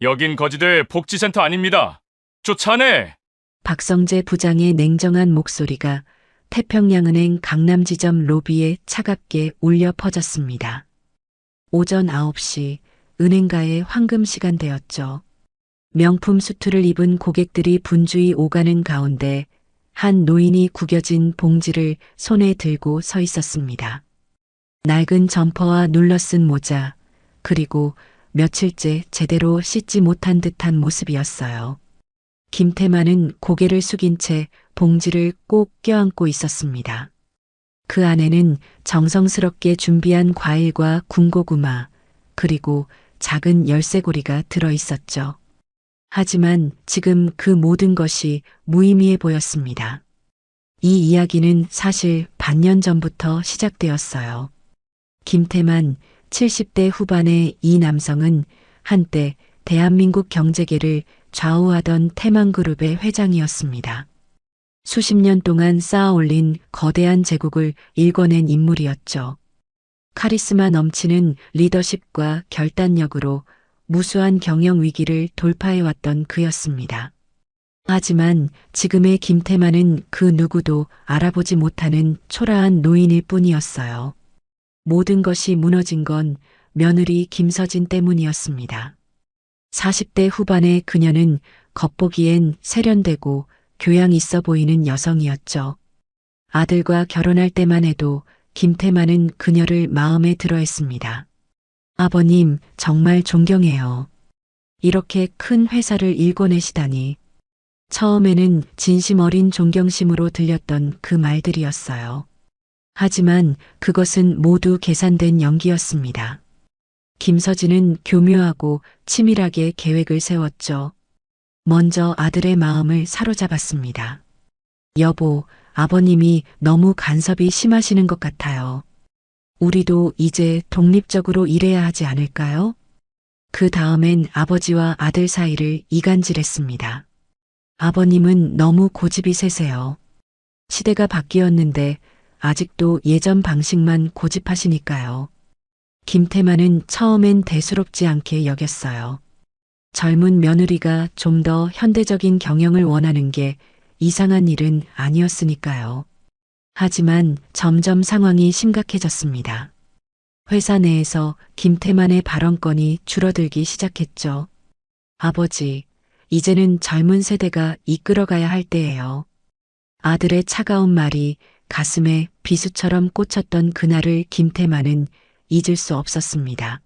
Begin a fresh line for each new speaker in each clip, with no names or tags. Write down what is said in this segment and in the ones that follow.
여긴 거지들 복지센터 아닙니다. 쫓아내!
박성재 부장의 냉정한 목소리가 태평양은행 강남지점 로비에 차갑게 울려 퍼졌습니다. 오전 9시 은행가의 황금 시간대였죠. 명품 수트를 입은 고객들이 분주히 오가는 가운데 한 노인이 구겨진 봉지를 손에 들고 서 있었습니다. 낡은 점퍼와 눌러쓴 모자, 그리고 며칠째 제대로 씻지 못한 듯한 모습이었어요. 김태만은 고개를 숙인 채 봉지를 꼭 껴안고 있었습니다. 그 안에는 정성스럽게 준비한 과일과 군고구마, 그리고 작은 열쇠고리가 들어 있었죠. 하지만 지금 그 모든 것이 무의미해 보였습니다. 이 이야기는 사실 반년 전부터 시작되었어요. 김태만 70대 후반의 이 남성은 한때 대한민국 경제계를 좌우하던 태만그룹의 회장이었습니다. 수십 년 동안 쌓아올린 거대한 제국을 일궈낸 인물이었죠. 카리스마 넘치는 리더십과 결단력으로 무수한 경영 위기를 돌파해왔던 그였습니다. 하지만 지금의 김태만은 그 누구도 알아보지 못하는 초라한 노인일 뿐이었어요. 모든 것이 무너진 건 며느리 김서진 때문이었습니다. 40대 후반의 그녀는 겉보기엔 세련되고 교양 있어 보이는 여성이었죠. 아들과 결혼할 때만 해도 김태만은 그녀를 마음에 들어 했습니다. 아버님, 정말 존경해요. 이렇게 큰 회사를 일궈내시다니. 처음에는 진심 어린 존경심으로 들렸던 그 말들이었어요. 하지만 그것은 모두 계산된 연기였습니다. 김서진은 교묘하고 치밀하게 계획을 세웠죠. 먼저 아들의 마음을 사로잡았습니다. 여보, 아버님이 너무 간섭이 심하시는 것 같아요. 우리도 이제 독립적으로 일해야 하지 않을까요? 그 다음엔 아버지와 아들 사이를 이간질했습니다. 아버님은 너무 고집이 세세요. 시대가 바뀌었는데 아직도 예전 방식만 고집하시니까요. 김태만은 처음엔 대수롭지 않게 여겼어요. 젊은 며느리가 좀 더 현대적인 경영을 원하는 게 이상한 일은 아니었으니까요. 하지만 점점 상황이 심각해졌습니다. 회사 내에서 김태만의 발언권이 줄어들기 시작했죠. 아버지, 이제는 젊은 세대가 이끌어가야 할 때예요. 아들의 차가운 말이 가슴에 비수처럼 꽂혔던 그날을 김태만은 잊을 수 없었습니다.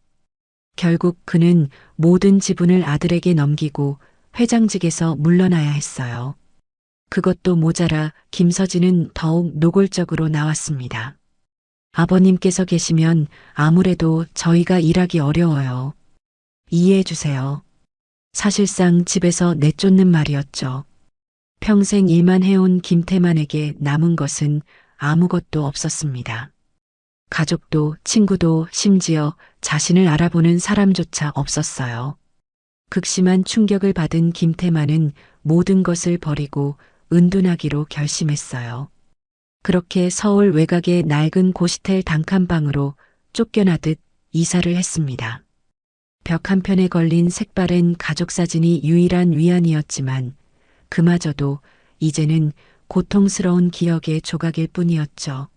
결국 그는 모든 지분을 아들에게 넘기고 회장직에서 물러나야 했어요. 그것도 모자라 김서진은 더욱 노골적으로 나왔습니다. 아버님께서 계시면 아무래도 저희가 일하기 어려워요. 이해해 주세요. 사실상 집에서 내쫓는 말이었죠. 평생 일만 해온 김태만에게 남은 것은 아무것도 없었습니다. 가족도 친구도 심지어 자신을 알아보는 사람조차 없었어요. 극심한 충격을 받은 김태만은 모든 것을 버리고 은둔하기로 결심했어요. 그렇게 서울 외곽의 낡은 고시텔 단칸방으로 쫓겨나듯 이사를 했습니다. 벽 한편에 걸린 색바랜 가족사진이 유일한 위안이었지만 그마저도 이제는 고통스러운 기억의 조각일 뿐이었죠.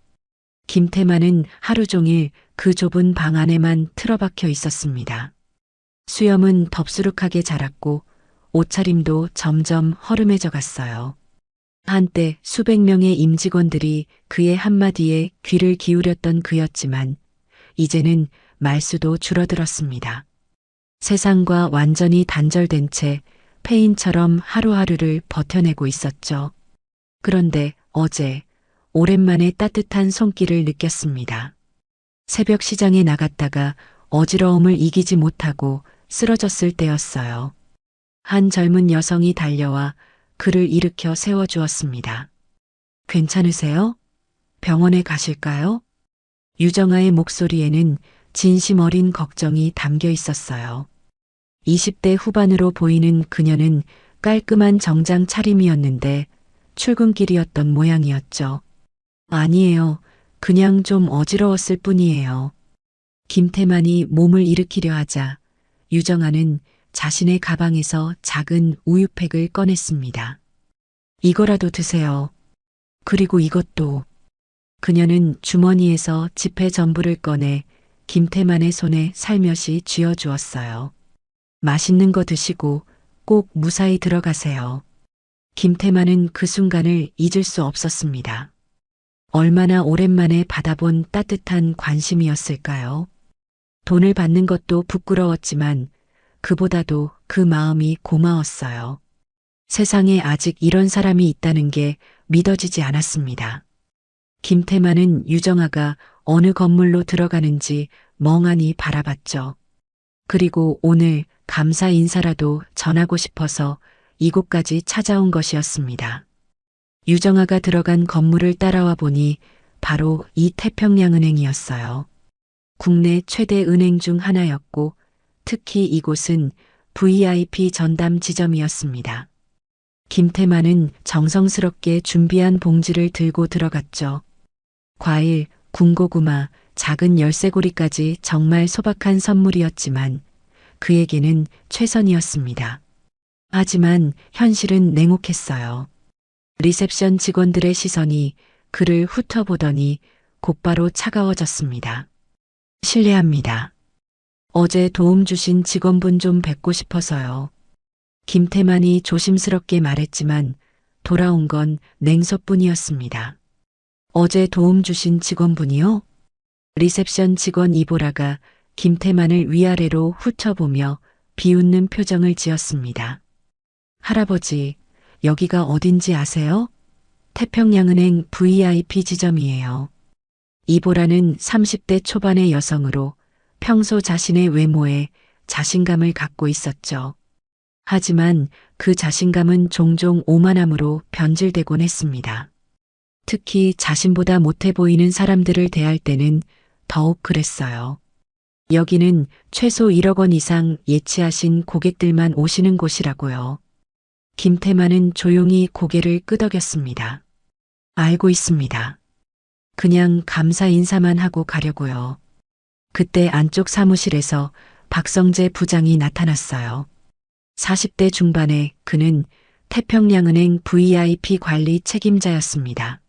김태만은 하루 종일 그 좁은 방 안에만 틀어박혀 있었습니다. 수염은 덥수룩하게 자랐고 옷차림도 점점 허름해져 갔어요. 한때 수백 명의 임직원들이 그의 한마디에 귀를 기울였던 그였지만 이제는 말수도 줄어들었습니다. 세상과 완전히 단절된 채 폐인처럼 하루하루를 버텨내고 있었죠. 그런데 어제 오랜만에 따뜻한 손길을 느꼈습니다. 새벽 시장에 나갔다가 어지러움을 이기지 못하고 쓰러졌을 때였어요. 한 젊은 여성이 달려와 그를 일으켜 세워주었습니다. 괜찮으세요? 병원에 가실까요? 유정아의 목소리에는 진심 어린 걱정이 담겨 있었어요. 20대 후반으로 보이는 그녀는 깔끔한 정장 차림이었는데 출근길이었던 모양이었죠. 아니에요. 그냥 좀 어지러웠을 뿐이에요. 김태만이 몸을 일으키려 하자 유정아는 자신의 가방에서 작은 우유팩을 꺼냈습니다. 이거라도 드세요. 그리고 이것도. 그녀는 주머니에서 지폐 전부를 꺼내 김태만의 손에 살며시 쥐어주었어요. 맛있는 거 드시고 꼭 무사히 들어가세요. 김태만은 그 순간을 잊을 수 없었습니다. 얼마나 오랜만에 받아본 따뜻한 관심이었을까요? 돈을 받는 것도 부끄러웠지만 그보다도 그 마음이 고마웠어요. 세상에 아직 이런 사람이 있다는 게 믿어지지 않았습니다. 김태만은 유정아가 어느 건물로 들어가는지 멍하니 바라봤죠. 그리고 오늘 감사 인사라도 전하고 싶어서 이곳까지 찾아온 것이었습니다. 유정아가 들어간 건물을 따라와 보니 바로 이 태평양은행이었어요. 국내 최대 은행 중 하나였고 특히 이곳은 VIP 전담 지점이었습니다. 김태만은 정성스럽게 준비한 봉지를 들고 들어갔죠. 과일, 군고구마, 작은 열쇠고리까지 정말 소박한 선물이었지만 그에게는 최선이었습니다. 하지만 현실은 냉혹했어요. 리셉션 직원들의 시선이 그를 훑어보더니 곧바로 차가워졌습니다. 실례합니다. 어제 도움 주신 직원분 좀 뵙고 싶어서요. 김태만이 조심스럽게 말했지만 돌아온 건 냉소뿐이었습니다. 어제 도움 주신 직원분이요? 리셉션 직원 이보라가 김태만을 위아래로 훑어보며 비웃는 표정을 지었습니다. 할아버지, 여기가 어딘지 아세요? 태평양은행 VIP 지점이에요. 이보라는 30대 초반의 여성으로 평소 자신의 외모에 자신감을 갖고 있었죠. 하지만 그 자신감은 종종 오만함으로 변질되곤 했습니다. 특히 자신보다 못해 보이는 사람들을 대할 때는 더욱 그랬어요. 여기는 최소 1억 원 이상 예치하신 고객들만 오시는 곳이라고요. 김태만은 조용히 고개를 끄덕였습니다. 알고 있습니다. 그냥 감사 인사만 하고 가려고요. 그때 안쪽 사무실에서 박성재 부장이 나타났어요. 40대 중반에 그는 태평양은행 VIP 관리 책임자였습니다.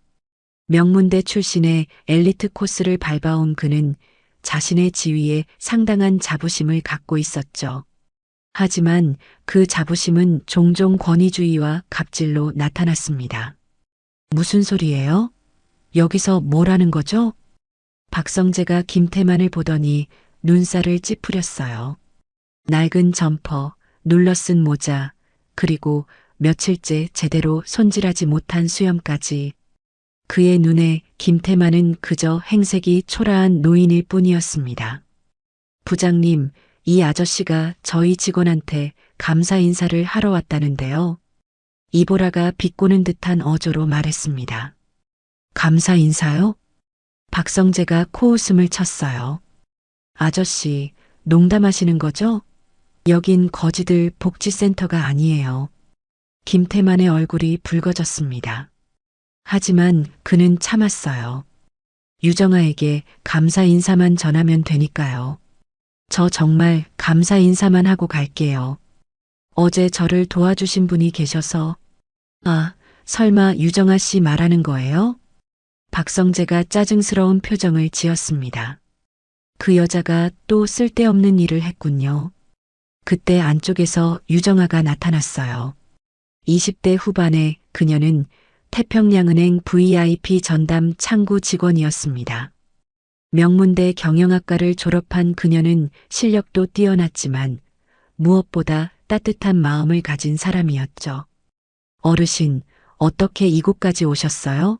명문대 출신의 엘리트 코스를 밟아온 그는 자신의 지위에 상당한 자부심을 갖고 있었죠. 하지만 그 자부심은 종종 권위주의와 갑질로 나타났습니다. 무슨 소리예요? 여기서 뭘 하는 거죠? 박성재가 김태만을 보더니 눈살을 찌푸렸어요. 낡은 점퍼, 눌러쓴 모자, 그리고 며칠째 제대로 손질하지 못한 수염까지. 그의 눈에 김태만은 그저 행색이 초라한 노인일 뿐이었습니다. 부장님, 이 아저씨가 저희 직원한테 감사 인사를 하러 왔다는데요. 이보라가 비꼬는 듯한 어조로 말했습니다. 감사 인사요? 박성재가 코웃음을 쳤어요. 아저씨, 농담하시는 거죠? 여긴 거지들 복지센터가 아니에요. 김태만의 얼굴이 붉어졌습니다. 하지만 그는 참았어요. 유정아에게 감사 인사만 전하면 되니까요. 저 정말 감사 인사만 하고 갈게요. 어제 저를 도와주신 분이 계셔서. 아, 설마 유정아 씨 말하는 거예요? 박성재가 짜증스러운 표정을 지었습니다. 그 여자가 또 쓸데없는 일을 했군요. 그때 안쪽에서 유정아가 나타났어요. 20대 후반에 그녀는 태평양은행 VIP 전담 창구 직원이었습니다. 명문대 경영학과를 졸업한 그녀는 실력도 뛰어났지만 무엇보다 따뜻한 마음을 가진 사람이었죠. 어르신, 어떻게 이곳까지 오셨어요?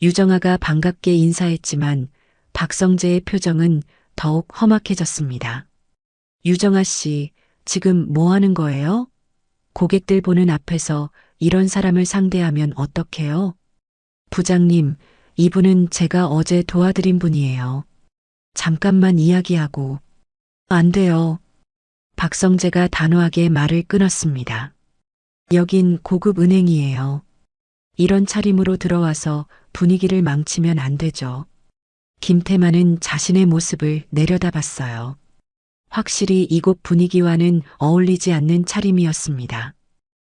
유정아가 반갑게 인사했지만 박성재의 표정은 더욱 험악해졌습니다. 유정아 씨, 지금 뭐 하는 거예요? 고객들 보는 앞에서 이런 사람을 상대하면 어떡해요? 부장님, 이분은 제가 어제 도와드린 분이에요. 잠깐만 이야기하고. 안 돼요. 박성재가 단호하게 말을 끊었습니다. 여긴 고급 은행이에요. 이런 차림으로 들어와서 분위기를 망치면 안 되죠. 김태만은 자신의 모습을 내려다봤어요. 확실히 이곳 분위기와는 어울리지 않는 차림이었습니다.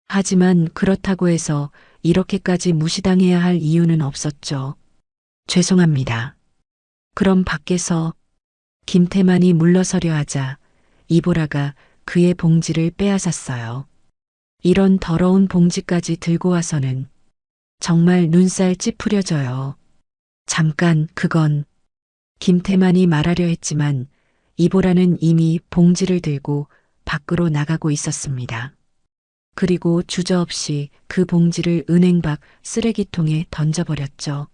하지만 그렇다고 해서 이렇게까지 무시당해야 할 이유는 없었죠. 죄송합니다. 그럼 밖에서 김태만이 물러서려 하자 이보라가 그의 봉지를 빼앗았어요. 이런 더러운 봉지까지 들고 와서는 정말 눈살 찌푸려져요. 잠깐, 그건 김태만이 말하려 했지만 이보라는 이미 봉지를 들고 밖으로 나가고 있었습니다. 그리고 주저없이 그 봉지를 은행 밖 쓰레기통에 던져버렸죠.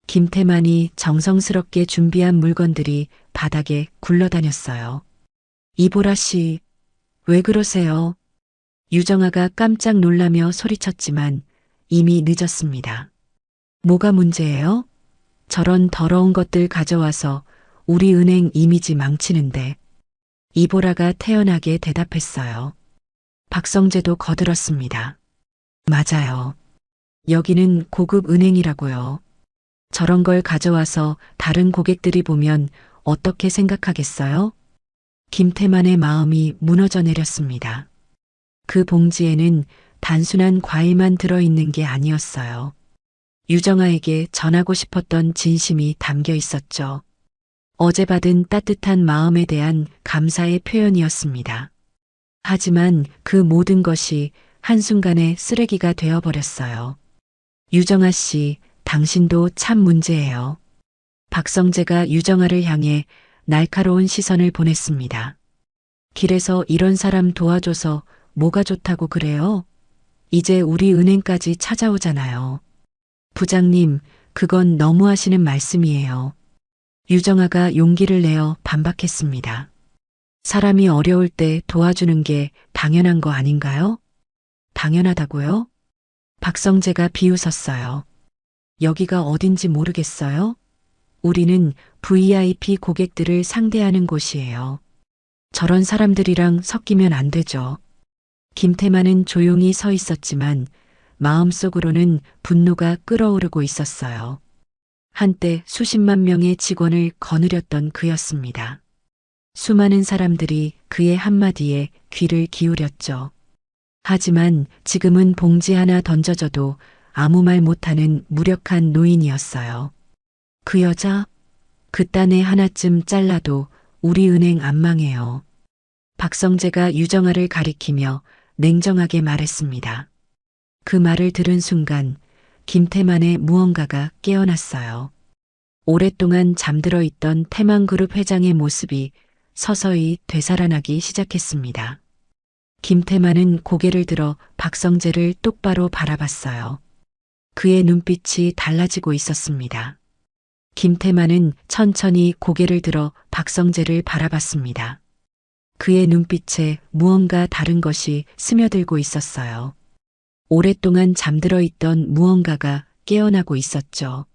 김태만이 정성스럽게 준비한 물건들이 바닥에 굴러다녔어요. 이보라 씨, 왜 그러세요? 유정아가 깜짝 놀라며 소리쳤지만 이미 늦었습니다. 뭐가 문제예요? 저런 더러운 것들 가져와서 우리 은행 이미지 망치는데. 이보라가 태연하게 대답했어요. 박성재도 거들었습니다. 맞아요. 여기는 고급 은행이라고요. 저런 걸 가져와서 다른 고객들이 보면 어떻게 생각하겠어요? 김태만의 마음이 무너져 내렸습니다. 그 봉지에는 단순한 과일만 들어있는 게 아니었어요. 유정아에게 전하고 싶었던 진심이 담겨 있었죠. 어제 받은 따뜻한 마음에 대한 감사의 표현이었습니다. 하지만 그 모든 것이 한순간에 쓰레기가 되어버렸어요. 유정아 씨, 당신도 참 문제예요. 박성재가 유정아를 향해 날카로운 시선을 보냈습니다. 길에서 이런 사람 도와줘서 뭐가 좋다고 그래요? 이제 우리 은행까지 찾아오잖아요. 부장님, 그건 너무하시는 말씀이에요. 유정아가 용기를 내어 반박했습니다. 사람이 어려울 때 도와주는 게 당연한 거 아닌가요? 당연하다고요? 박성재가 비웃었어요. 여기가 어딘지 모르겠어요? 우리는 VIP 고객들을 상대하는 곳이에요. 저런 사람들이랑 섞이면 안 되죠. 김태만은 조용히 서 있었지만 마음속으로는 분노가 끓어오르고 있었어요. 한때 수십만 명의 직원을 거느렸던 그였습니다. 수많은 사람들이 그의 한마디에 귀를 기울였죠. 하지만 지금은 봉지 하나 던져줘도 아무 말 못하는 무력한 노인이었어요. 그 여자, 그딴 애 하나쯤 잘라도 우리 은행 안 망해요. 박성재가 유정아를 가리키며 냉정하게 말했습니다. 그 말을 들은 순간 김태만의 무언가가 깨어났어요. 오랫동안 잠들어 있던 태만그룹 회장의 모습이 서서히 되살아나기 시작했습니다. 김태만은 고개를 들어 박성재를 똑바로 바라봤어요. 그의 눈빛이 달라지고 있었습니다. 김태만은 천천히 고개를 들어 박성재를 바라봤습니다. 그의 눈빛에 무언가 다른 것이 스며들고 있었어요. 오랫동안 잠들어 있던 무언가가 깨어나고 있었죠.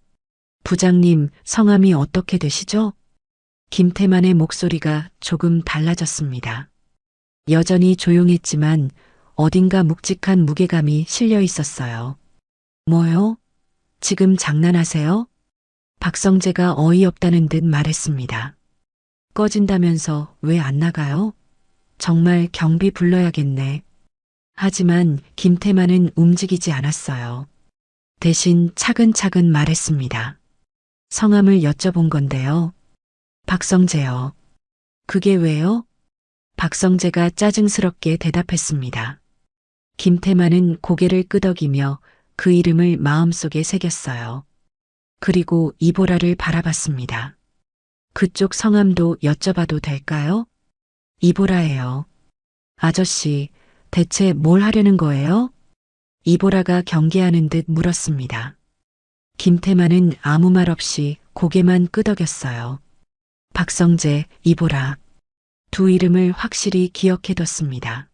부장님, 성함이 어떻게 되시죠? 김태만의 목소리가 조금 달라졌습니다. 여전히 조용했지만 어딘가 묵직한 무게감이 실려 있었어요. 뭐요? 지금 장난하세요? 박성재가 어이없다는 듯 말했습니다. 꺼진다면서 왜 안 나가요? 정말 경비 불러야겠네. 하지만 김태만은 움직이지 않았어요. 대신 차근차근 말했습니다. 성함을 여쭤본 건데요. 박성재요. 그게 왜요? 박성재가 짜증스럽게 대답했습니다. 김태만은 고개를 끄덕이며 그 이름을 마음속에 새겼어요. 그리고 이보라를 바라봤습니다. 그쪽 성함도 여쭤봐도 될까요? 이보라예요. 아저씨, 대체 뭘 하려는 거예요? 이보라가 경계하는 듯 물었습니다. 김태만은 아무 말 없이 고개만 끄덕였어요. 박성재, 이보라. 두 이름을 확실히 기억해뒀습니다.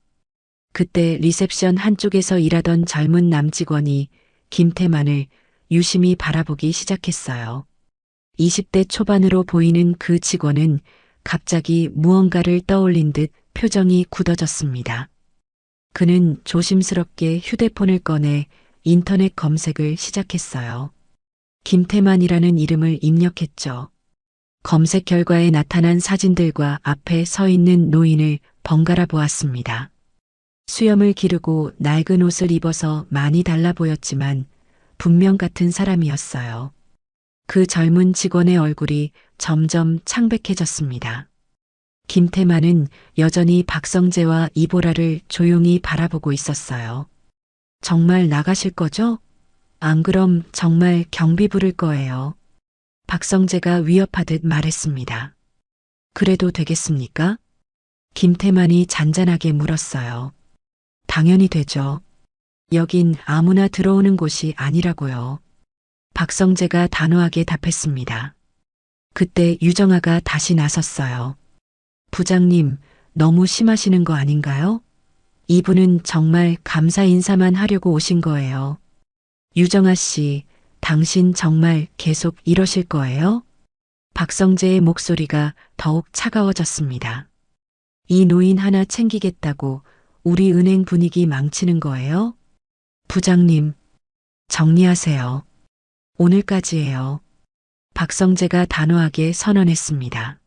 그때 리셉션 한쪽에서 일하던 젊은 남직원이 김태만을 유심히 바라보기 시작했어요. 20대 초반으로 보이는 그 직원은 갑자기 무언가를 떠올린 듯 표정이 굳어졌습니다. 그는 조심스럽게 휴대폰을 꺼내 인터넷 검색을 시작했어요. 김태만이라는 이름을 입력했죠. 검색 결과에 나타난 사진들과 앞에 서 있는 노인을 번갈아 보았습니다. 수염을 기르고 낡은 옷을 입어서 많이 달라 보였지만 분명 같은 사람이었어요. 그 젊은 직원의 얼굴이 점점 창백해졌습니다. 김태만은 여전히 박성재와 이보라를 조용히 바라보고 있었어요. 정말 나가실 거죠? 안 그럼 정말 경비 부를 거예요. 박성재가 위협하듯 말했습니다. 그래도 되겠습니까? 김태만이 잔잔하게 물었어요. 당연히 되죠. 여긴 아무나 들어오는 곳이 아니라고요. 박성재가 단호하게 답했습니다. 그때 유정아가 다시 나섰어요. 부장님, 너무 심하시는 거 아닌가요? 이분은 정말 감사 인사만 하려고 오신 거예요. 유정아 씨, 당신 정말 계속 이러실 거예요? 박성재의 목소리가 더욱 차가워졌습니다. 이 노인 하나 챙기겠다고 우리 은행 분위기 망치는 거예요? 부장님, 정리하세요. 오늘까지예요. 박성재가 단호하게 선언했습니다.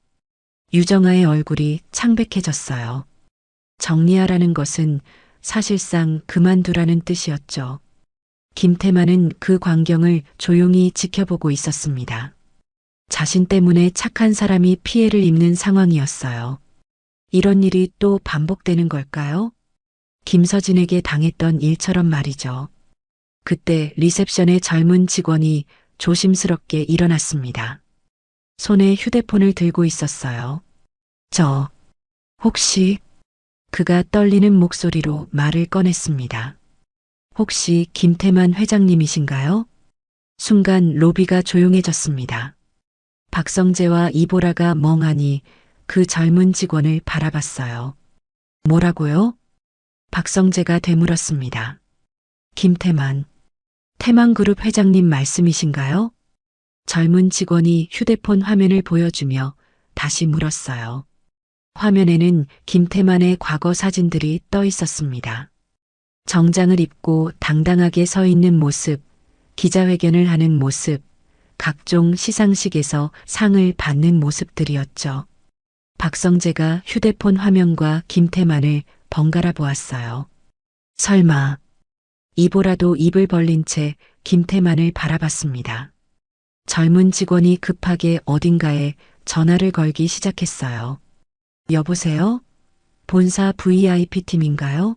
유정아의 얼굴이 창백해졌어요. 정리하라는 것은 사실상 그만두라는 뜻이었죠. 김태만은 그 광경을 조용히 지켜보고 있었습니다. 자신 때문에 착한 사람이 피해를 입는 상황이었어요. 이런 일이 또 반복되는 걸까요? 김서진에게 당했던 일처럼 말이죠. 그때 리셉션의 젊은 직원이 조심스럽게 일어났습니다. 손에 휴대폰을 들고 있었어요. 혹시 그가 떨리는 목소리로 말을 꺼냈습니다. 혹시 김태만 회장님이신가요? 순간 로비가 조용해졌습니다. 박성재와 이보라가 멍하니 그 젊은 직원을 바라봤어요. 뭐라고요? 박성재가 되물었습니다. 김태만, 태만그룹 회장님 말씀이신가요? 젊은 직원이 휴대폰 화면을 보여주며 다시 물었어요. 화면에는 김태만의 과거 사진들이 떠 있었습니다. 정장을 입고 당당하게 서 있는 모습, 기자회견을 하는 모습, 각종 시상식에서 상을 받는 모습들이었죠. 박성재가 휴대폰 화면과 김태만을 번갈아 보았어요. 설마, 이보라도 입을 벌린 채 김태만을 바라봤습니다. 젊은 직원이 급하게 어딘가에 전화를 걸기 시작했어요. 여보세요? 본사 VIP팀인가요?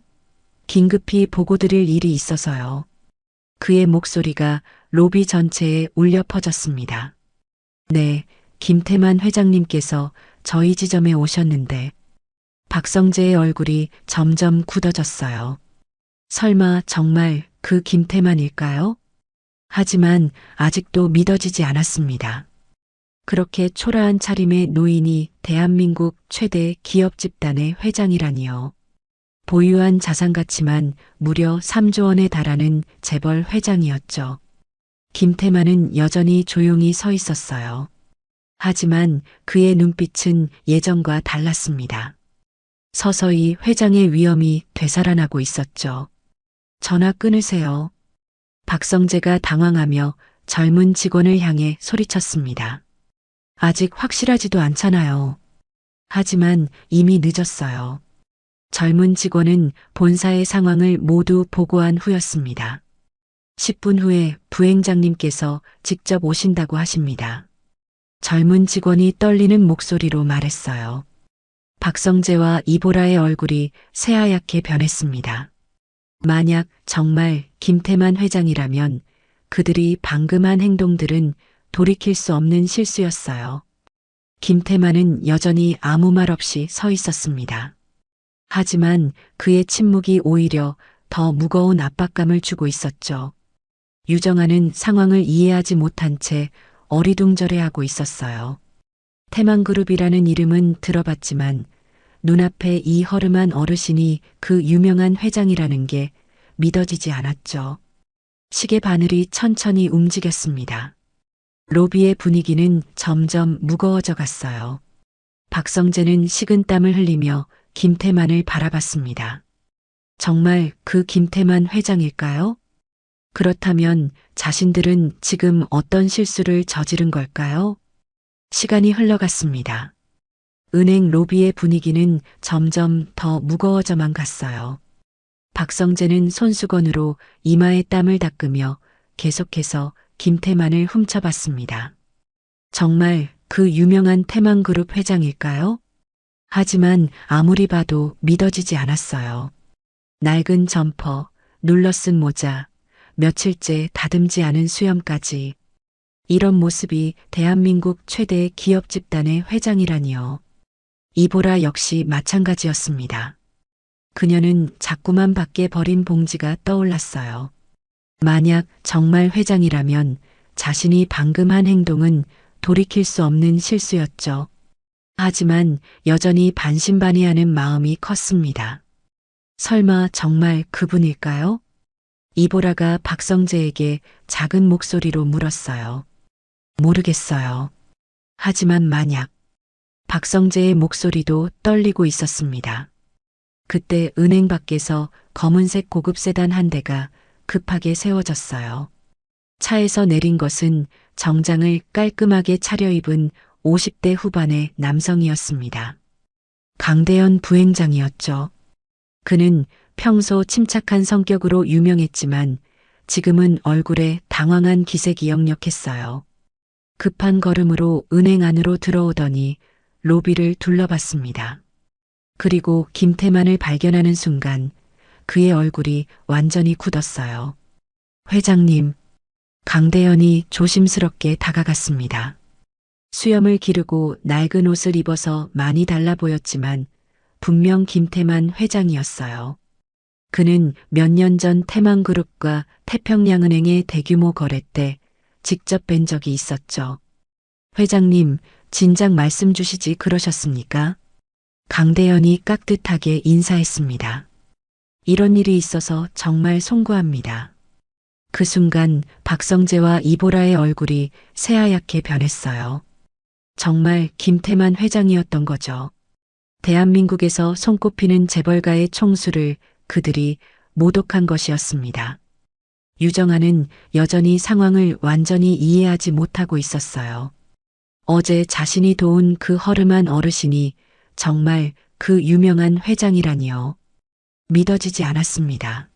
긴급히 보고드릴 일이 있어서요. 그의 목소리가 로비 전체에 울려 퍼졌습니다. 네, 김태만 회장님께서 저희 지점에 오셨는데 박성재의 얼굴이 점점 굳어졌어요. 설마 정말 그 김태만일까요? 하지만 아직도 믿어지지 않았습니다. 그렇게 초라한 차림의 노인이 대한민국 최대 기업 집단의 회장이라니요. 보유한 자산 가치만 무려 3조 원에 달하는 재벌 회장이었죠. 김태만은 여전히 조용히 서 있었어요. 하지만 그의 눈빛은 예전과 달랐습니다. 서서히 회장의 위엄이 되살아나고 있었죠. 전화 끊으세요. 박성재가 당황하며 젊은 직원을 향해 소리쳤습니다. 아직 확실하지도 않잖아요. 하지만 이미 늦었어요. 젊은 직원은 본사의 상황을 모두 보고한 후였습니다. 10분 후에 부행장님께서 직접 오신다고 하십니다. 젊은 직원이 떨리는 목소리로 말했어요. 박성재와 이보라의 얼굴이 새하얗게 변했습니다. 만약 정말 김태만 회장이라면 그들이 방금 한 행동들은 돌이킬 수 없는 실수였어요. 김태만은 여전히 아무 말 없이 서 있었습니다. 하지만 그의 침묵이 오히려 더 무거운 압박감을 주고 있었죠. 유정아는 상황을 이해하지 못한 채 어리둥절해하고 있었어요. 태만그룹이라는 이름은 들어봤지만 눈앞에 이 허름한 어르신이 그 유명한 회장이라는 게 믿어지지 않았죠. 시계 바늘이 천천히 움직였습니다. 로비의 분위기는 점점 무거워져 갔어요. 박성재는 식은땀을 흘리며 김태만을 바라봤습니다. 정말 그 김태만 회장일까요? 그렇다면 자신들은 지금 어떤 실수를 저지른 걸까요? 시간이 흘러갔습니다. 은행 로비의 분위기는 점점 더 무거워져만 갔어요. 박성재는 손수건으로 이마에 땀을 닦으며 계속해서 김태만을 훔쳐봤습니다. 정말 그 유명한 태만그룹 회장일까요? 하지만 아무리 봐도 믿어지지 않았어요. 낡은 점퍼, 눌러쓴 모자, 며칠째 다듬지 않은 수염까지. 이런 모습이 대한민국 최대 기업 집단의 회장이라니요. 이보라 역시 마찬가지였습니다. 그녀는 자꾸만 밖에 버린 봉지가 떠올랐어요. 만약 정말 회장이라면 자신이 방금 한 행동은 돌이킬 수 없는 실수였죠. 하지만 여전히 반신반의하는 마음이 컸습니다. 설마 정말 그분일까요? 이보라가 박성재에게 작은 목소리로 물었어요. 모르겠어요. 하지만 만약 박성재의 목소리도 떨리고 있었습니다. 그때 은행 밖에서 검은색 고급 세단 한 대가 급하게 세워졌어요. 차에서 내린 것은 정장을 깔끔하게 차려입은 50대 후반의 남성이었습니다. 강대현 부행장이었죠. 그는 평소 침착한 성격으로 유명했지만 지금은 얼굴에 당황한 기색이 역력했어요. 급한 걸음으로 은행 안으로 들어오더니 로비를 둘러봤습니다. 그리고 김태만을 발견하는 순간 그의 얼굴이 완전히 굳었어요. 회장님, 강대현이 조심스럽게 다가갔습니다. 수염을 기르고 낡은 옷을 입어서 많이 달라 보였지만 분명 김태만 회장이었어요. 그는 몇 년 전 태만그룹과 태평양은행의 대규모 거래 때 직접 뵌 적이 있었죠. 회장님, 진작 말씀 주시지 그러셨습니까? 강대현이 깍듯하게 인사했습니다. 이런 일이 있어서 정말 송구합니다. 그 순간 박성재와 이보라의 얼굴이 새하얗게 변했어요. 정말 김태만 회장이었던 거죠. 대한민국에서 손꼽히는 재벌가의 총수를 그들이 모독한 것이었습니다. 유정아는 여전히 상황을 완전히 이해하지 못하고 있었어요. 어제 자신이 도운 그 허름한 어르신이 정말 그 유명한 회장이라니요. 믿어지지 않았습니다.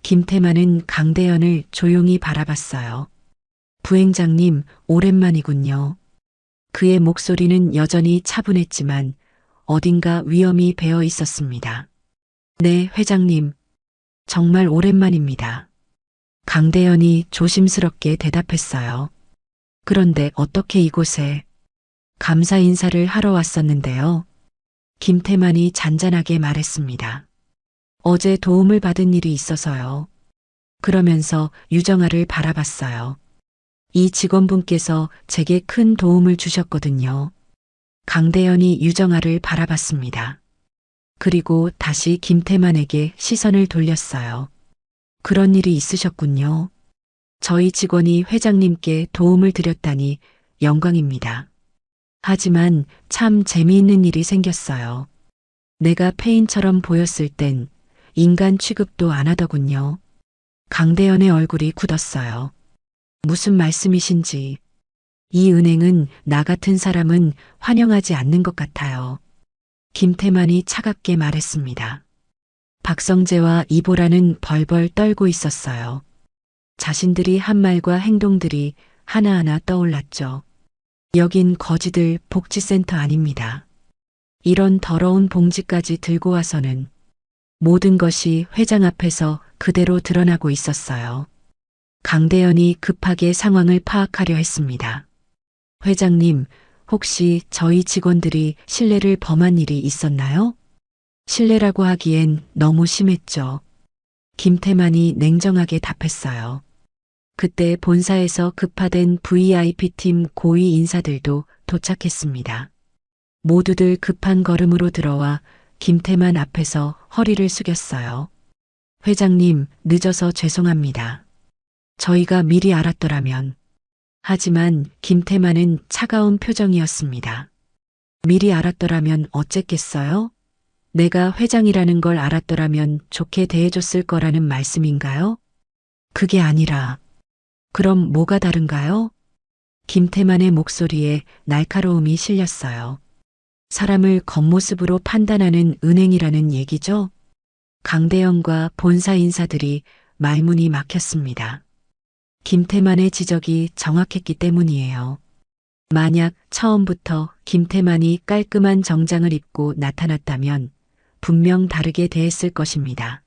김태만은 강대현을 조용히 바라봤어요. 부행장님, 오랜만이군요. 그의 목소리는 여전히 차분했지만 어딘가 위험이 배어 있었습니다. 네, 회장님. 정말 오랜만입니다. 강대현이 조심스럽게 대답했어요. 그런데 어떻게 이곳에? 감사 인사를 하러 왔었는데요. 김태만이 잔잔하게 말했습니다. 어제 도움을 받은 일이 있어서요. 그러면서 유정아를 바라봤어요. 이 직원분께서 제게 큰 도움을 주셨거든요. 강대현이 유정아를 바라봤습니다. 그리고 다시 김태만에게 시선을 돌렸어요. 그런 일이 있으셨군요. 저희 직원이 회장님께 도움을 드렸다니 영광입니다. 하지만 참 재미있는 일이 생겼어요. 내가 폐인처럼 보였을 땐 인간 취급도 안 하더군요. 강대현의 얼굴이 굳었어요. 무슨 말씀이신지. 이 은행은 나 같은 사람은 환영하지 않는 것 같아요. 김태만이 차갑게 말했습니다. 박성재와 이보라는 벌벌 떨고 있었어요. 자신들이 한 말과 행동들이 하나하나 떠올랐죠. 여긴 거지들 복지센터 아닙니다. 이런 더러운 봉지까지 들고 와서는 모든 것이 회장 앞에서 그대로 드러나고 있었어요. 강대현이 급하게 상황을 파악하려 했습니다. 회장님, 혹시 저희 직원들이 실례를 범한 일이 있었나요? 실례라고 하기엔 너무 심했죠. 김태만이 냉정하게 답했어요. 그때 본사에서 급파된 VIP팀 고위 인사들도 도착했습니다. 모두들 급한 걸음으로 들어와 김태만 앞에서 허리를 숙였어요. 회장님, 늦어서 죄송합니다. 저희가 미리 알았더라면. 하지만 김태만은 차가운 표정이었습니다. 미리 알았더라면 어쨌겠어요? 내가 회장이라는 걸 알았더라면 좋게 대해줬을 거라는 말씀인가요? 그게 아니라, 그럼 뭐가 다른가요? 김태만의 목소리에 날카로움이 실렸어요. 사람을 겉모습으로 판단하는 은행이라는 얘기죠? 강대현과 본사 인사들이 말문이 막혔습니다. 김태만의 지적이 정확했기 때문이에요. 만약 처음부터 김태만이 깔끔한 정장을 입고 나타났다면 분명 다르게 대했을 것입니다.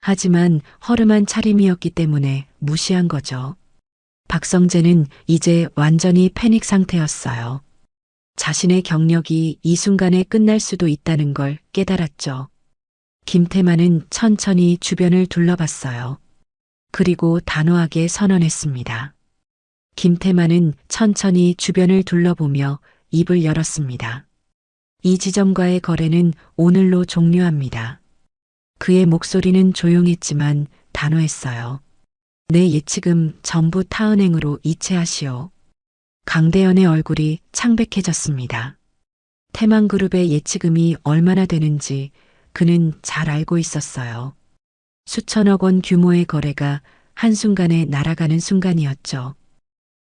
하지만 허름한 차림이었기 때문에 무시한 거죠. 박성재는 이제 완전히 패닉 상태였어요. 자신의 경력이 이 순간에 끝날 수도 있다는 걸 깨달았죠. 김태만은 천천히 주변을 둘러봤어요. 그리고 단호하게 선언했습니다. 김태만은 천천히 주변을 둘러보며 입을 열었습니다. 이 지점과의 거래는 오늘로 종료합니다. 그의 목소리는 조용했지만 단호했어요. 내 예치금 전부 타은행으로 이체하시오. 강대현의 얼굴이 창백해졌습니다. 태만그룹의 예치금이 얼마나 되는지 그는 잘 알고 있었어요. 수천억 원 규모의 거래가 한순간에 날아가는 순간이었죠.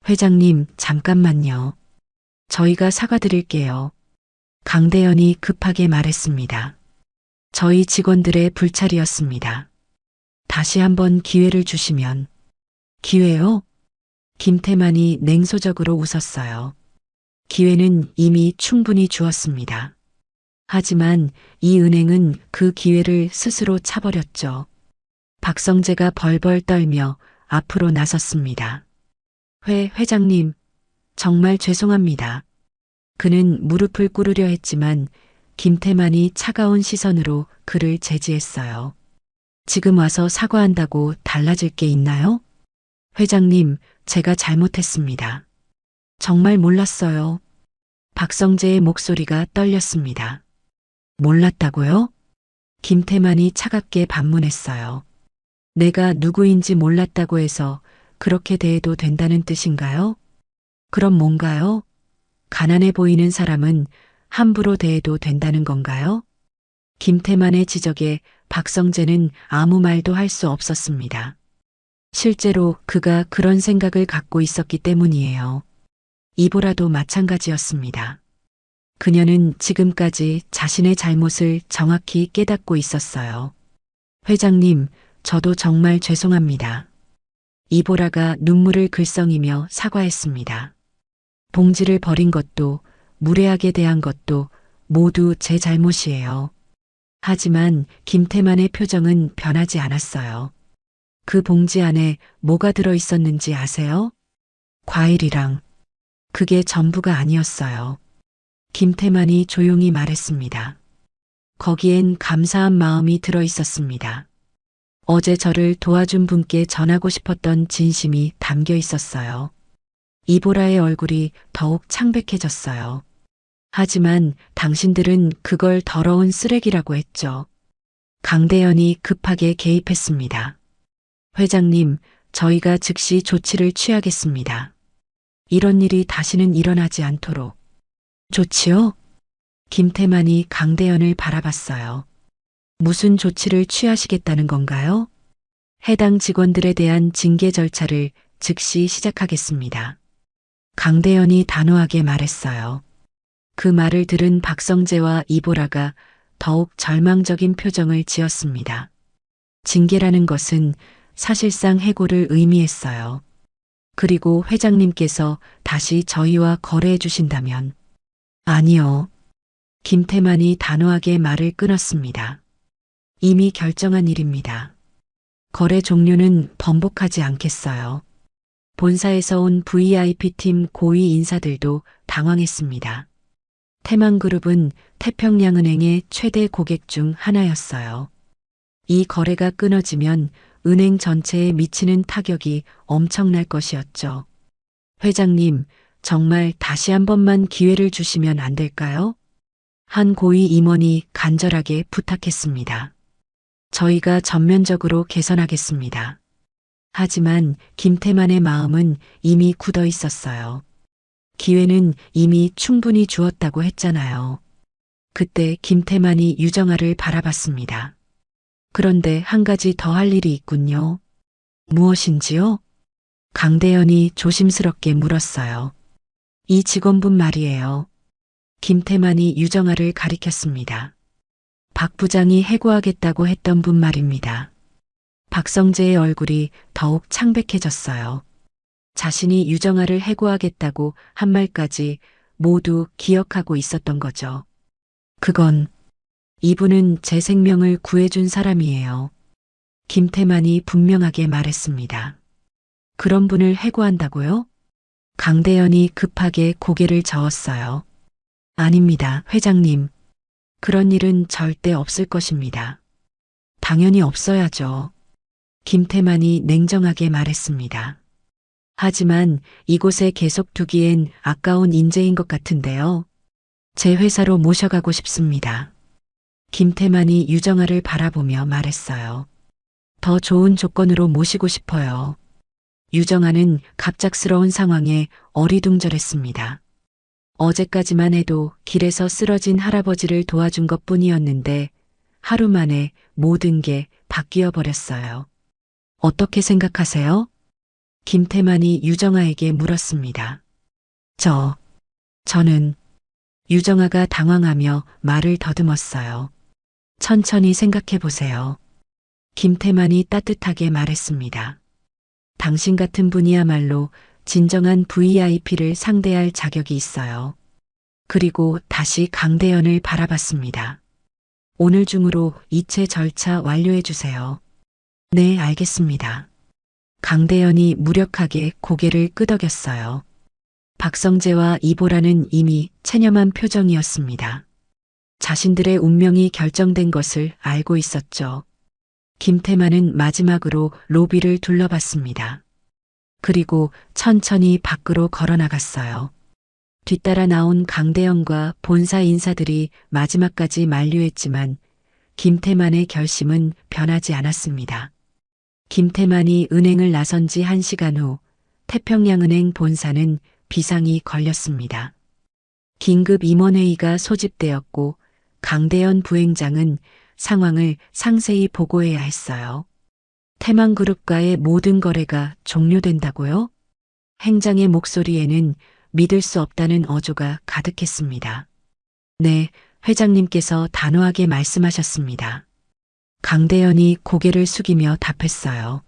회장님, 잠깐만요. 저희가 사과드릴게요. 강대현이 급하게 말했습니다. 저희 직원들의 불찰이었습니다. 다시 한번 기회를 주시면. 기회요? 김태만이 냉소적으로 웃었어요. 기회는 이미 충분히 주었습니다. 하지만 이 은행은 그 기회를 스스로 차버렸죠. 박성재가 벌벌 떨며 앞으로 나섰습니다. 회장님, 정말 죄송합니다. 그는 무릎을 꿇으려 했지만 김태만이 차가운 시선으로 그를 제지했어요. 지금 와서 사과한다고 달라질 게 있나요? 회장님, 제가 잘못했습니다. 정말 몰랐어요. 박성재의 목소리가 떨렸습니다. 몰랐다고요? 김태만이 차갑게 반문했어요. 내가 누구인지 몰랐다고 해서 그렇게 대해도 된다는 뜻인가요? 그럼 뭔가요? 가난해 보이는 사람은 함부로 대해도 된다는 건가요? 김태만의 지적에 박성재는 아무 말도 할 수 없었습니다. 실제로 그가 그런 생각을 갖고 있었기 때문이에요. 이보라도 마찬가지였습니다. 그녀는 지금까지 자신의 잘못을 정확히 깨닫고 있었어요. 회장님, 저도 정말 죄송합니다. 이보라가 눈물을 글썽이며 사과했습니다. 봉지를 버린 것도 무례하게 대한 것도 모두 제 잘못이에요. 하지만 김태만의 표정은 변하지 않았어요. 그 봉지 안에 뭐가 들어 있었는지 아세요? 과일이랑. 그게 전부가 아니었어요. 김태만이 조용히 말했습니다. 거기엔 감사한 마음이 들어 있었습니다. 어제 저를 도와준 분께 전하고 싶었던 진심이 담겨 있었어요. 이보라의 얼굴이 더욱 창백해졌어요. 하지만 당신들은 그걸 더러운 쓰레기라고 했죠. 강대현이 급하게 개입했습니다. 회장님, 저희가 즉시 조치를 취하겠습니다. 이런 일이 다시는 일어나지 않도록. 조치요? 김태만이 강대현을 바라봤어요. 무슨 조치를 취하시겠다는 건가요? 해당 직원들에 대한 징계 절차를 즉시 시작하겠습니다. 강대현이 단호하게 말했어요. 그 말을 들은 박성재와 이보라가 더욱 절망적인 표정을 지었습니다. 징계라는 것은 사실상 해고를 의미했어요. 그리고 회장님께서 다시 저희와 거래해 주신다면. 아니요. 김태만이 단호하게 말을 끊었습니다. 이미 결정한 일입니다. 거래 종료는 번복하지 않겠어요. 본사에서 온 VIP팀 고위 인사들도 당황했습니다. 태만그룹은 태평양은행의 최대 고객 중 하나였어요. 이 거래가 끊어지면 은행 전체에 미치는 타격이 엄청날 것이었죠. 회장님, 정말 다시 한 번만 기회를 주시면 안 될까요? 한 고위 임원이 간절하게 부탁했습니다. 저희가 전면적으로 개선하겠습니다. 하지만 김태만의 마음은 이미 굳어 있었어요. 기회는 이미 충분히 주었다고 했잖아요. 그때 김태만이 유정아를 바라봤습니다. 그런데 한 가지 더 할 일이 있군요. 무엇인지요? 강대현이 조심스럽게 물었어요. 이 직원분 말이에요. 김태만이 유정아를 가리켰습니다. 박 부장이 해고하겠다고 했던 분 말입니다. 박성재의 얼굴이 더욱 창백해졌어요. 자신이 유정아를 해고하겠다고 한 말까지 모두 기억하고 있었던 거죠. 그건 이분은 제 생명을 구해준 사람이에요. 김태만이 분명하게 말했습니다. 그런 분을 해고한다고요? 강대현이 급하게 고개를 저었어요. 아닙니다, 회장님. 그런 일은 절대 없을 것입니다. 당연히 없어야죠. 김태만이 냉정하게 말했습니다. 하지만 이곳에 계속 두기엔 아까운 인재인 것 같은데요. 제 회사로 모셔가고 싶습니다. 김태만이 유정아를 바라보며 말했어요. 더 좋은 조건으로 모시고 싶어요. 유정아는 갑작스러운 상황에 어리둥절했습니다. 어제까지만 해도 길에서 쓰러진 할아버지를 도와준 것 뿐이었는데 하루 만에 모든 게 바뀌어 버렸어요. 어떻게 생각하세요? 김태만이 유정아에게 물었습니다. 저는 유정아가 당황하며 말을 더듬었어요. 천천히 생각해 보세요. 김태만이 따뜻하게 말했습니다. 당신 같은 분이야말로 진정한 VIP를 상대할 자격이 있어요. 그리고 다시 강대현을 바라봤습니다. 오늘 중으로 이체 절차 완료해 주세요. 네, 알겠습니다. 강대현이 무력하게 고개를 끄덕였어요. 박성재와 이보라는 이미 체념한 표정이었습니다. 자신들의 운명이 결정된 것을 알고 있었죠. 김태만은 마지막으로 로비를 둘러봤습니다. 그리고 천천히 밖으로 걸어나갔어요. 뒤따라 나온 강대현과 본사 인사들이 마지막까지 만류했지만 김태만의 결심은 변하지 않았습니다. 김태만이 은행을 나선 지 1시간 후 태평양은행 본사는 비상이 걸렸습니다. 긴급 임원회의가 소집되었고 강대현 부행장은 상황을 상세히 보고해야 했어요. 태만그룹과의 모든 거래가 종료된다고요? 행장의 목소리에는 믿을 수 없다는 어조가 가득했습니다. 네, 회장님께서 단호하게 말씀하셨습니다. 강대현이 고개를 숙이며 답했어요.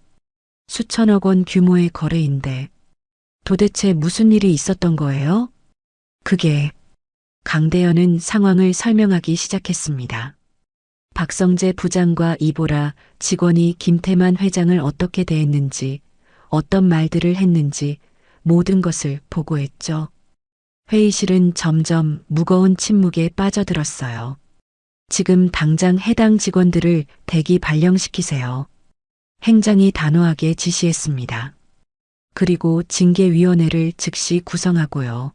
수천억 원 규모의 거래인데 도대체 무슨 일이 있었던 거예요? 그게 강대현은 상황을 설명하기 시작했습니다. 박성재 부장과 이보라 직원이 김태만 회장을 어떻게 대했는지, 어떤 말들을 했는지 모든 것을 보고했죠. 회의실은 점점 무거운 침묵에 빠져들었어요. 지금 당장 해당 직원들을 대기 발령시키세요. 행장이 단호하게 지시했습니다. 그리고 징계위원회를 즉시 구성하고요.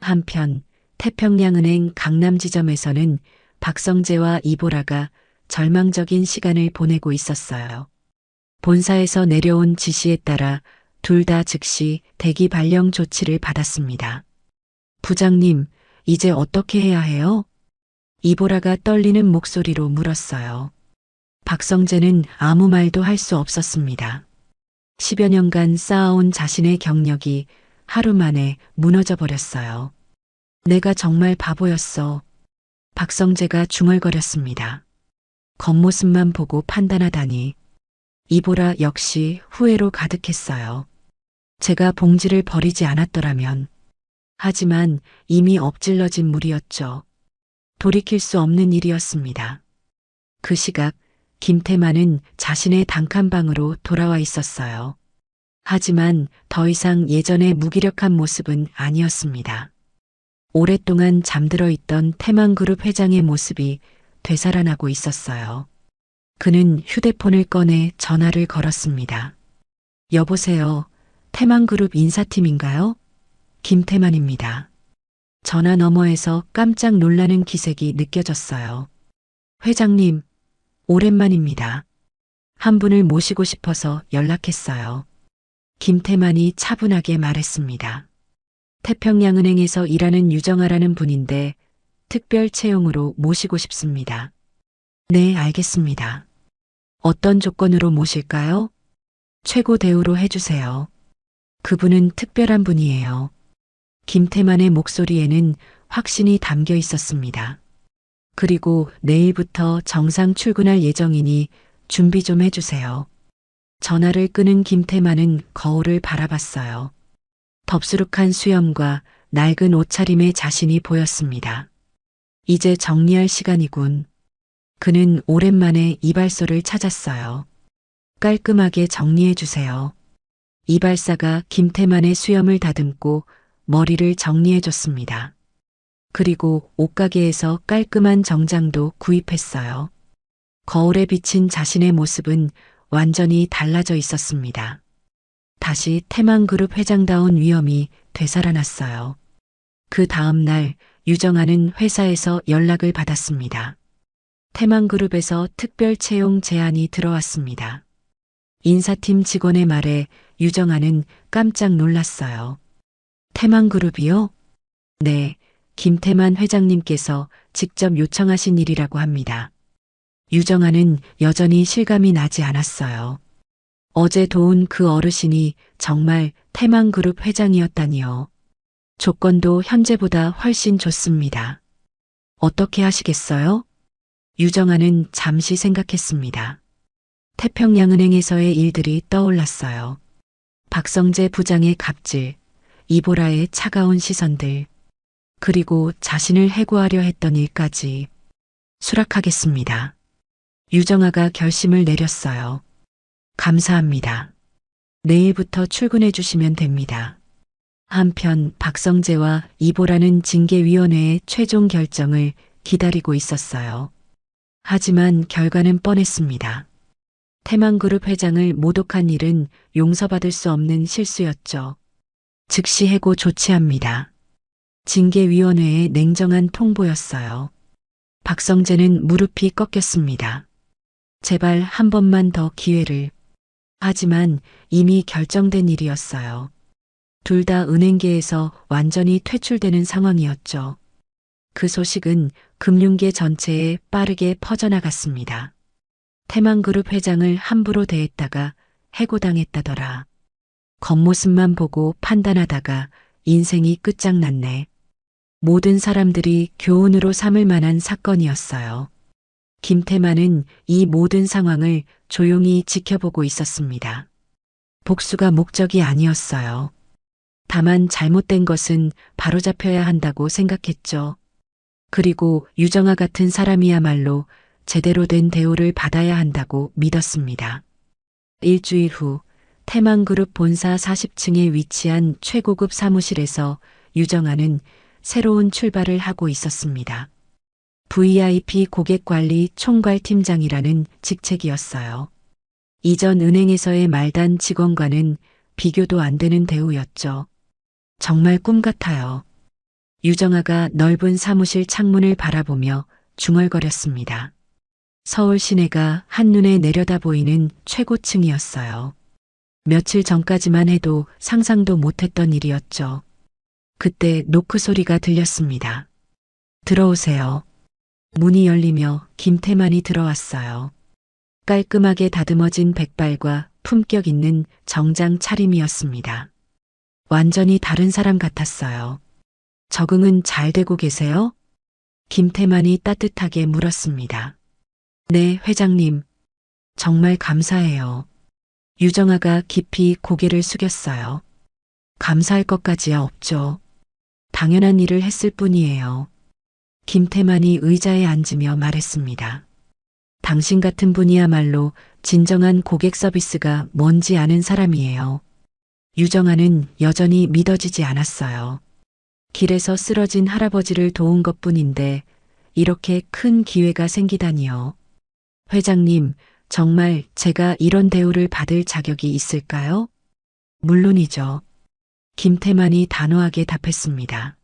한편 태평양은행 강남지점에서는 박성재와 이보라가 절망적인 시간을 보내고 있었어요. 본사에서 내려온 지시에 따라 둘 다 즉시 대기 발령 조치를 받았습니다. 부장님, 이제 어떻게 해야 해요? 이보라가 떨리는 목소리로 물었어요. 박성재는 아무 말도 할 수 없었습니다. 10여 년간 쌓아온 자신의 경력이 하루 만에 무너져 버렸어요. 내가 정말 바보였어. 박성재가 중얼거렸습니다. 겉모습만 보고 판단하다니. 이보라 역시 후회로 가득했어요. 제가 봉지를 버리지 않았더라면. 하지만 이미 엎질러진 물이었죠. 돌이킬 수 없는 일이었습니다. 그 시각 김태만은 자신의 단칸방으로 돌아와 있었어요. 하지만 더 이상 예전의 무기력한 모습은 아니었습니다. 오랫동안 잠들어 있던 태만그룹 회장의 모습이 되살아나고 있었어요. 그는 휴대폰을 꺼내 전화를 걸었습니다. 여보세요. 태만그룹 인사팀인가요? 김태만입니다. 전화 너머에서 깜짝 놀라는 기색이 느껴졌어요. 회장님, 오랜만입니다. 한 분을 모시고 싶어서 연락했어요. 김태만이 차분하게 말했습니다. 태평양은행에서 일하는 유정아라는 분인데 특별 채용으로 모시고 싶습니다. 네, 알겠습니다. 어떤 조건으로 모실까요? 최고 대우로 해주세요. 그분은 특별한 분이에요. 김태만의 목소리에는 확신이 담겨 있었습니다. 그리고 내일부터 정상 출근할 예정이니 준비 좀 해주세요. 전화를 끊은 김태만은 거울을 바라봤어요. 덥수룩한 수염과 낡은 옷차림의 자신이 보였습니다. 이제 정리할 시간이군. 그는 오랜만에 이발소를 찾았어요. 깔끔하게 정리해 주세요. 이발사가 김태만의 수염을 다듬고 머리를 정리해 줬습니다. 그리고 옷가게에서 깔끔한 정장도 구입했어요. 거울에 비친 자신의 모습은 완전히 달라져 있었습니다. 다시 태만그룹 회장다운 위엄이 되살아났어요. 그 다음 날 유정아는 회사에서 연락을 받았습니다. 태만그룹에서 특별 채용 제안이 들어왔습니다. 인사팀 직원의 말에 유정아는 깜짝 놀랐어요. 태만그룹이요? 네, 김태만 회장님께서 직접 요청하신 일이라고 합니다. 유정아는 여전히 실감이 나지 않았어요. 어제 도운 그 어르신이 정말 태만그룹 회장이었다니요. 조건도 현재보다 훨씬 좋습니다. 어떻게 하시겠어요? 유정아는 잠시 생각했습니다. 태평양은행에서의 일들이 떠올랐어요. 박성재 부장의 갑질, 이보라의 차가운 시선들, 그리고 자신을 해고하려 했던 일까지. 수락하겠습니다. 유정아가 결심을 내렸어요. 감사합니다. 내일부터 출근해 주시면 됩니다. 한편 박성재와 이보라는 징계위원회의 최종 결정을 기다리고 있었어요. 하지만 결과는 뻔했습니다. 태만그룹 회장을 모독한 일은 용서받을 수 없는 실수였죠. 즉시 해고 조치합니다. 징계위원회의 냉정한 통보였어요. 박성재는 무릎이 꺾였습니다. 제발 한 번만 더 기회를. 하지만 이미 결정된 일이었어요. 둘 다 은행계에서 완전히 퇴출되는 상황이었죠. 그 소식은 금융계 전체에 빠르게 퍼져나갔습니다. 태만그룹 회장을 함부로 대했다가 해고당했다더라. 겉모습만 보고 판단하다가 인생이 끝장났네. 모든 사람들이 교훈으로 삼을 만한 사건이었어요. 김태만은 이 모든 상황을 조용히 지켜보고 있었습니다. 복수가 목적이 아니었어요. 다만 잘못된 것은 바로잡혀야 한다고 생각했죠. 그리고 유정아 같은 사람이야말로 제대로 된 대우를 받아야 한다고 믿었습니다. 일주일 후 태만그룹 본사 40층에 위치한 최고급 사무실에서 유정아는 새로운 출발을 하고 있었습니다. VIP 고객관리 총괄팀장이라는 직책이었어요. 이전 은행에서의 말단 직원과는 비교도 안 되는 대우였죠. 정말 꿈 같아요. 유정아가 넓은 사무실 창문을 바라보며 중얼거렸습니다. 서울 시내가 한눈에 내려다 보이는 최고층이었어요. 며칠 전까지만 해도 상상도 못했던 일이었죠. 그때 노크 소리가 들렸습니다. 들어오세요. 문이 열리며 김태만이 들어왔어요. 깔끔하게 다듬어진 백발과 품격 있는 정장 차림이었습니다. 완전히 다른 사람 같았어요. 적응은 잘 되고 계세요? 김태만이 따뜻하게 물었습니다. 네, 회장님. 정말 감사해요. 유정아가 깊이 고개를 숙였어요. 감사할 것까지야 없죠. 당연한 일을 했을 뿐이에요. 김태만이 의자에 앉으며 말했습니다. 당신 같은 분이야말로 진정한 고객 서비스가 뭔지 아는 사람이에요. 유정아는 여전히 믿어지지 않았어요. 길에서 쓰러진 할아버지를 도운 것뿐인데 이렇게 큰 기회가 생기다니요. 회장님, 정말 제가 이런 대우를 받을 자격이 있을까요? 물론이죠. 김태만이 단호하게 답했습니다.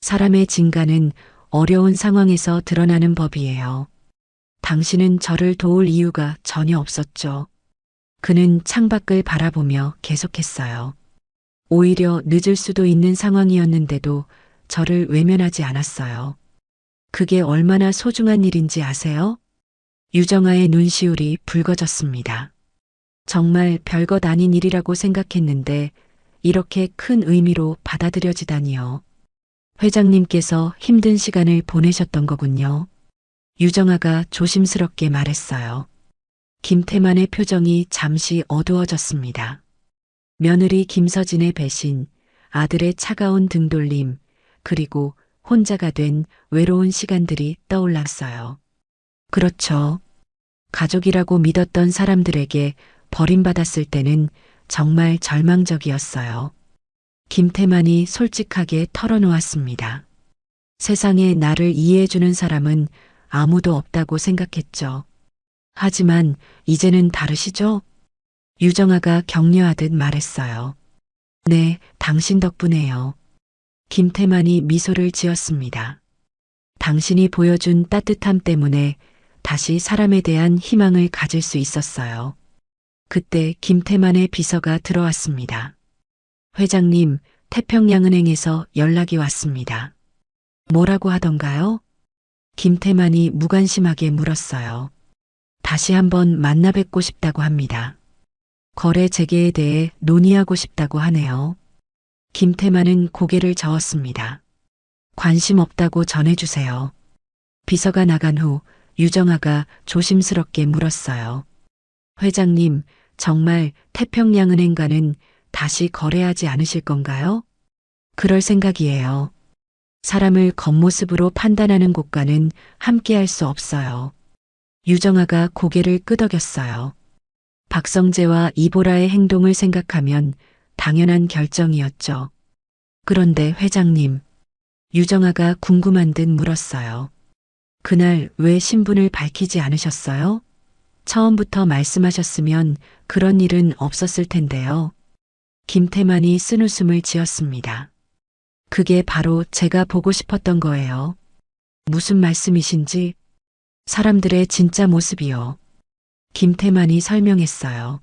사람의 진가는 어려운 상황에서 드러나는 법이에요. 당신은 저를 도울 이유가 전혀 없었죠. 그는 창밖을 바라보며 계속했어요. 오히려 늦을 수도 있는 상황이었는데도 저를 외면하지 않았어요. 그게 얼마나 소중한 일인지 아세요? 유정아의 눈시울이 붉어졌습니다. 정말 별것 아닌 일이라고 생각했는데 이렇게 큰 의미로 받아들여지다니요. 회장님께서 힘든 시간을 보내셨던 거군요. 유정아가 조심스럽게 말했어요. 김태만의 표정이 잠시 어두워졌습니다. 며느리 김서진의 배신, 아들의 차가운 등돌림, 그리고 혼자가 된 외로운 시간들이 떠올랐어요. 그렇죠. 가족이라고 믿었던 사람들에게 버림받았을 때는 정말 절망적이었어요. 김태만이 솔직하게 털어놓았습니다. 세상에 나를 이해해주는 사람은 아무도 없다고 생각했죠. 하지만 이제는 다르시죠? 유정아가 격려하듯 말했어요. 네, 당신 덕분에요. 김태만이 미소를 지었습니다. 당신이 보여준 따뜻함 때문에 다시 사람에 대한 희망을 가질 수 있었어요. 그때 김태만의 비서가 들어왔습니다. 회장님, 태평양은행에서 연락이 왔습니다. 뭐라고 하던가요? 김태만이 무관심하게 물었어요. 다시 한번 만나 뵙고 싶다고 합니다. 거래 재개에 대해 논의하고 싶다고 하네요. 김태만은 고개를 저었습니다. 관심 없다고 전해주세요. 비서가 나간 후 유정아가 조심스럽게 물었어요. 회장님, 정말 태평양은행과는 다시 거래하지 않으실 건가요? 그럴 생각이에요. 사람을 겉모습으로 판단하는 곳과는 함께할 수 없어요. 유정아가 고개를 끄덕였어요. 박성재와 이보라의 행동을 생각하면 당연한 결정이었죠. 그런데 회장님, 유정아가 궁금한 듯 물었어요. 그날 왜 신분을 밝히지 않으셨어요? 처음부터 말씀하셨으면 그런 일은 없었을 텐데요. 김태만이 쓴웃음을 지었습니다. 그게 바로 제가 보고 싶었던 거예요. 무슨 말씀이신지? 사람들의 진짜 모습이요. 김태만이 설명했어요.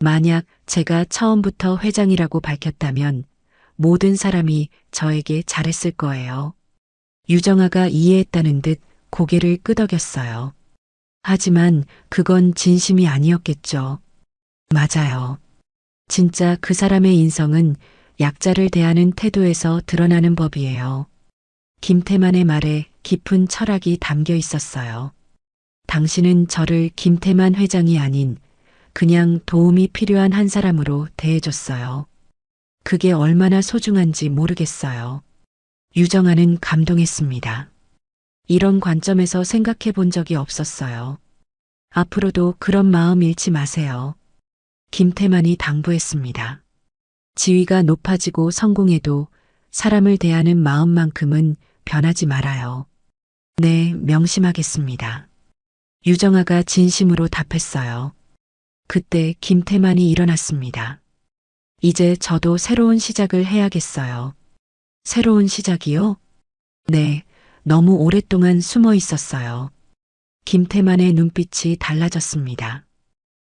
만약 제가 처음부터 회장이라고 밝혔다면 모든 사람이 저에게 잘했을 거예요. 유정아가 이해했다는 듯 고개를 끄덕였어요. 하지만 그건 진심이 아니었겠죠. 맞아요. 진짜 그 사람의 인성은 약자를 대하는 태도에서 드러나는 법이에요. 김태만의 말에 깊은 철학이 담겨 있었어요. 당신은 저를 김태만 회장이 아닌 그냥 도움이 필요한 한 사람으로 대해줬어요. 그게 얼마나 소중한지 모르겠어요. 유정아는 감동했습니다. 이런 관점에서 생각해 본 적이 없었어요. 앞으로도 그런 마음 잃지 마세요. 김태만이 당부했습니다. 지위가 높아지고 성공해도 사람을 대하는 마음만큼은 변하지 말아요. 네, 명심하겠습니다. 유정아가 진심으로 답했어요. 그때 김태만이 일어났습니다. 이제 저도 새로운 시작을 해야겠어요. 새로운 시작이요? 네, 너무 오랫동안 숨어 있었어요. 김태만의 눈빛이 달라졌습니다.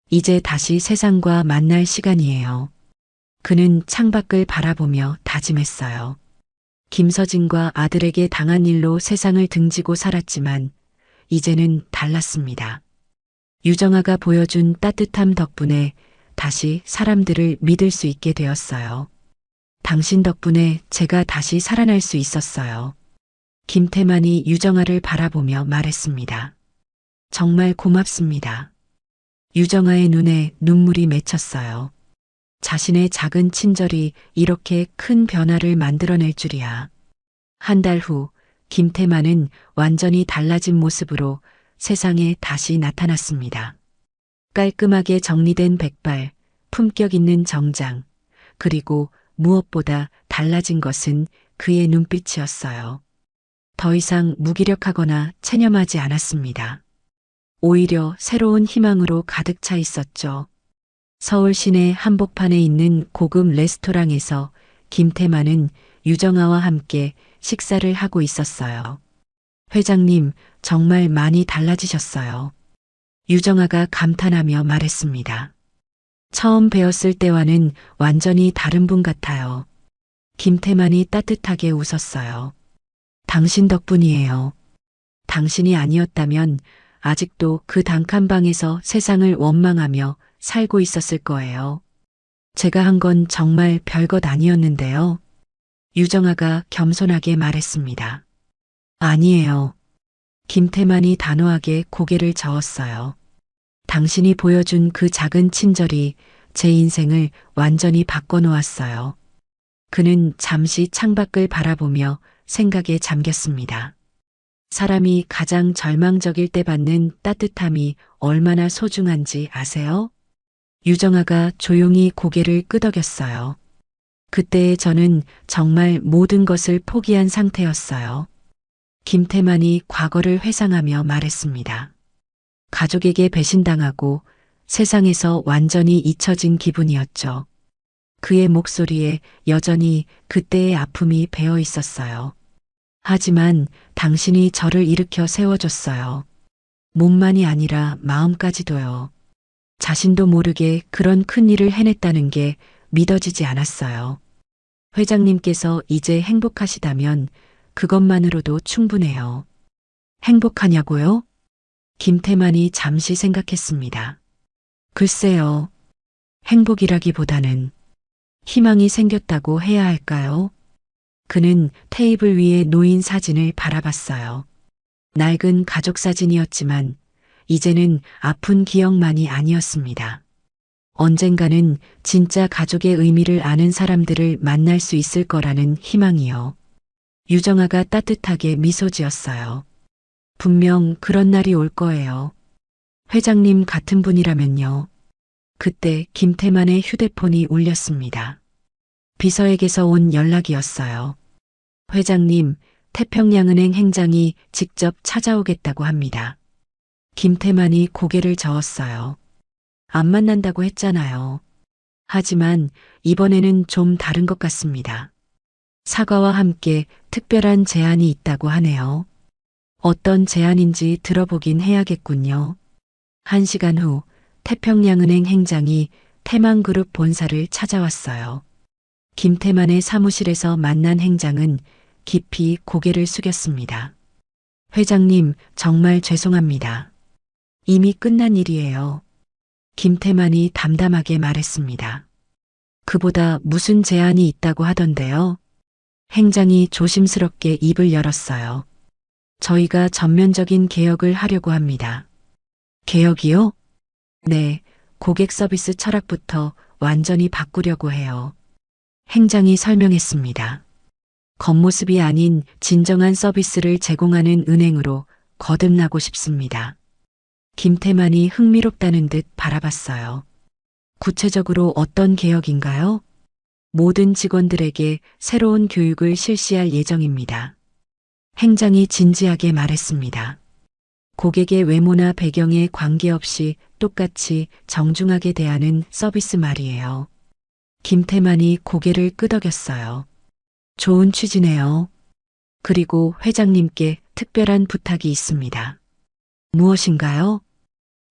이제 다시 세상과 만날 시간이에요. 그는 창밖을 바라보며 다짐했어요. 김서진과 아들에게 당한 일로 세상을 등지고 살았지만 이제는 달랐습니다. 유정아가 보여준 따뜻함 덕분에 다시 사람들을 믿을 수 있게 되었어요. 당신 덕분에 제가 다시 살아날 수 있었어요. 김태만이 유정아를 바라보며 말했습니다. 정말 고맙습니다. 유정아의 눈에 눈물이 맺혔어요. 자신의 작은 친절이 이렇게 큰 변화를 만들어낼 줄이야. 한 달 후 김태만은 완전히 달라진 모습으로 세상에 다시 나타났습니다. 깔끔하게 정리된 백발, 품격 있는 정장, 그리고 무엇보다 달라진 것은 그의 눈빛이었어요. 더 이상 무기력하거나 체념하지 않았습니다. 오히려 새로운 희망으로 가득 차 있었죠. 서울 시내 한복판에 있는 고급 레스토랑에서 김태만은 유정아와 함께 식사를 하고 있었어요. 회장님, 정말 많이 달라지셨어요. 유정아가 감탄하며 말했습니다. 처음 뵈었을 때와는 완전히 다른 분 같아요. 김태만이 따뜻하게 웃었어요. 당신 덕분이에요. 당신이 아니었다면 아직도 그 단칸방에서 세상을 원망하며 살고 있었을 거예요. 제가 한 건 정말 별것 아니었는데요. 유정아가 겸손하게 말했습니다. 아니에요. 김태만이 단호하게 고개를 저었어요. 당신이 보여준 그 작은 친절이 제 인생을 완전히 바꿔놓았어요. 그는 잠시 창밖을 바라보며 생각에 잠겼습니다. 사람이 가장 절망적일 때 받는 따뜻함이 얼마나 소중한지 아세요? 유정아가 조용히 고개를 끄덕였어요. 그때 저는 정말 모든 것을 포기한 상태였어요. 김태만이 과거를 회상하며 말했습니다. 가족에게 배신당하고 세상에서 완전히 잊혀진 기분이었죠. 그의 목소리에 여전히 그때의 아픔이 배어 있었어요. 하지만 당신이 저를 일으켜 세워줬어요. 몸만이 아니라 마음까지도요. 자신도 모르게 그런 큰 일을 해냈다는 게 믿어지지 않았어요. 회장님께서 이제 행복하시다면 그것만으로도 충분해요. 행복하냐고요? 김태만이 잠시 생각했습니다. 글쎄요. 행복이라기보다는 희망이 생겼다고 해야 할까요? 그는 테이블 위에 놓인 사진을 바라봤어요. 낡은 가족 사진이었지만 이제는 아픈 기억만이 아니었습니다. 언젠가는 진짜 가족의 의미를 아는 사람들을 만날 수 있을 거라는 희망이요. 유정아가 따뜻하게 미소 지었어요. 분명 그런 날이 올 거예요. 회장님 같은 분이라면요. 그때 김태만의 휴대폰이 울렸습니다. 비서에게서 온 연락이었어요. 회장님, 태평양은행 행장이 직접 찾아오겠다고 합니다. 김태만이 고개를 저었어요. 안 만난다고 했잖아요. 하지만 이번에는 좀 다른 것 같습니다. 사과와 함께 특별한 제안이 있다고 하네요. 어떤 제안인지 들어보긴 해야겠군요. 1시간 후 태평양은행 행장이 태만그룹 본사를 찾아왔어요. 김태만의 사무실에서 만난 행장은 깊이 고개를 숙였습니다. 회장님, 정말 죄송합니다. 이미 끝난 일이에요. 김태만이 담담하게 말했습니다. 그보다 무슨 제안이 있다고 하던데요. 행장이 조심스럽게 입을 열었어요. 저희가 전면적인 개혁을 하려고 합니다. 개혁이요? 네, 고객 서비스 철학부터 완전히 바꾸려고 해요. 행장이 설명했습니다. 겉모습이 아닌 진정한 서비스를 제공하는 은행으로 거듭나고 싶습니다. 김태만이 흥미롭다는 듯 바라봤어요. 구체적으로 어떤 개혁인가요? 모든 직원들에게 새로운 교육을 실시할 예정입니다. 행장이 진지하게 말했습니다. 고객의 외모나 배경에 관계없이 똑같이 정중하게 대하는 서비스 말이에요. 김태만이 고개를 끄덕였어요. 좋은 취지네요. 그리고 회장님께 특별한 부탁이 있습니다. 무엇인가요?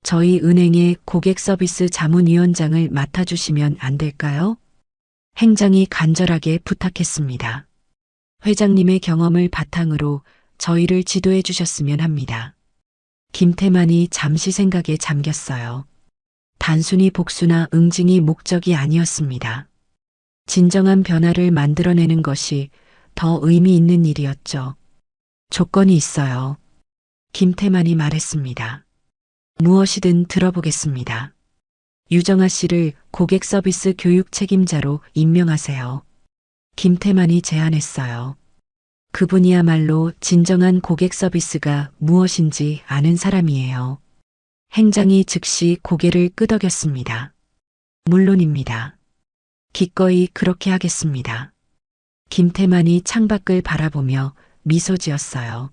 저희 은행의 고객 서비스 자문위원장을 맡아주시면 안 될까요? 행장이 간절하게 부탁했습니다. 회장님의 경험을 바탕으로 저희를 지도해 주셨으면 합니다. 김태만이 잠시 생각에 잠겼어요. 단순히 복수나 응징이 목적이 아니었습니다. 진정한 변화를 만들어내는 것이 더 의미 있는 일이었죠. 조건이 있어요. 김태만이 말했습니다. 무엇이든 들어보겠습니다. 유정아 씨를 고객 서비스 교육 책임자로 임명하세요. 김태만이 제안했어요. 그분이야말로 진정한 고객 서비스가 무엇인지 아는 사람이에요. 행장이 즉시 고개를 끄덕였습니다. 물론입니다. 기꺼이 그렇게 하겠습니다. 김태만이 창밖을 바라보며 미소 지었어요.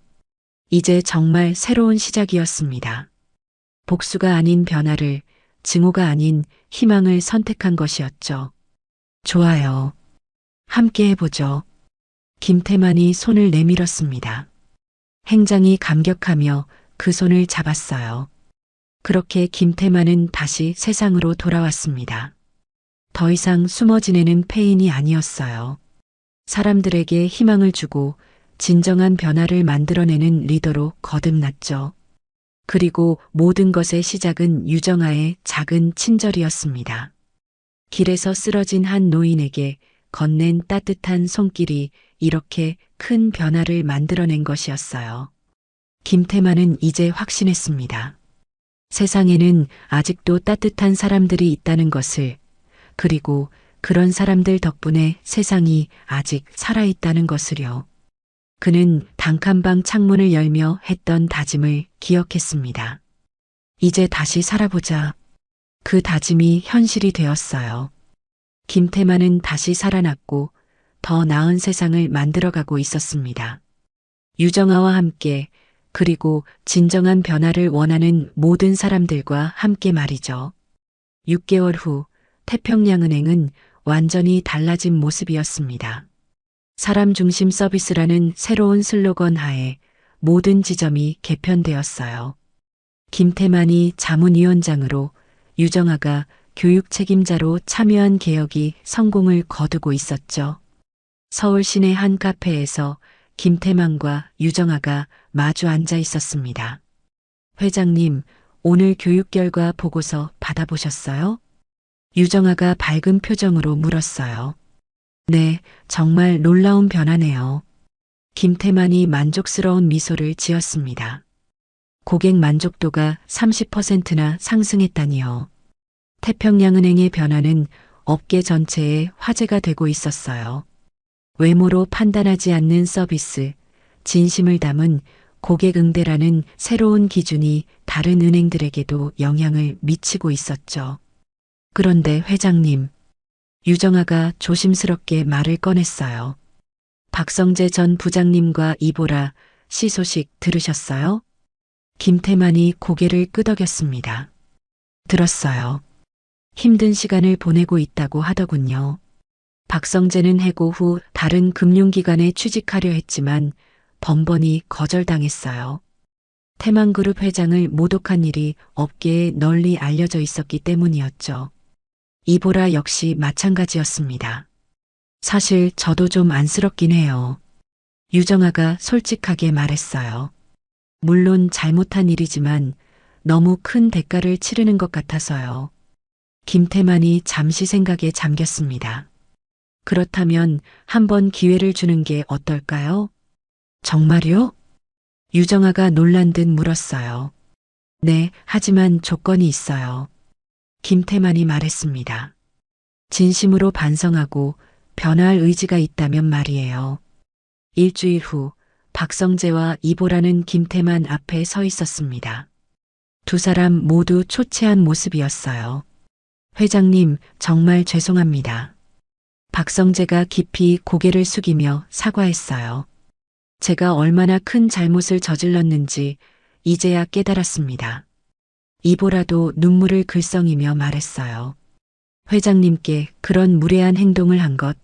이제 정말 새로운 시작이었습니다. 복수가 아닌 변화를, 증오가 아닌 희망을 선택한 것이었죠. 좋아요. 함께 해보죠. 김태만이 손을 내밀었습니다. 행장이 감격하며 그 손을 잡았어요. 그렇게 김태만은 다시 세상으로 돌아왔습니다. 더 이상 숨어 지내는 폐인이 아니었어요. 사람들에게 희망을 주고 진정한 변화를 만들어내는 리더로 거듭났죠. 그리고 모든 것의 시작은 유정아의 작은 친절이었습니다. 길에서 쓰러진 한 노인에게 건넨 따뜻한 손길이 이렇게 큰 변화를 만들어낸 것이었어요. 김태만은 이제 확신했습니다. 세상에는 아직도 따뜻한 사람들이 있다는 것을, 그리고 그런 사람들 덕분에 세상이 아직 살아있다는 것을요. 그는 단칸방 창문을 열며 했던 다짐을 기억했습니다. 이제 다시 살아보자. 그 다짐이 현실이 되었어요. 김태만은 다시 살아났고 더 나은 세상을 만들어가고 있었습니다. 유정아와 함께, 그리고 진정한 변화를 원하는 모든 사람들과 함께 말이죠. 6개월 후 태평양은행은 완전히 달라진 모습이었습니다. 사람 중심 서비스라는 새로운 슬로건 하에 모든 지점이 개편되었어요. 김태만이 자문위원장으로, 유정아가 교육 책임자로 참여한 개혁이 성공을 거두고 있었죠. 서울 시내 한 카페에서 김태만과 유정아가 마주 앉아 있었습니다. 회장님, 오늘 교육 결과 보고서 받아보셨어요? 유정아가 밝은 표정으로 물었어요. 네, 정말 놀라운 변화네요. 김태만이 만족스러운 미소를 지었습니다. 고객 만족도가 30%나 상승했다니요. 태평양은행의 변화는 업계 전체에 화제가 되고 있었어요. 외모로 판단하지 않는 서비스, 진심을 담은 고객 응대라는 새로운 기준이 다른 은행들에게도 영향을 미치고 있었죠. 그런데 회장님, 유정아가 조심스럽게 말을 꺼냈어요. 박성재 전 부장님과 이보라 씨 소식 들으셨어요? 김태만이 고개를 끄덕였습니다. 들었어요. 힘든 시간을 보내고 있다고 하더군요. 박성재는 해고 후 다른 금융기관에 취직하려 했지만 번번이 거절당했어요. 태만그룹 회장을 모독한 일이 업계에 널리 알려져 있었기 때문이었죠. 이보라 역시 마찬가지였습니다. 사실 저도 좀 안쓰럽긴 해요. 유정아가 솔직하게 말했어요. 물론 잘못한 일이지만 너무 큰 대가를 치르는 것 같아서요. 김태만이 잠시 생각에 잠겼습니다. 그렇다면 한번 기회를 주는 게 어떨까요? 정말요? 유정아가 놀란 듯 물었어요. 네, 하지만 조건이 있어요. 김태만이 말했습니다. 진심으로 반성하고 변화할 의지가 있다면 말이에요. 일주일 후 박성재와 이보라는 김태만 앞에 서 있었습니다. 두 사람 모두 초췌한 모습이었어요. 회장님, 정말 죄송합니다. 박성재가 깊이 고개를 숙이며 사과했어요. 제가 얼마나 큰 잘못을 저질렀는지 이제야 깨달았습니다. 이보라도 눈물을 글썽이며 말했어요. 회장님께 그런 무례한 행동을 한 것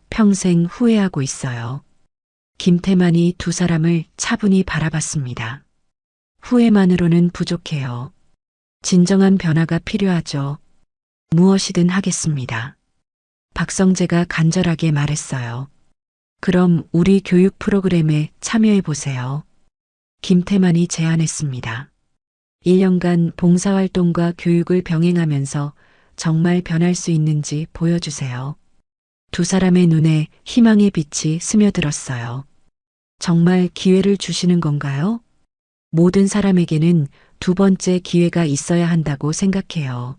평생 후회하고 있어요. 김태만이 두 사람을 차분히 바라봤습니다. 후회만으로는 부족해요. 진정한 변화가 필요하죠. 무엇이든 하겠습니다. 박성재가 간절하게 말했어요. 그럼 우리 교육 프로그램에 참여해 보세요. 김태만이 제안했습니다. 1년간 봉사활동과 교육을 병행하면서 정말 변할 수 있는지 보여주세요. 두 사람의 눈에 희망의 빛이 스며들었어요. 정말 기회를 주시는 건가요? 모든 사람에게는 두 번째 기회가 있어야 한다고 생각해요.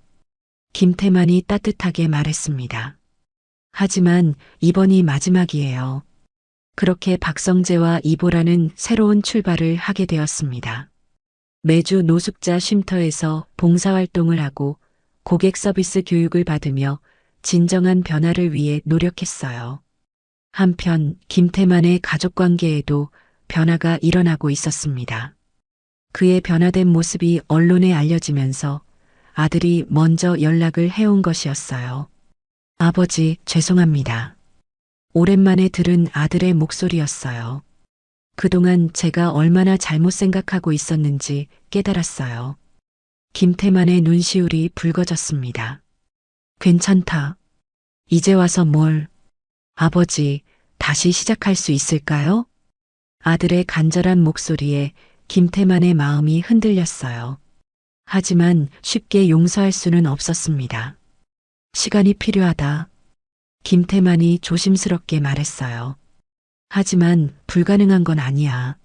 김태만이 따뜻하게 말했습니다. 하지만 이번이 마지막이에요. 그렇게 박성재와 이보라는 새로운 출발을 하게 되었습니다. 매주 노숙자 쉼터에서 봉사활동을 하고 고객 서비스 교육을 받으며 진정한 변화를 위해 노력했어요. 한편 김태만의 가족관계에도 변화가 일어나고 있었습니다. 그의 변화된 모습이 언론에 알려지면서 아들이 먼저 연락을 해온 것이었어요. 아버지, 죄송합니다. 오랜만에 들은 아들의 목소리였어요. 그동안 제가 얼마나 잘못 생각하고 있었는지 깨달았어요. 김태만의 눈시울이 붉어졌습니다. 괜찮다. 이제 와서 뭘. 아버지, 다시 시작할 수 있을까요? 아들의 간절한 목소리에 김태만의 마음이 흔들렸어요. 하지만 쉽게 용서할 수는 없었습니다. 시간이 필요하다. 김태만이 조심스럽게 말했어요. 하지만 불가능한 건 아니야.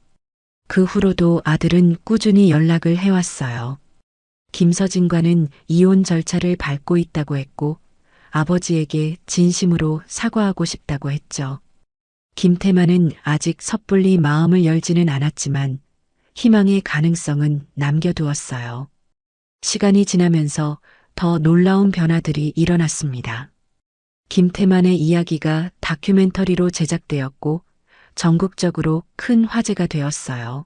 그 후로도 아들은 꾸준히 연락을 해왔어요. 김서진과는 이혼 절차를 밟고 있다고 했고 아버지에게 진심으로 사과하고 싶다고 했죠. 김태만은 아직 섣불리 마음을 열지는 않았지만 희망의 가능성은 남겨두었어요. 시간이 지나면서 더 놀라운 변화들이 일어났습니다. 김태만의 이야기가 다큐멘터리로 제작되었고 전국적으로 큰 화제가 되었어요.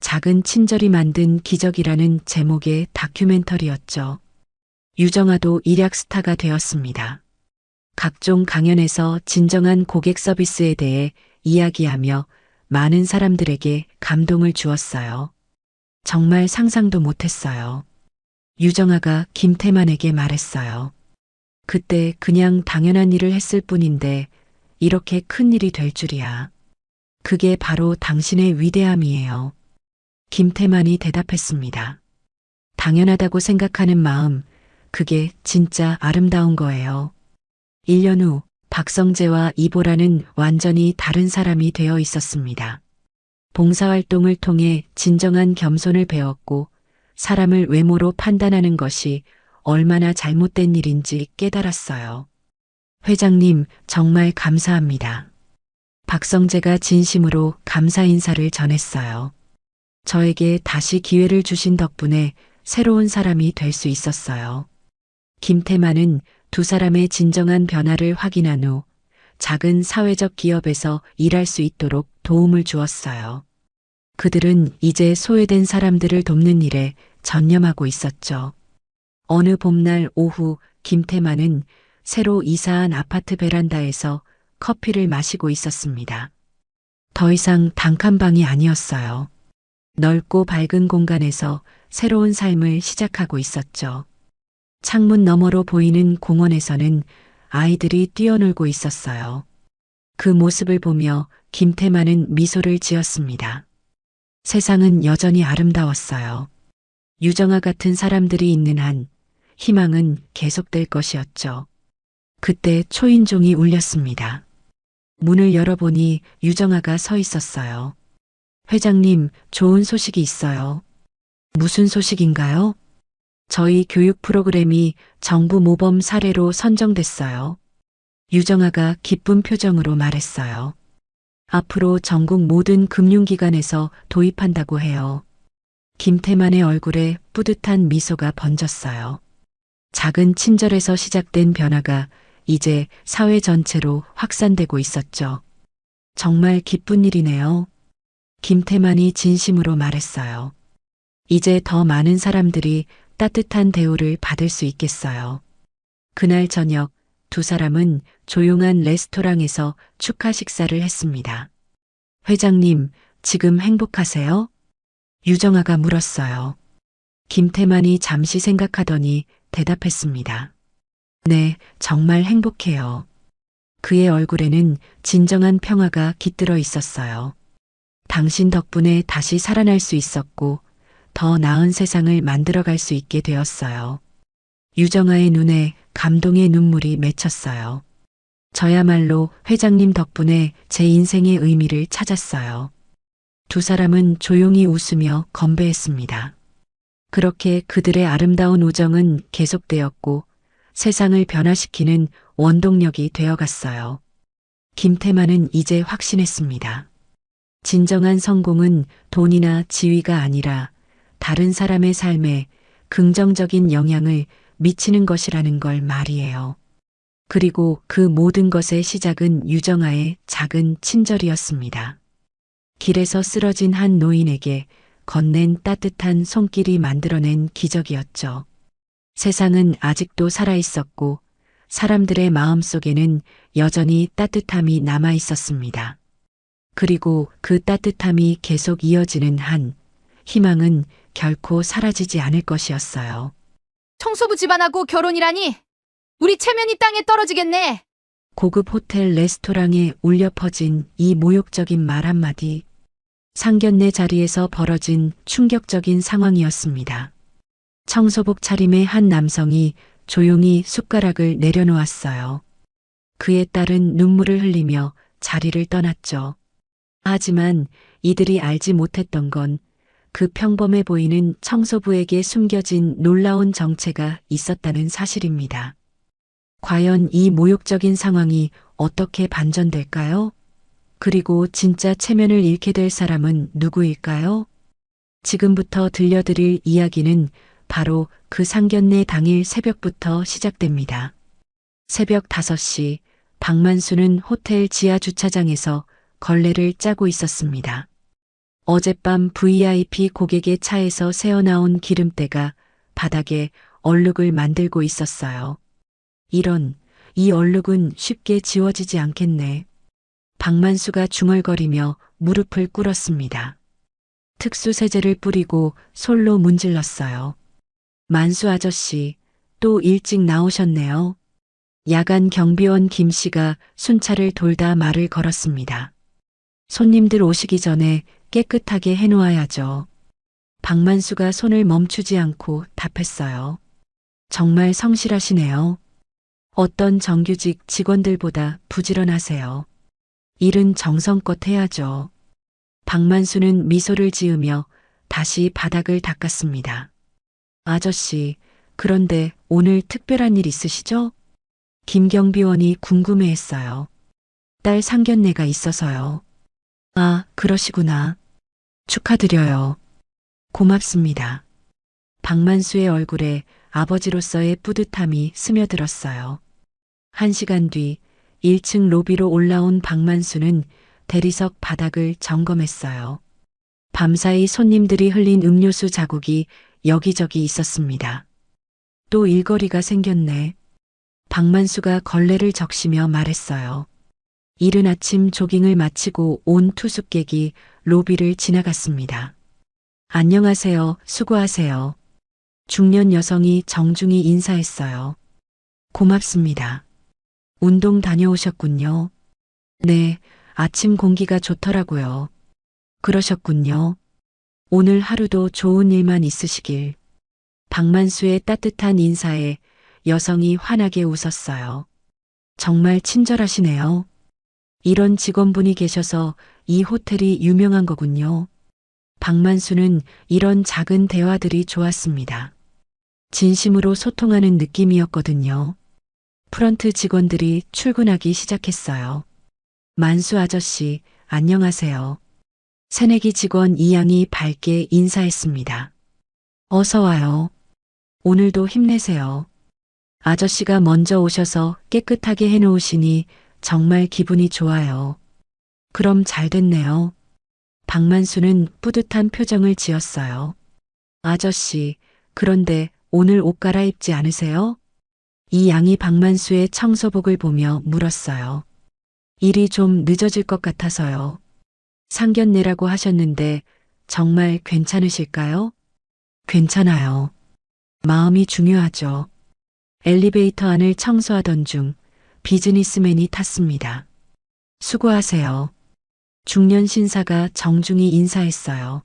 작은 친절이 만든 기적이라는 제목의 다큐멘터리였죠. 유정아도 일약 스타가 되었습니다. 각종 강연에서 진정한 고객 서비스에 대해 이야기하며 많은 사람들에게 감동을 주었어요. 정말 상상도 못했어요. 유정아가 김태만에게 말했어요. 그때 그냥 당연한 일을 했을 뿐인데 이렇게 큰 일이 될 줄이야. 그게 바로 당신의 위대함이에요. 김태만이 대답했습니다. 당연하다고 생각하는 마음, 그게 진짜 아름다운 거예요. 1년 후 박성재와 이보라는 완전히 다른 사람이 되어 있었습니다. 봉사활동을 통해 진정한 겸손을 배웠고 사람을 외모로 판단하는 것이 얼마나 잘못된 일인지 깨달았어요. 회장님, 정말 감사합니다. 박성재가 진심으로 감사 인사를 전했어요. 저에게 다시 기회를 주신 덕분에 새로운 사람이 될 수 있었어요. 김태만은 두 사람의 진정한 변화를 확인한 후 작은 사회적 기업에서 일할 수 있도록 도움을 주었어요. 그들은 이제 소외된 사람들을 돕는 일에 전념하고 있었죠. 어느 봄날 오후 김태만은 새로 이사한 아파트 베란다에서 커피를 마시고 있었습니다. 더 이상 단칸방이 아니었어요. 넓고 밝은 공간에서 새로운 삶을 시작하고 있었죠. 창문 너머로 보이는 공원에서는 아이들이 뛰어놀고 있었어요. 그 모습을 보며 김태만은 미소를 지었습니다. 세상은 여전히 아름다웠어요. 유정아 같은 사람들이 있는 한 희망은 계속될 것이었죠. 그때 초인종이 울렸습니다. 문을 열어보니 유정아가 서 있었어요. 회장님, 좋은 소식이 있어요. 무슨 소식인가요? 저희 교육 프로그램이 정부 모범 사례로 선정됐어요. 유정아가 기쁜 표정으로 말했어요. 앞으로 전국 모든 금융기관에서 도입한다고 해요. 김태만의 얼굴에 뿌듯한 미소가 번졌어요. 작은 친절에서 시작된 변화가 이제 사회 전체로 확산되고 있었죠. 정말 기쁜 일이네요. 김태만이 진심으로 말했어요. 이제 더 많은 사람들이 따뜻한 대우를 받을 수 있겠어요. 그날 저녁 두 사람은 조용한 레스토랑에서 축하 식사를 했습니다. 회장님, 지금 행복하세요? 유정아가 물었어요. 김태만이 잠시 생각하더니 대답했습니다. 네, 정말 행복해요. 그의 얼굴에는 진정한 평화가 깃들어 있었어요. 당신 덕분에 다시 살아날 수 있었고 더 나은 세상을 만들어갈 수 있게 되었어요. 유정아의 눈에 감동의 눈물이 맺혔어요. 저야말로 회장님 덕분에 제 인생의 의미를 찾았어요. 두 사람은 조용히 웃으며 건배했습니다. 그렇게 그들의 아름다운 우정은 계속되었고 세상을 변화시키는 원동력이 되어갔어요. 김태만은 이제 확신했습니다. 진정한 성공은 돈이나 지위가 아니라 다른 사람의 삶에 긍정적인 영향을 미치는 것이라는 걸 말이에요. 그리고 그 모든 것의 시작은 유정아의 작은 친절이었습니다. 길에서 쓰러진 한 노인에게 건넨 따뜻한 손길이 만들어낸 기적이었죠. 세상은 아직도 살아있었고 사람들의 마음 속에는 여전히 따뜻함이 남아 있었습니다. 그리고 그 따뜻함이 계속 이어지는 한 희망은 결코 사라지지 않을 것이었어요.
청소부 집안하고 결혼이라니? 우리 체면이 땅에 떨어지겠네.
고급 호텔 레스토랑에 울려 퍼진 이 모욕적인 말 한마디. 상견례 자리에서 벌어진 충격적인 상황이었습니다. 청소복 차림의 한 남성이 조용히 숟가락을 내려놓았어요. 그의 딸은 눈물을 흘리며 자리를 떠났죠. 하지만 이들이 알지 못했던 건 그 평범해 보이는 청소부에게 숨겨진 놀라운 정체가 있었다는 사실입니다. 과연 이 모욕적인 상황이 어떻게 반전될까요? 그리고 진짜 체면을 잃게 될 사람은 누구일까요? 지금부터 들려드릴 이야기는 바로 그 상견례 당일 새벽부터 시작됩니다. 새벽 5시, 박만수는 호텔 지하 주차장에서 걸레를 짜고 있었습니다. 어젯밤 VIP 고객의 차에서 새어나온 기름때가 바닥에 얼룩을 만들고 있었어요. 이 얼룩은 쉽게 지워지지 않겠네. 박만수가 중얼거리며 무릎을 꿇었습니다. 특수세제를 뿌리고 솔로 문질렀어요. 만수 아저씨, 또 일찍 나오셨네요. 야간 경비원 김 씨가 순찰을 돌다 말을 걸었습니다. 손님들 오시기 전에 깨끗하게 해놓아야죠. 박만수가 손을 멈추지 않고 답했어요. 정말 성실하시네요. 어떤 정규직 직원들보다 부지런하세요. 일은 정성껏 해야죠. 박만수는 미소를 지으며 다시 바닥을 닦았습니다. 아저씨, 그런데 오늘 특별한 일 있으시죠? 김경비원이 궁금해했어요. 딸 상견례가 있어서요. 아, 그러시구나. 축하드려요. 고맙습니다. 박만수의 얼굴에 아버지로서의 뿌듯함이 스며들었어요. 1시간 뒤 1층 로비로 올라온 박만수는 대리석 바닥을 점검했어요. 밤사이 손님들이 흘린 음료수 자국이 여기저기 있었습니다. 또 일거리가 생겼네. 박만수가 걸레를 적시며 말했어요. 이른 아침 조깅을 마치고 온 투숙객이 로비를 지나갔습니다. 안녕하세요, 수고하세요. 중년 여성이 정중히 인사했어요. 고맙습니다. 운동 다녀오셨군요. 네, 아침 공기가 좋더라고요. 그러셨군요. 오늘 하루도 좋은 일만 있으시길. 박만수의 따뜻한 인사에 여성이 환하게 웃었어요. 정말 친절하시네요. 이런 직원분이 계셔서 이 호텔이 유명한 거군요. 박만수는 이런 작은 대화들이 좋았습니다. 진심으로 소통하는 느낌이었거든요. 프런트 직원들이 출근하기 시작했어요. 만수 아저씨, 안녕하세요. 새내기 직원 이양이 밝게 인사했습니다. 어서 와요. 오늘도 힘내세요. 아저씨가 먼저 오셔서 깨끗하게 해놓으시니 정말 기분이 좋아요. 그럼 잘 됐네요. 박만수는 뿌듯한 표정을 지었어요. 아저씨, 그런데 오늘 옷 갈아입지 않으세요? 이 양이 박만수의 청소복을 보며 물었어요. 일이 좀 늦어질 것 같아서요. 상견례라고 하셨는데 정말 괜찮으실까요? 괜찮아요. 마음이 중요하죠. 엘리베이터 안을 청소하던 중 비즈니스맨이 탔습니다. 수고하세요. 중년 신사가 정중히 인사했어요.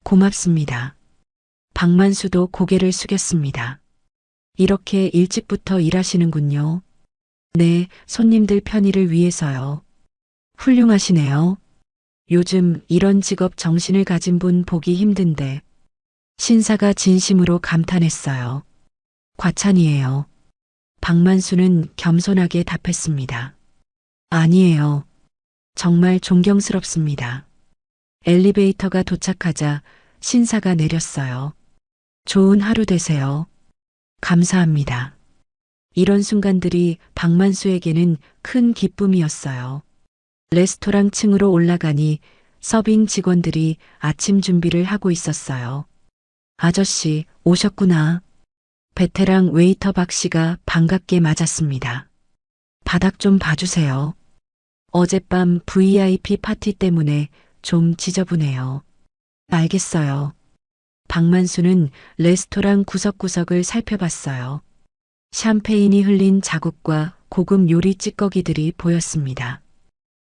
고맙습니다. 박만수도 고개를 숙였습니다. 이렇게 일찍부터 일하시는군요. 네, 손님들 편의를 위해서요. 훌륭하시네요. 요즘 이런 직업 정신을 가진 분 보기 힘든데. 신사가 진심으로 감탄했어요. 과찬이에요. 박만수는 겸손하게 답했습니다. 아니에요. 정말 존경스럽습니다. 엘리베이터가 도착하자 신사가 내렸어요. 좋은 하루 되세요. 감사합니다. 이런 순간들이 박만수에게는 큰 기쁨이었어요. 레스토랑 층으로 올라가니 서빙 직원들이 아침 준비를 하고 있었어요. 아저씨, 오셨구나. 베테랑 웨이터 박 씨가 반갑게 맞았습니다. 바닥 좀 봐주세요. 어젯밤 VIP 파티 때문에 좀 지저분해요. 알겠어요. 박만수는 레스토랑 구석구석을 살펴봤어요. 샴페인이 흘린 자국과 고급 요리 찌꺼기들이 보였습니다.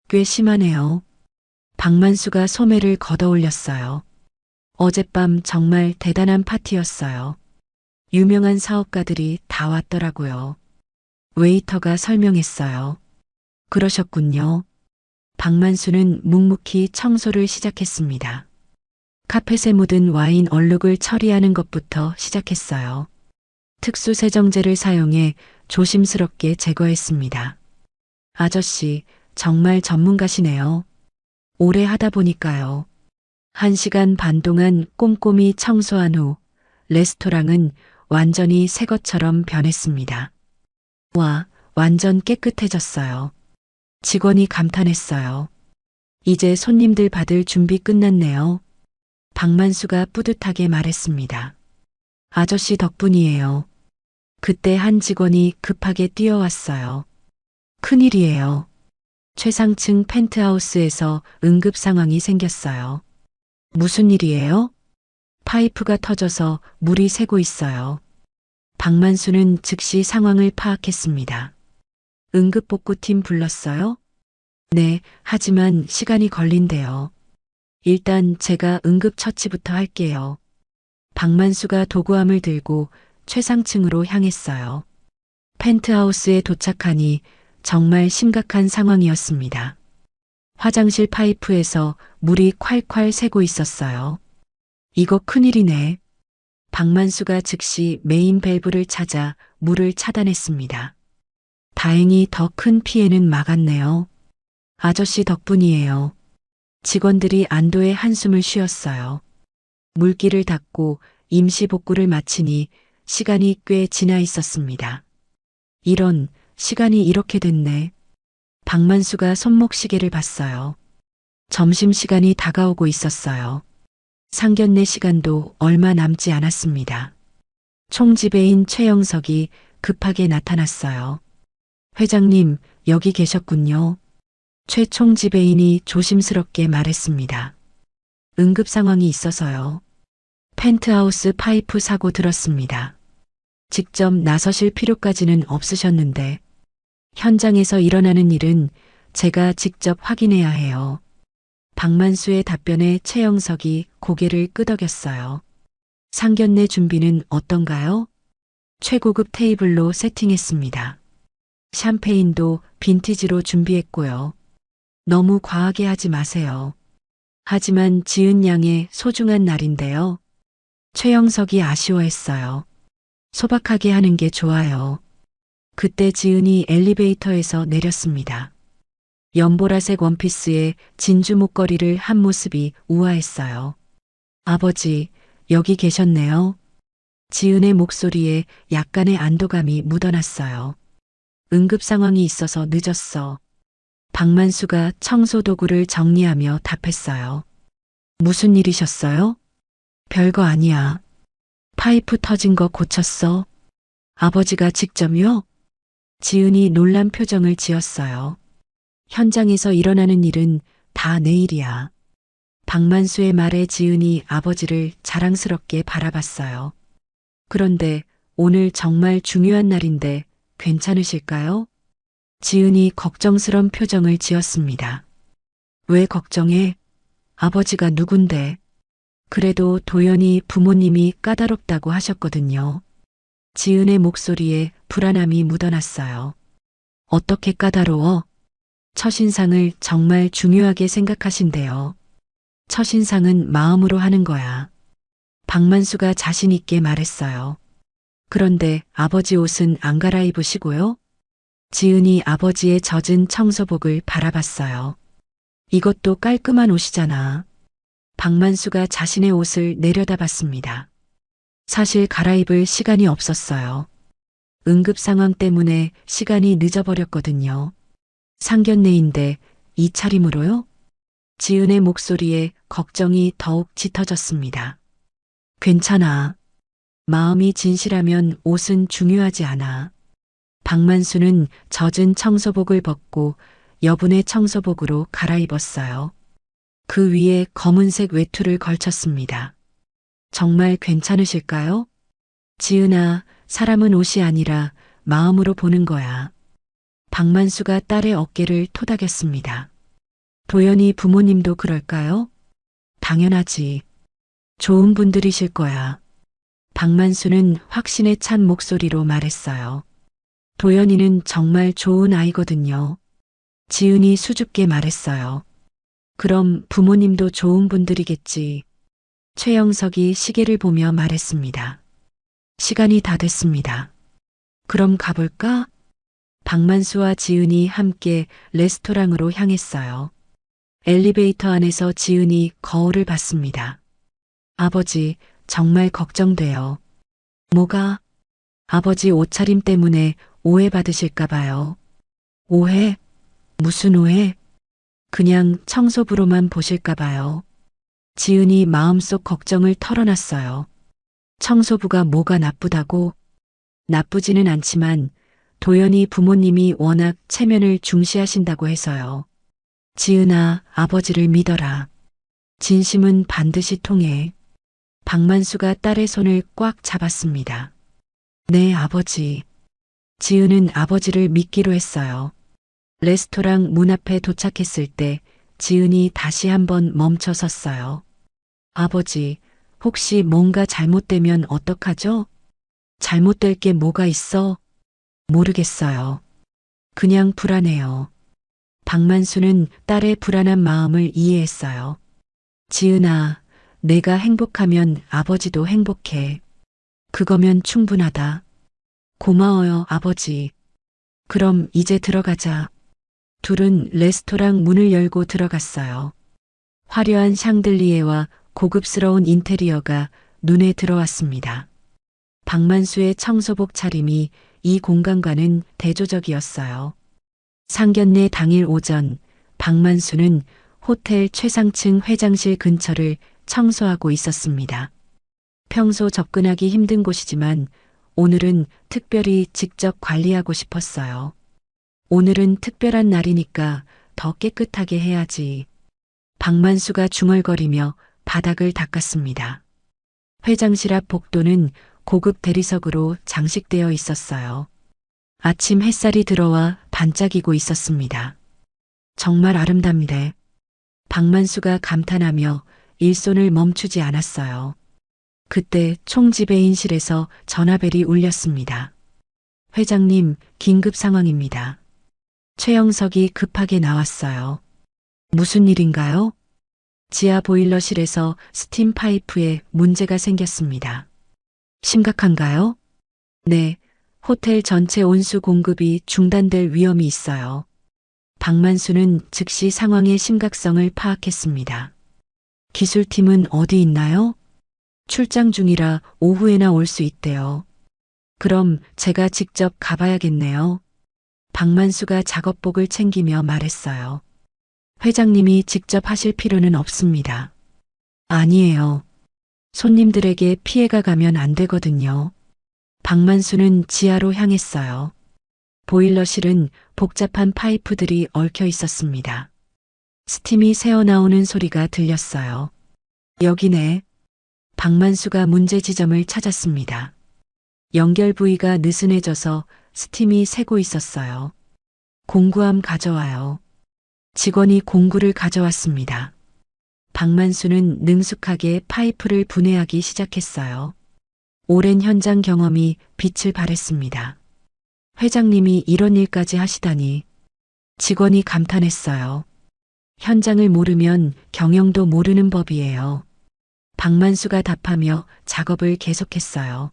꽤 심하네요. 박만수가 소매를 걷어올렸어요. 어젯밤 정말 대단한 파티였어요. 유명한 사업가들이 다 왔더라고요. 웨이터가 설명했어요. 그러셨군요. 박만수는 묵묵히 청소를 시작했습니다. 카펫에 묻은 와인 얼룩을 처리하는 것부터 시작했어요. 특수 세정제를 사용해 조심스럽게 제거했습니다. 아저씨, 정말 전문가시네요. 오래 하다 보니까요. 1시간 반 동안 꼼꼼히 청소한 후 레스토랑은 완전히 새 것처럼 변했습니다. 와, 완전 깨끗해졌어요. 직원이 감탄했어요. 이제 손님들 받을 준비 끝났네요. 박만수가 뿌듯하게 말했습니다. 아저씨 덕분이에요. 그때 한 직원이 급하게 뛰어왔어요. 큰일이에요. 최상층 펜트하우스에서 응급 상황이 생겼어요. 무슨 일이에요? 파이프가 터져서 물이 새고 있어요. 박만수는 즉시 상황을 파악했습니다. 응급복구팀 불렀어요? 네, 하지만 시간이 걸린대요. 일단 제가 응급처치부터 할게요. 박만수가 도구함을 들고 최상층으로 향했어요. 펜트하우스에 도착하니 정말 심각한 상황이었습니다. 화장실 파이프에서 물이 콸콸 새고 있었어요. 이거 큰일이네. 박만수가 즉시 메인 밸브를 찾아 물을 차단했습니다. 다행히 더 큰 피해는 막았네요. 아저씨 덕분이에요. 직원들이 안도의 한숨을 쉬었어요. 물기를 닦고 임시 복구를 마치니 시간이 꽤 지나 있었습니다. 이런, 시간이 이렇게 됐네. 박만수가 손목시계를 봤어요. 점심시간이 다가오고 있었어요. 상견례 시간도 얼마 남지 않았습니다. 총지배인 최영석이 급하게 나타났어요. 회장님, 여기 계셨군요. 최 총지배인이 조심스럽게 말했습니다. 응급 상황이 있어서요. 펜트하우스 파이프 사고 들었습니다. 직접 나서실 필요까지는 없으셨는데 현장에서 일어나는 일은 제가 직접 확인해야 해요. 박만수의 답변에 최영석이 고개를 끄덕였어요. 상견례 준비는 어떤가요? 최고급 테이블로 세팅했습니다. 샴페인도 빈티지로 준비했고요. 너무 과하게 하지 마세요. 하지만 지은 양의 소중한 날인데요. 최영석이 아쉬워했어요. 소박하게 하는 게 좋아요. 그때 지은이 엘리베이터에서 내렸습니다. 연보라색 원피스에 진주 목걸이를 한 모습이 우아했어요. 아버지, 여기 계셨네요. 지은의 목소리에 약간의 안도감이 묻어났어요. 응급 상황이 있어서 늦었어. 박만수가 청소 도구를 정리하며 답했어요. 무슨 일이셨어요? 별거 아니야. 파이프 터진 거 고쳤어. 아버지가 직접요? 지은이 놀란 표정을 지었어요. 현장에서 일어나는 일은 다 내일이야. 박만수의 말에 지은이 아버지를 자랑스럽게 바라봤어요. 그런데 오늘 정말 중요한 날인데 괜찮으실까요? 지은이 걱정스런 표정을 지었습니다. 왜 걱정해? 아버지가 누군데? 그래도 도연이 부모님이 까다롭다고 하셨거든요. 지은의 목소리에 불안함이 묻어났어요. 어떻게 까다로워? 첫인상을 정말 중요하게 생각하신대요. 첫인상은 마음으로 하는 거야. 박만수가 자신 있게 말했어요. 그런데 아버지 옷은 안 갈아입으시고요? 지은이 아버지의 젖은 청소복을 바라봤어요. 이것도 깔끔한 옷이잖아. 박만수가 자신의 옷을 내려다봤습니다. 사실 갈아입을 시간이 없었어요. 응급 상황 때문에 시간이 늦어버렸거든요. 상견례인데 이 차림으로요? 지은의 목소리에 걱정이 더욱 짙어졌습니다. 괜찮아. 마음이 진실하면 옷은 중요하지 않아. 박만수는 젖은 청소복을 벗고 여분의 청소복으로 갈아입었어요. 그 위에 검은색 외투를 걸쳤습니다. 정말 괜찮으실까요? 지은아, 사람은 옷이 아니라 마음으로 보는 거야. 박만수가 딸의 어깨를 토닥였습니다. 도연이 부모님도 그럴까요? 당연하지. 좋은 분들이실 거야. 박만수는 확신에 찬 목소리로 말했어요. 도연이는 정말 좋은 아이거든요. 지은이 수줍게 말했어요. 그럼 부모님도 좋은 분들이겠지. 최영석이 시계를 보며 말했습니다. 시간이 다 됐습니다. 그럼 가볼까? 박만수와 지은이 함께 레스토랑으로 향했어요. 엘리베이터 안에서 지은이 거울을 봤습니다. 아버지, 정말 걱정돼요. 뭐가? 아버지 옷차림 때문에 오해받으실까 봐요. 오해? 무슨 오해? 그냥 청소부로만 보실까 봐요. 지은이 마음속 걱정을 털어놨어요. 청소부가 뭐가 나쁘다고? 나쁘지는 않지만 도연이 부모님이 워낙 체면을 중시하신다고 해서요. 지은아, 아버지를 믿어라. 진심은 반드시 통해. 박만수가 딸의 손을 꽉 잡았습니다. 네, 아버지. 지은은 아버지를 믿기로 했어요. 레스토랑 문 앞에 도착했을 때 지은이 다시 한번 멈춰 섰어요. 아버지, 혹시 뭔가 잘못되면 어떡하죠? 잘못될 게 뭐가 있어? 모르겠어요. 그냥 불안해요. 박만수는 딸의 불안한 마음을 이해했어요. 지은아, 내가 행복하면 아버지도 행복해. 그거면 충분하다. 고마워요, 아버지. 그럼 이제 들어가자. 둘은 레스토랑 문을 열고 들어갔어요. 화려한 샹들리에와 고급스러운 인테리어가 눈에 들어왔습니다. 박만수의 청소복 차림이 이 공간과는 대조적이었어요. 상견례 당일 오전, 박만수는 호텔 최상층 회장실 근처를 청소하고 있었습니다. 평소 접근하기 힘든 곳이지만 오늘은 특별히 직접 관리하고 싶었어요. 오늘은 특별한 날이니까 더 깨끗하게 해야지. 박만수가 중얼거리며 바닥을 닦았습니다. 회장실 앞 복도는 고급 대리석으로 장식되어 있었어요. 아침 햇살이 들어와 반짝이고 있었습니다. 정말 아름답네. 박만수가 감탄하며 일손을 멈추지 않았어요. 그때 총지배인실에서 전화벨이 울렸습니다. 회장님, 긴급 상황입니다. 최영석이 급하게 나왔어요. 무슨 일인가요? 지하 보일러실에서 스팀 파이프에 문제가 생겼습니다. 심각한가요? 네, 호텔 전체 온수 공급이 중단될 위험이 있어요. 박만수는 즉시 상황의 심각성을 파악했습니다. 기술팀은 어디 있나요? 출장 중이라 오후에나 올 수 있대요. 그럼 제가 직접 가봐야겠네요. 박만수가 작업복을 챙기며 말했어요. 회장님이 직접 하실 필요는 없습니다. 아니에요. 손님들에게 피해가 가면 안 되거든요. 박만수는 지하로 향했어요. 보일러실은 복잡한 파이프들이 얽혀 있었습니다. 스팀이 새어나오는 소리가 들렸어요. 여기네. 박만수가 문제 지점을 찾았습니다. 연결 부위가 느슨해져서 스팀이 새고 있었어요. 공구함 가져와요. 직원이 공구를 가져왔습니다. 박만수는 능숙하게 파이프를 분해하기 시작했어요. 오랜 현장 경험이 빛을 발했습니다. 회장님이 이런 일까지 하시다니. 직원이 감탄했어요. 현장을 모르면 경영도 모르는 법이에요. 박만수가 답하며 작업을 계속했어요.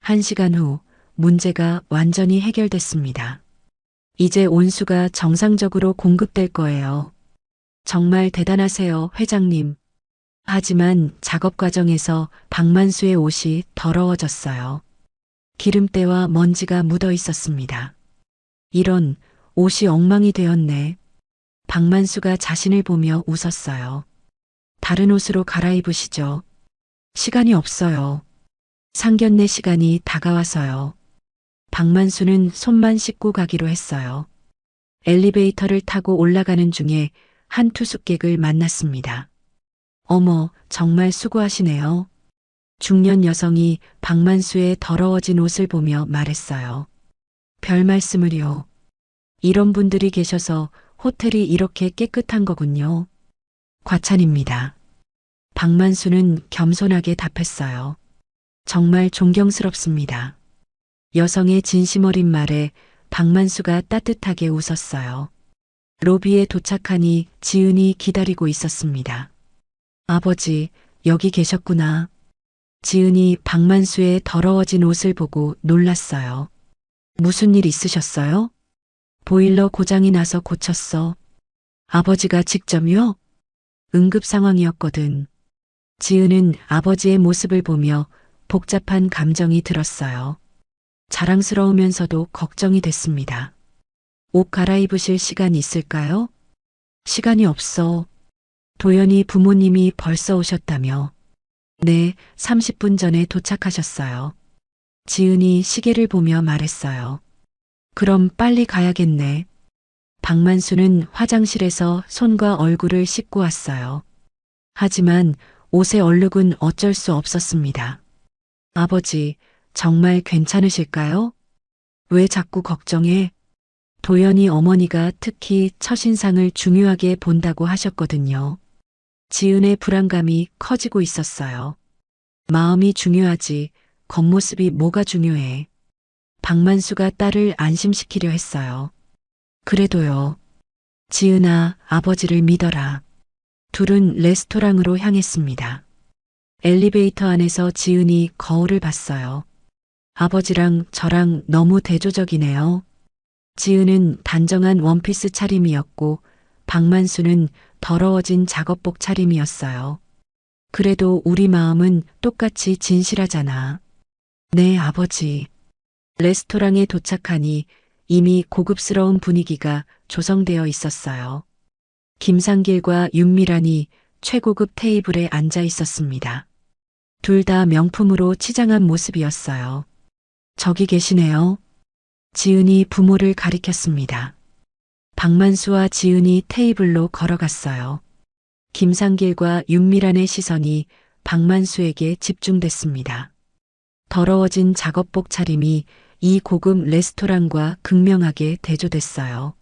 1시간 후 문제가 완전히 해결됐습니다. 이제 온수가 정상적으로 공급될 거예요. 정말 대단하세요, 회장님. 하지만 작업 과정에서 박만수의 옷이 더러워졌어요. 기름때와 먼지가 묻어 있었습니다. 이런, 옷이 엉망이 되었네. 박만수가 자신을 보며 웃었어요. 다른 옷으로 갈아입으시죠. 시간이 없어요. 상견례 시간이 다가와서요. 박만수는 손만 씻고 가기로 했어요. 엘리베이터를 타고 올라가는 중에 한 투숙객을 만났습니다. 어머, 정말 수고하시네요. 중년 여성이 박만수의 더러워진 옷을 보며 말했어요. 별 말씀을요. 이런 분들이 계셔서 호텔이 이렇게 깨끗한 거군요. 과찬입니다. 박만수는 겸손하게 답했어요. 정말 존경스럽습니다. 여성의 진심 어린 말에 박만수가 따뜻하게 웃었어요. 로비에 도착하니 지은이 기다리고 있었습니다. 아버지, 여기 계셨구나. 지은이 박만수의 더러워진 옷을 보고 놀랐어요. 무슨 일 있으셨어요? 보일러 고장이 나서 고쳤어. 아버지가 직접요? 응급 상황이었거든. 지은은 아버지의 모습을 보며 복잡한 감정이 들었어요. 자랑스러우면서도 걱정이 됐습니다. 옷 갈아입으실 시간 있을까요? 시간이 없어. 도연이 부모님이 벌써 오셨다며. 네, 30분 전에 도착하셨어요. 지은이 시계를 보며 말했어요. 그럼 빨리 가야겠네. 박만수는 화장실에서 손과 얼굴을 씻고 왔어요. 하지만 옷의 얼룩은 어쩔 수 없었습니다. 아버지, 정말 괜찮으실까요? 왜 자꾸 걱정해? 도연이 어머니가 특히 첫인상을 중요하게 본다고 하셨거든요. 지은의 불안감이 커지고 있었어요. 마음이 중요하지, 겉모습이 뭐가 중요해. 박만수가 딸을 안심시키려 했어요. 그래도요. 지은아, 아버지를 믿어라. 둘은 레스토랑으로 향했습니다. 엘리베이터 안에서 지은이 거울을 봤어요. 아버지랑 저랑 너무 대조적이네요. 지은은 단정한 원피스 차림이었고 박만수는 더러워진 작업복 차림이었어요. 그래도 우리 마음은 똑같이 진실하잖아. 네, 아버지. 레스토랑에 도착하니 이미 고급스러운 분위기가 조성되어 있었어요. 김상길과 윤미란이 최고급 테이블에 앉아 있었습니다. 둘 다 명품으로 치장한 모습이었어요. 저기 계시네요. 지은이 부모를 가리켰습니다. 박만수와 지은이 테이블로 걸어갔어요. 김상길과 윤미란의 시선이 박만수에게 집중됐습니다. 더러워진 작업복 차림이 이 고급 레스토랑과 극명하게 대조됐어요.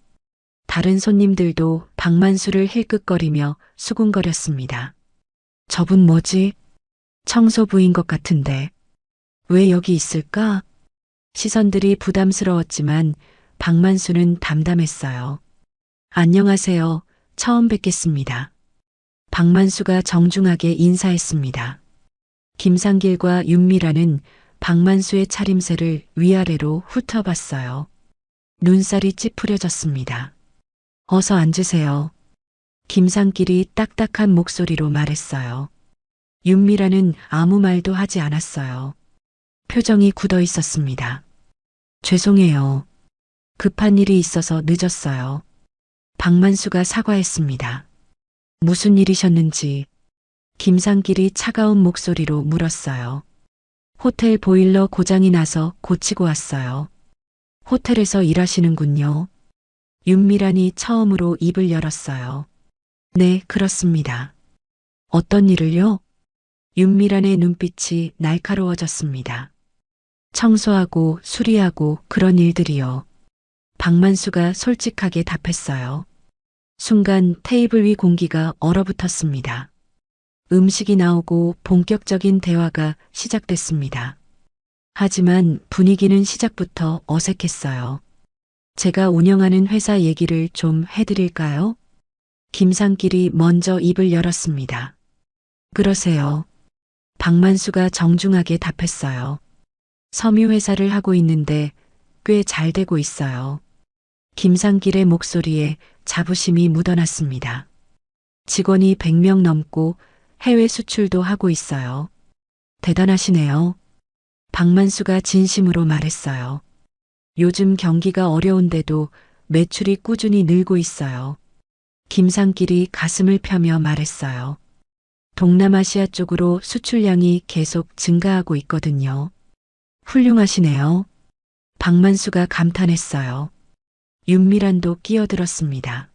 다른 손님들도 박만수를 힐끗거리며 수군거렸습니다. 저분 뭐지? 청소부인 것 같은데. 왜 여기 있을까? 시선들이 부담스러웠지만 박만수는 담담했어요. 안녕하세요. 처음 뵙겠습니다. 박만수가 정중하게 인사했습니다. 김상길과 윤미라는 박만수의 차림새를 위아래로 훑어봤어요. 눈살이 찌푸려졌습니다. 어서 앉으세요. 김상길이 딱딱한 목소리로 말했어요. 윤미라는 아무 말도 하지 않았어요. 표정이 굳어 있었습니다. 죄송해요. 급한 일이 있어서 늦었어요. 박만수가 사과했습니다. 무슨 일이셨는지 김상길이 차가운 목소리로 물었어요. 호텔 보일러 고장이 나서 고치고 왔어요. 호텔에서 일하시는군요. 윤미란이 처음으로 입을 열었어요. 네, 그렇습니다. 어떤 일을요? 윤미란의 눈빛이 날카로워졌습니다. 청소하고 수리하고 그런 일들이요. 박만수가 솔직하게 답했어요. 순간 테이블 위 공기가 얼어붙었습니다. 음식이 나오고 본격적인 대화가 시작됐습니다. 하지만 분위기는 시작부터 어색했어요. 제가 운영하는 회사 얘기를 좀 해드릴까요? 김상길이 먼저 입을 열었습니다. 그러세요. 박만수가 정중하게 답했어요. 섬유회사를 하고 있는데 꽤 잘 되고 있어요. 김상길의 목소리에 자부심이 묻어났습니다. 직원이 100명 넘고 해외 수출도 하고 있어요. 대단하시네요. 박만수가 진심으로 말했어요. 요즘 경기가 어려운데도 매출이 꾸준히 늘고 있어요. 김상길이 가슴을 펴며 말했어요. 동남아시아 쪽으로 수출량이 계속 증가하고 있거든요. 훌륭하시네요. 박만수가 감탄했어요. 윤미란도 끼어들었습니다.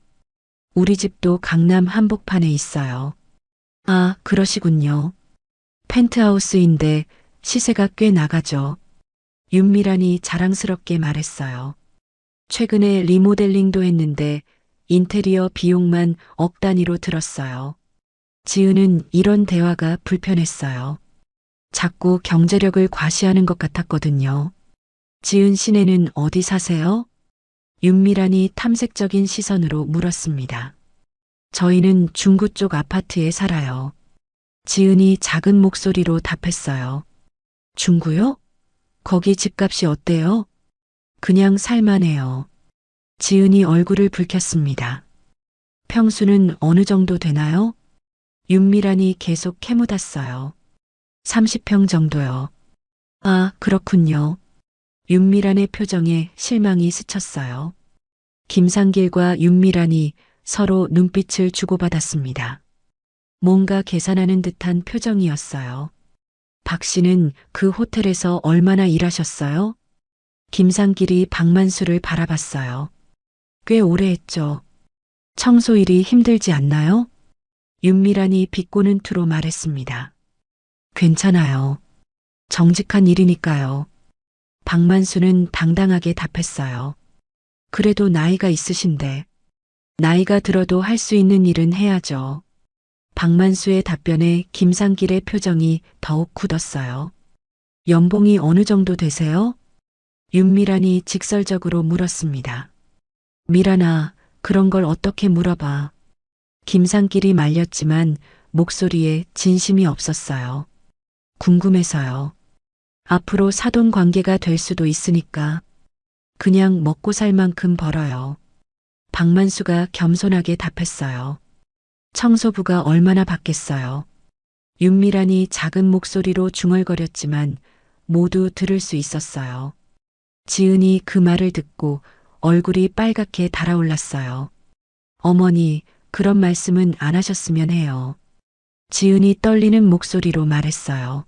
우리 집도 강남 한복판에 있어요. 아, 그러시군요. 펜트하우스인데 시세가 꽤 나가죠. 윤미란이 자랑스럽게 말했어요. 최근에 리모델링도 했는데 인테리어 비용만 억 단위로 들었어요. 지은은 이런 대화가 불편했어요. 자꾸 경제력을 과시하는 것 같았거든요. 지은 시내는 어디 사세요? 윤미란이 탐색적인 시선으로 물었습니다. 저희는 중구 쪽 아파트에 살아요. 지은이 작은 목소리로 답했어요. 중구요? 거기 집값이 어때요? 그냥 살만해요. 지은이 얼굴을 붉혔습니다. 평수는 어느 정도 되나요? 윤미란이 계속 캐묻었어요. 30평 정도요. 아, 그렇군요. 윤미란의 표정에 실망이 스쳤어요. 김상길과 윤미란이 서로 눈빛을 주고받았습니다. 뭔가 계산하는 듯한 표정이었어요. 박 씨는 그 호텔에서 얼마나 일하셨어요? 김상길이 박만수를 바라봤어요. 꽤 오래 했죠. 청소일이 힘들지 않나요? 윤미란이 비꼬는 투로 말했습니다. 괜찮아요. 정직한 일이니까요. 박만수는 당당하게 답했어요. 그래도 나이가 있으신데, 나이가 들어도 할 수 있는 일은 해야죠. 박만수의 답변에 김상길의 표정이 더욱 굳었어요. 연봉이 어느 정도 되세요? 윤미란이 직설적으로 물었습니다. 미란아, 그런 걸 어떻게 물어봐. 김상길이 말렸지만 목소리에 진심이 없었어요. 궁금해서요. 앞으로 사돈 관계가 될 수도 있으니까 그냥 먹고 살 만큼 벌어요. 박만수가 겸손하게 답했어요. 청소부가 얼마나 받겠어요. 윤미란이 작은 목소리로 중얼거렸지만 모두 들을 수 있었어요. 지은이 그 말을 듣고 얼굴이 빨갛게 달아올랐어요. 어머니, 그런 말씀은 안 하셨으면 해요. 지은이 떨리는 목소리로 말했어요.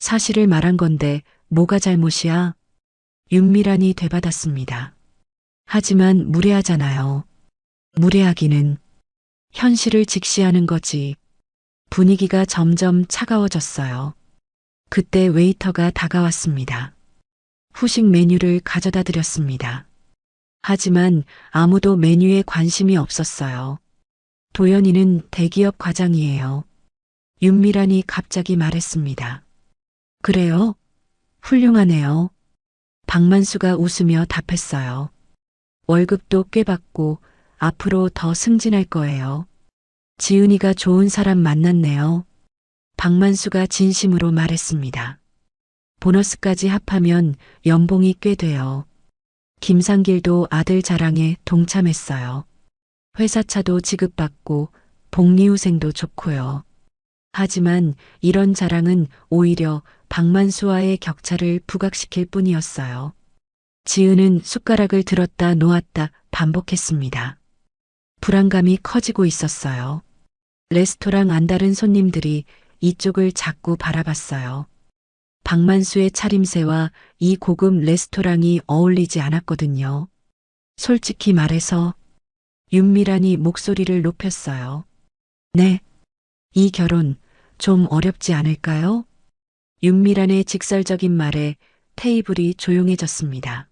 사실을 말한 건데 뭐가 잘못이야? 윤미란이 되받았습니다. 하지만 무례하잖아요. 무례하기는 현실을 직시하는 거지. 분위기가 점점 차가워졌어요. 그때 웨이터가 다가왔습니다. 후식 메뉴를 가져다 드렸습니다. 하지만 아무도 메뉴에 관심이 없었어요. 도연이는 대기업 과장이에요. 윤미란이 갑자기 말했습니다. 그래요? 훌륭하네요. 박만수가 웃으며 답했어요. 월급도 꽤 받고 앞으로 더 승진할 거예요. 지은이가 좋은 사람 만났네요. 박만수가 진심으로 말했습니다. 보너스까지 합하면 연봉이 꽤 돼요. 김상길도 아들 자랑에 동참했어요. 회사차도 지급받고 복리후생도 좋고요. 하지만 이런 자랑은 오히려 박만수와의 격차를 부각시킬 뿐이었어요. 지은은 숟가락을 들었다 놓았다 반복했습니다. 불안감이 커지고 있었어요. 레스토랑 안다른 손님들이 이쪽을 자꾸 바라봤어요. 박만수의 차림새와 이 고급 레스토랑이 어울리지 않았거든요. 솔직히 말해서 윤미란이 목소리를 높였어요. 네, 이 결혼 좀 어렵지 않을까요? 윤미란의 직설적인 말에 테이블이 조용해졌습니다.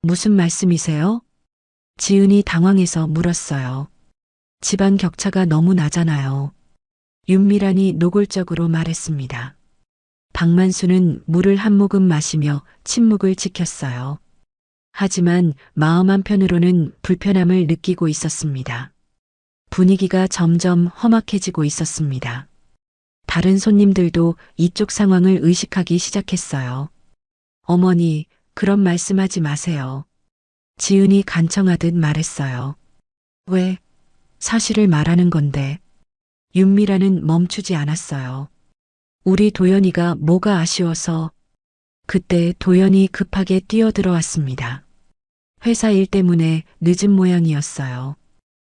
무슨 말씀이세요? 지은이 당황해서 물었어요. 집안 격차가 너무 나잖아요. 윤미란이 노골적으로 말했습니다. 박만수는 물을 한 모금 마시며 침묵을 지켰어요. 하지만 마음 한편으로는 불편함을 느끼고 있었습니다. 분위기가 점점 험악해지고 있었습니다. 다른 손님들도 이쪽 상황을 의식하기 시작했어요. 어머니, 그런 말씀하지 마세요. 지은이 간청하듯 말했어요. 왜? 사실을 말하는 건데. 윤미란은 멈추지 않았어요. 우리 도연이가 뭐가 아쉬워서. 그때 도연이 급하게 뛰어들어왔습니다. 회사 일 때문에 늦은 모양이었어요.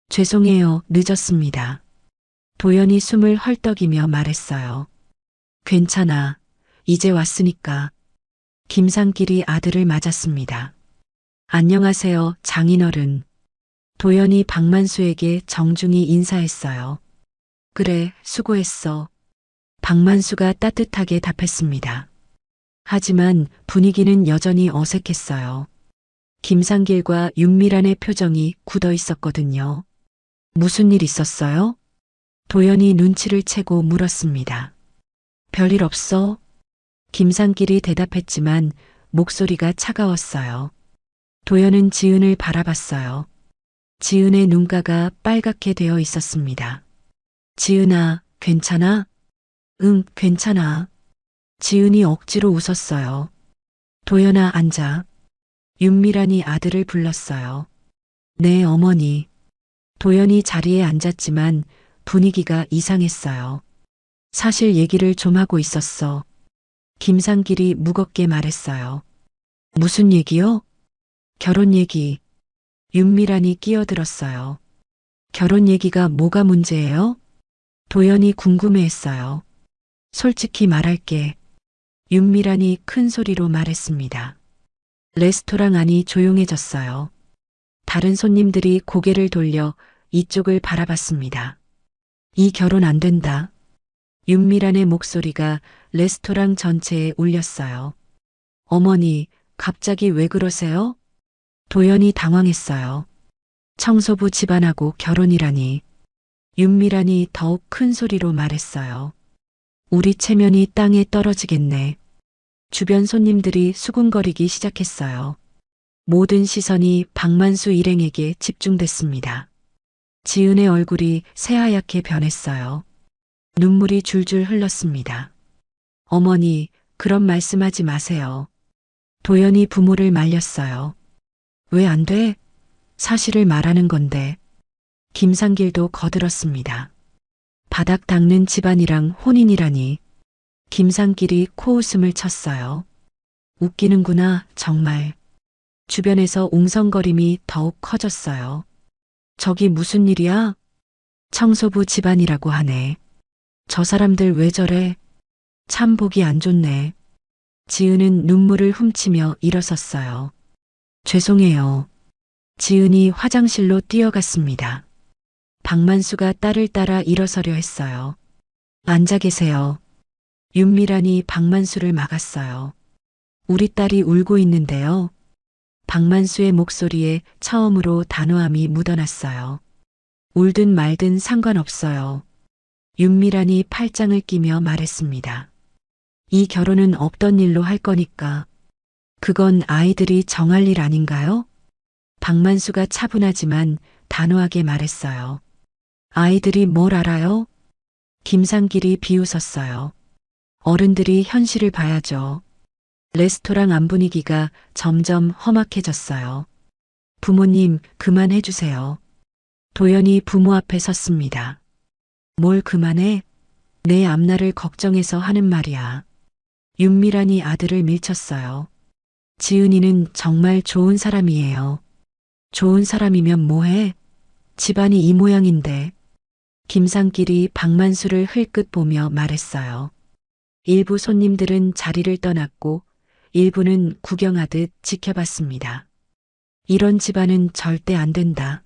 죄송해요, 늦었습니다. 도연이 숨을 헐떡이며 말했어요. 괜찮아. 이제 왔으니까. 김상길이 아들을 맞았습니다. 안녕하세요, 장인어른. 도연이 박만수에게 정중히 인사했어요. 그래, 수고했어. 박만수가 따뜻하게 답했습니다. 하지만 분위기는 여전히 어색했어요. 김상길과 윤미란의 표정이 굳어 있었거든요. 무슨 일 있었어요? 도연이 눈치를 채고 물었습니다. 별일 없어? 김상길이 대답했지만 목소리가 차가웠어요. 도연은 지은을 바라봤어요. 지은의 눈가가 빨갛게 되어 있었습니다. 지은아, 괜찮아? 응, 괜찮아. 지은이 억지로 웃었어요. 도연아, 앉아. 윤미란이 아들을 불렀어요. 네, 어머니. 도연이 자리에 앉았지만 분위기가 이상했어요. 사실 얘기를 좀 하고 있었어. 김상길이 무겁게 말했어요. 무슨 얘기요? 결혼 얘기. 윤미란이 끼어들었어요. 결혼 얘기가 뭐가 문제예요? 도연이 궁금해했어요. 솔직히 말할게. 윤미란이 큰 소리로 말했습니다. 레스토랑 안이 조용해졌어요. 다른 손님들이 고개를 돌려 이쪽을 바라봤습니다. 이 결혼 안 된다. 윤미란의 목소리가 레스토랑 전체에 울렸어요. 어머니, 갑자기 왜 그러세요? 도연이 당황했어요. 청소부 집안하고 결혼이라니. 윤미란이 더욱 큰 소리로 말했어요. 우리 체면이 땅에 떨어지겠네. 주변 손님들이 수군거리기 시작했어요. 모든 시선이 박만수 일행에게 집중됐습니다. 지은의 얼굴이 새하얗게 변했어요. 눈물이 줄줄 흘렀습니다. 어머니, 그런 말씀하지 마세요. 도연이 부모를 말렸어요. 왜 안 돼? 사실을 말하는 건데. 김상길도 거들었습니다. 바닥 닦는 집안이랑 혼인이라니. 김상길이 코웃음을 쳤어요. 웃기는구나, 정말. 주변에서 웅성거림이 더욱 커졌어요. 저기 무슨 일이야? 청소부 집안이라고 하네. 저 사람들 왜 저래? 참 보기 안 좋네. 지은은 눈물을 훔치며 일어섰어요. 죄송해요. 지은이 화장실로 뛰어갔습니다. 박만수가 딸을 따라 일어서려 했어요. 앉아 계세요. 윤미란이 박만수를 막았어요. 우리 딸이 울고 있는데요. 박만수의 목소리에 처음으로 단호함이 묻어났어요. 울든 말든 상관없어요. 윤미란이 팔짱을 끼며 말했습니다. 이 결혼은 없던 일로 할 거니까. 그건 아이들이 정할 일 아닌가요? 박만수가 차분하지만 단호하게 말했어요. 아이들이 뭘 알아요? 김상길이 비웃었어요. 어른들이 현실을 봐야죠. 레스토랑 안 분위기가 점점 험악해졌어요. 부모님, 그만해주세요. 도연이 부모 앞에 섰습니다. 뭘 그만해? 내 앞날을 걱정해서 하는 말이야. 윤미란이 아들을 밀쳤어요. 지은이는 정말 좋은 사람이에요. 좋은 사람이면 뭐해? 집안이 이 모양인데. 김상길이 박만수를 흘끗 보며 말했어요. 일부 손님들은 자리를 떠났고 일부는 구경하듯 지켜봤습니다. 이런 집안은 절대 안 된다.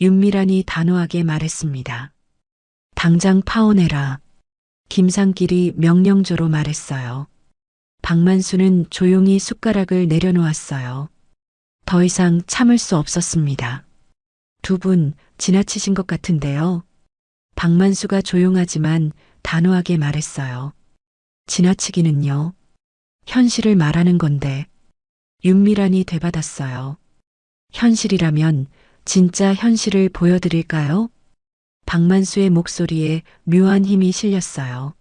윤미란이 단호하게 말했습니다. 당장 파혼해라. 김상길이 명령조로 말했어요. 박만수는 조용히 숟가락을 내려놓았어요. 더 이상 참을 수 없었습니다. 두 분 지나치신 것 같은데요. 박만수가 조용하지만 단호하게 말했어요. 지나치기는요. 현실을 말하는 건데. 윤미란이 되받았어요. 현실이라면 진짜 현실을 보여드릴까요? 박만수의 목소리에 묘한 힘이 실렸어요.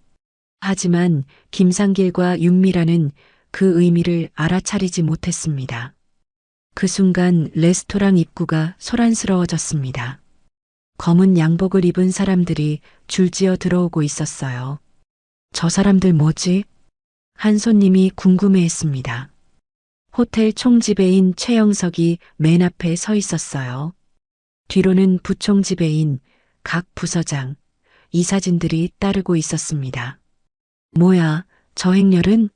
하지만 김상길과 윤미란은 그 의미를 알아차리지 못했습니다. 그 순간 레스토랑 입구가 소란스러워졌습니다. 검은 양복을 입은 사람들이 줄지어 들어오고 있었어요. 저 사람들 뭐지? 한 손님이 궁금해했습니다. 호텔 총지배인 최영석이 맨 앞에 서 있었어요. 뒤로는 부총지배인 각 부서장, 이사진들이 따르고 있었습니다. 뭐야, 저 행렬은?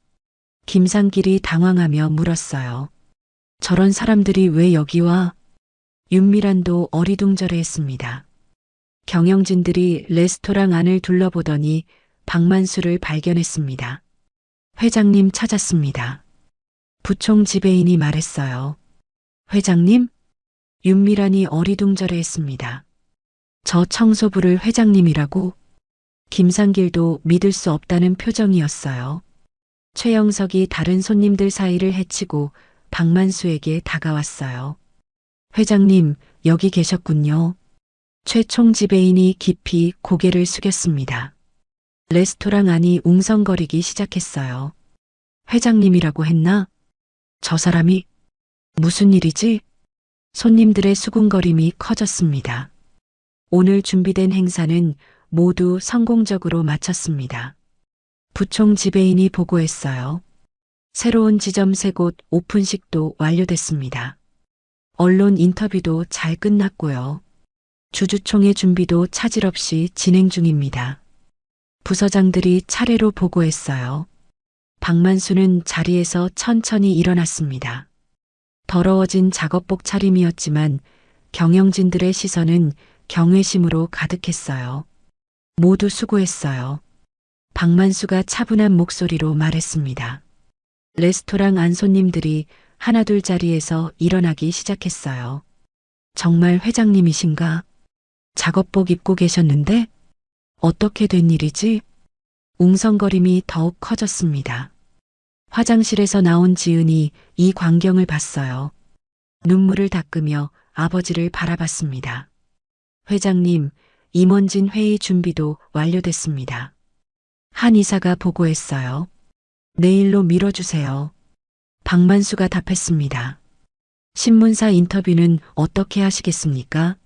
김상길이 당황하며 물었어요. 저런 사람들이 왜 여기 와? 윤미란도 어리둥절해했습니다. 경영진들이 레스토랑 안을 둘러보더니 박만수를 발견했습니다. 회장님 찾았습니다. 부총 지배인이 말했어요. 회장님? 윤미란이 어리둥절해했습니다. 저 청소부를 회장님이라고? 김상길도 믿을 수 없다는 표정이었어요. 최영석이 다른 손님들 사이를 헤치고 박만수에게 다가왔어요. 회장님, 여기 계셨군요. 최 총지배인이 깊이 고개를 숙였습니다. 레스토랑 안이 웅성거리기 시작했어요. 회장님이라고 했나? 저 사람이 무슨 일이지? 손님들의 수군거림이 커졌습니다. 오늘 준비된 행사는 모두 성공적으로 마쳤습니다. 부총 지배인이 보고했어요. 새로운 지점 3곳 오픈식도 완료됐습니다. 언론 인터뷰도 잘 끝났고요. 주주총회 준비도 차질 없이 진행 중입니다. 부서장들이 차례로 보고했어요. 박만수는 자리에서 천천히 일어났습니다. 더러워진 작업복 차림이었지만 경영진들의 시선은 경외심으로 가득했어요. 모두 수고했어요. 박만수가 차분한 목소리로 말했습니다. 레스토랑 안 손님들이 하나둘 자리에서 일어나기 시작했어요. 정말 회장님이신가? 작업복 입고 계셨는데? 어떻게 된 일이지? 웅성거림이 더욱 커졌습니다. 화장실에서 나온 지은이 이 광경을 봤어요. 눈물을 닦으며 아버지를 바라봤습니다. 회장님, 임원진 회의 준비도 완료됐습니다. 한 이사가 보고했어요. 내일로 미뤄주세요. 박만수가 답했습니다. 신문사 인터뷰는 어떻게 하시겠습니까?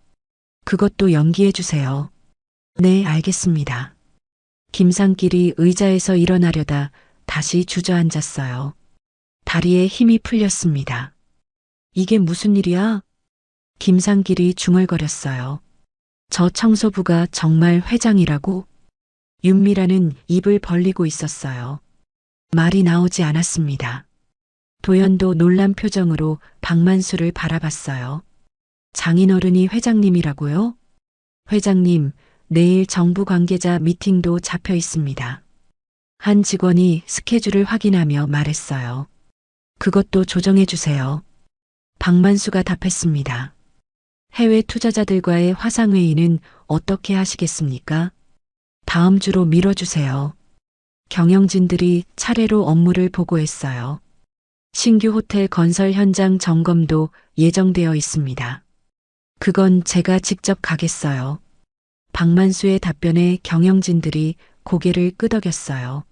그것도 연기해 주세요. 네, 알겠습니다. 김상길이 의자에서 일어나려다 다시 주저앉았어요. 다리에 힘이 풀렸습니다. 이게 무슨 일이야? 김상길이 중얼거렸어요. 저 청소부가 정말 회장이라고? 윤미라는 입을 벌리고 있었어요. 말이 나오지 않았습니다. 도연도 놀란 표정으로 박만수를 바라봤어요. 장인어른이 회장님이라고요? 회장님, 내일 정부 관계자 미팅도 잡혀 있습니다. 한 직원이 스케줄을 확인하며 말했어요. 그것도 조정해 주세요. 박만수가 답했습니다. 해외 투자자들과의 화상회의는 어떻게 하시겠습니까? 다음 주로 미뤄주세요. 경영진들이 차례로 업무를 보고했어요. 신규 호텔 건설 현장 점검도 예정되어 있습니다. 그건 제가 직접 가겠어요. 박만수의 답변에 경영진들이 고개를 끄덕였어요.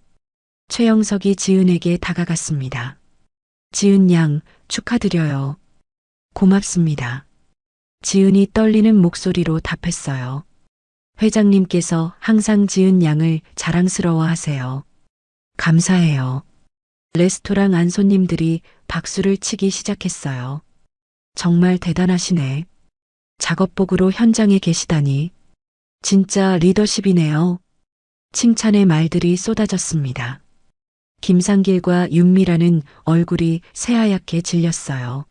최영석이 지은에게 다가갔습니다. 지은 양, 축하드려요. 고맙습니다. 지은이 떨리는 목소리로 답했어요. 회장님께서 항상 지은 양을 자랑스러워 하세요. 감사해요. 레스토랑 안 손님들이 박수를 치기 시작했어요. 정말 대단하시네. 작업복으로 현장에 계시다니. 진짜 리더십이네요. 칭찬의 말들이 쏟아졌습니다. 김상길과 윤미라는 얼굴이 새하얗게 질렸어요.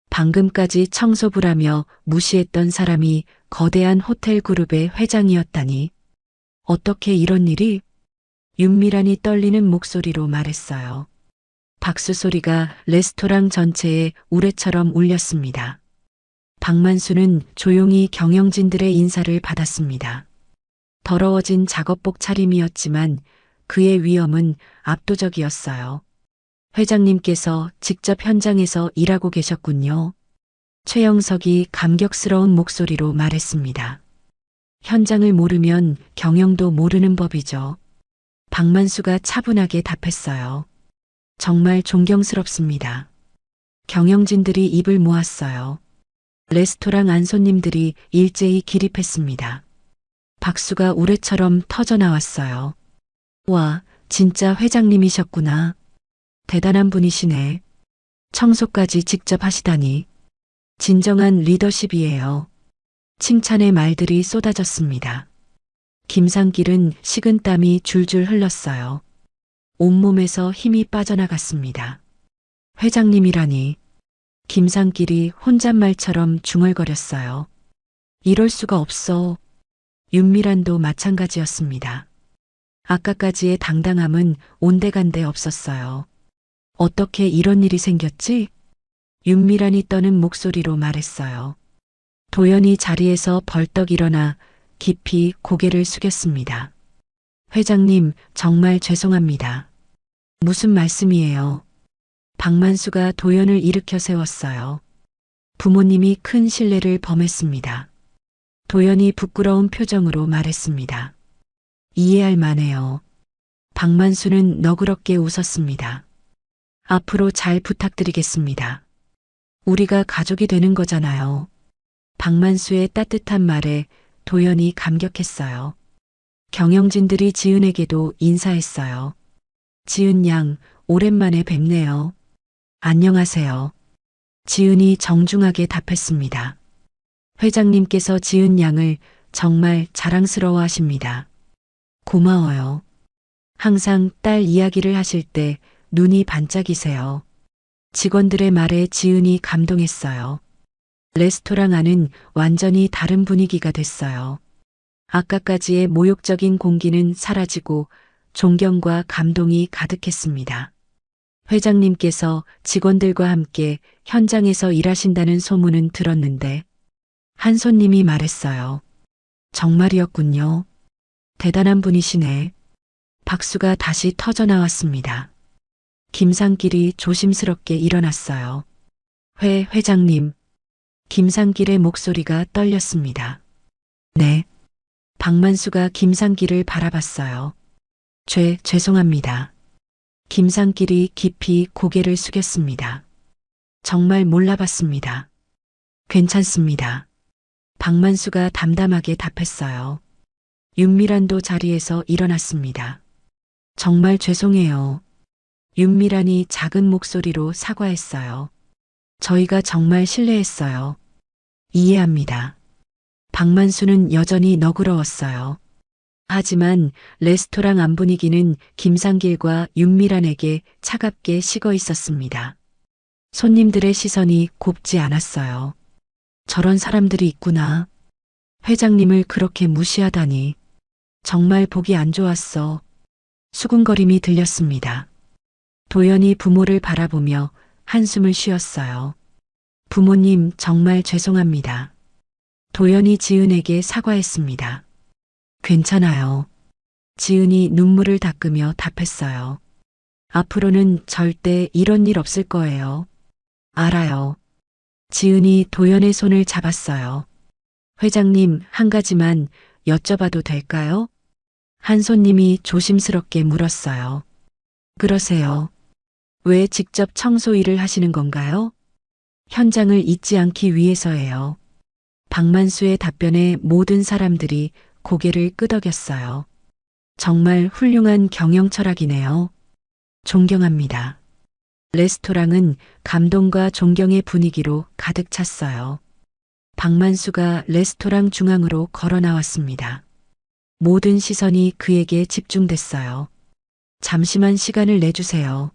방금까지 청소부라며 무시했던 사람이 거대한 호텔 그룹의 회장이었다니. 어떻게 이런 일이? 윤미란이 떨리는 목소리로 말했어요. 박수 소리가 레스토랑 전체에 우레처럼 울렸습니다. 박만수는 조용히 경영진들의 인사를 받았습니다. 더러워진 작업복 차림이었지만 그의 위엄은 압도적이었어요. 회장님께서 직접 현장에서 일하고 계셨군요. 최영석이 감격스러운 목소리로 말했습니다. 현장을 모르면 경영도 모르는 법이죠. 박만수가 차분하게 답했어요. 정말 존경스럽습니다. 경영진들이 입을 모았어요. 레스토랑 안 손님들이 일제히 기립했습니다. 박수가 우레처럼 터져나왔어요. 와, 진짜 회장님이셨구나. 대단한 분이시네. 청소까지 직접 하시다니. 진정한 리더십이에요. 칭찬의 말들이 쏟아졌습니다. 김상길은 식은땀이 줄줄 흘렀어요. 온몸에서 힘이 빠져나갔습니다. 회장님이라니. 김상길이 혼잣말처럼 중얼거렸어요. 이럴 수가 없어. 윤미란도 마찬가지였습니다. 아까까지의 당당함은 온데간데 없었어요. 어떻게 이런 일이 생겼지? 윤미란이 떠는 목소리로 말했어요. 도연이 자리에서 벌떡 일어나 깊이 고개를 숙였습니다. 회장님, 정말 죄송합니다. 무슨 말씀이에요? 박만수가 도연을 일으켜 세웠어요. 부모님이 큰 실례를 범했습니다. 도연이 부끄러운 표정으로 말했습니다. 이해할 만해요. 박만수는 너그럽게 웃었습니다. 앞으로 잘 부탁드리겠습니다. 우리가 가족이 되는 거잖아요. 박만수의 따뜻한 말에 도연이 감격했어요. 경영진들이 지은에게도 인사했어요. 지은 양, 오랜만에 뵙네요. 안녕하세요. 지은이 정중하게 답했습니다. 회장님께서 지은 양을 정말 자랑스러워 하십니다. 고마워요. 항상 딸 이야기를 하실 때 눈이 반짝이세요. 직원들의 말에 지은이 감동했어요. 레스토랑 안은 완전히 다른 분위기가 됐어요. 아까까지의 모욕적인 공기는 사라지고 존경과 감동이 가득했습니다. 회장님께서 직원들과 함께 현장에서 일하신다는 소문은 들었는데 한 손님이 말했어요. 정말이었군요. 대단한 분이시네. 박수가 다시 터져 나왔습니다. 김상길이 조심스럽게 일어났어요. 회장님. 김상길의 목소리가 떨렸습니다. 네. 박만수가 김상길을 바라봤어요. 죄송합니다. 김상길이 깊이 고개를 숙였습니다. 정말 몰라봤습니다. 괜찮습니다. 박만수가 담담하게 답했어요. 윤미란도 자리에서 일어났습니다. 정말 죄송해요. 윤미란이 작은 목소리로 사과했어요. 저희가 정말 실례했어요. 이해합니다. 박만수는 여전히 너그러웠어요. 하지만 레스토랑 안 분위기는 김상길과 윤미란에게 차갑게 식어 있었습니다. 손님들의 시선이 곱지 않았어요. 저런 사람들이 있구나. 회장님을 그렇게 무시하다니. 정말 보기 안 좋았어. 수군거림이 들렸습니다. 도연이 부모를 바라보며 한숨을 쉬었어요. 부모님 정말 죄송합니다. 도연이 지은에게 사과했습니다. 괜찮아요. 지은이 눈물을 닦으며 답했어요. 앞으로는 절대 이런 일 없을 거예요. 알아요. 지은이 도연의 손을 잡았어요. 회장님, 한 가지만 여쭤봐도 될까요? 한 손님이 조심스럽게 물었어요. 그러세요. 왜 직접 청소 일을 하시는 건가요? 현장을 잊지 않기 위해서예요. 박만수의 답변에 모든 사람들이 고개를 끄덕였어요. 정말 훌륭한 경영 철학이네요. 존경합니다. 레스토랑은 감동과 존경의 분위기로 가득 찼어요. 박만수가 레스토랑 중앙으로 걸어 나왔습니다. 모든 시선이 그에게 집중됐어요. 잠시만 시간을 내주세요.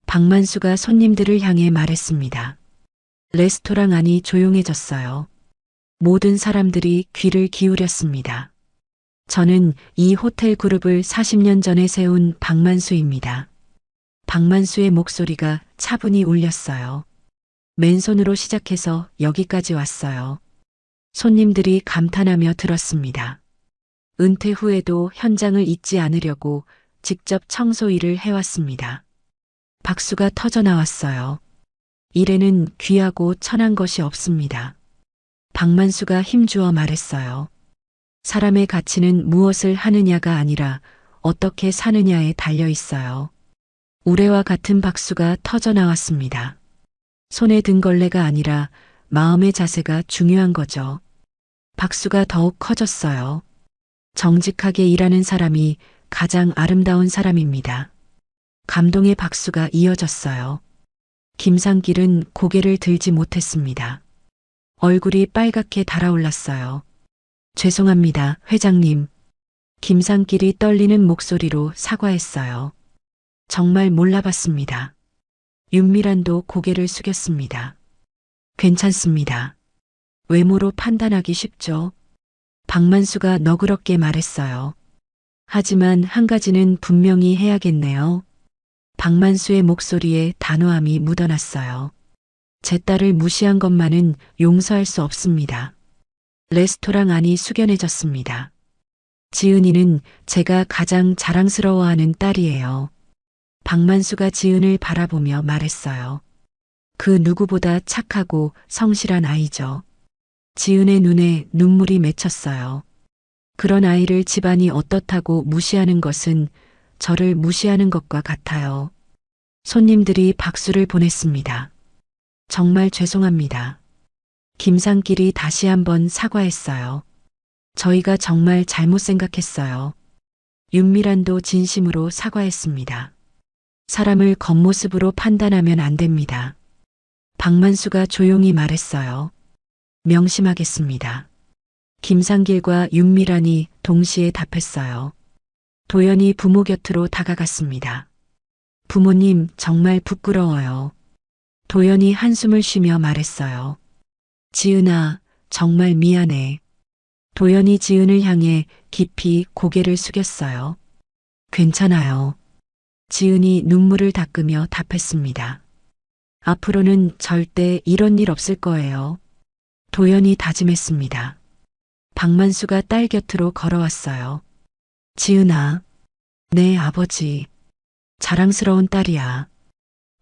박만수가 손님들을 향해 말했습니다. 레스토랑 안이 조용해졌어요. 모든 사람들이 귀를 기울였습니다. 저는 이 호텔 그룹을 40년 전에 세운 박만수입니다. 박만수의 목소리가 차분히 울렸어요. 맨손으로 시작해서 여기까지 왔어요. 손님들이 감탄하며 들었습니다. 은퇴 후에도 현장을 잊지 않으려고 직접 청소 일을 해왔습니다. 박수가 터져 나왔어요. 일에는 귀하고 천한 것이 없습니다. 박만수가 힘주어 말했어요. 사람의 가치는 무엇을 하느냐가 아니라 어떻게 사느냐에 달려 있어요. 우레와 같은 박수가 터져 나왔습니다. 손에 든 걸레가 아니라 마음의 자세가 중요한 거죠. 박수가 더욱 커졌어요. 정직하게 일하는 사람이 가장 아름다운 사람입니다. 감동의 박수가 이어졌어요. 김상길은 고개를 들지 못했습니다. 얼굴이 빨갛게 달아올랐어요. 죄송합니다, 회장님. 김상길이 떨리는 목소리로 사과했어요. 정말 몰라봤습니다. 윤미란도 고개를 숙였습니다. 괜찮습니다. 외모로 판단하기 쉽죠. 박만수가 너그럽게 말했어요. 하지만 한 가지는 분명히 해야겠네요. 박만수의 목소리에 단호함이 묻어났어요. 제 딸을 무시한 것만은 용서할 수 없습니다. 레스토랑 안이 숙연해졌습니다. 지은이는 제가 가장 자랑스러워하는 딸이에요. 박만수가 지은을 바라보며 말했어요. 그 누구보다 착하고 성실한 아이죠. 지은의 눈에 눈물이 맺혔어요. 그런 아이를 집안이 어떻다고 무시하는 것은 저를 무시하는 것과 같아요. 손님들이 박수를 보냈습니다. 정말 죄송합니다. 김상길이 다시 한번 사과했어요. 저희가 정말 잘못 생각했어요. 윤미란도 진심으로 사과했습니다. 사람을 겉모습으로 판단하면 안 됩니다. 박만수가 조용히 말했어요. 명심하겠습니다. 김상길과 윤미란이 동시에 답했어요. 도연이 부모 곁으로 다가갔습니다. 부모님 정말 부끄러워요. 도연이 한숨을 쉬며 말했어요. 지은아, 정말 미안해. 도연이 지은을 향해 깊이 고개를 숙였어요. 괜찮아요. 지은이 눈물을 닦으며 답했습니다. 앞으로는 절대 이런 일 없을 거예요. 도연이 다짐했습니다. 박만수가 딸 곁으로 걸어왔어요. 지은아, 내 아버지. 자랑스러운 딸이야.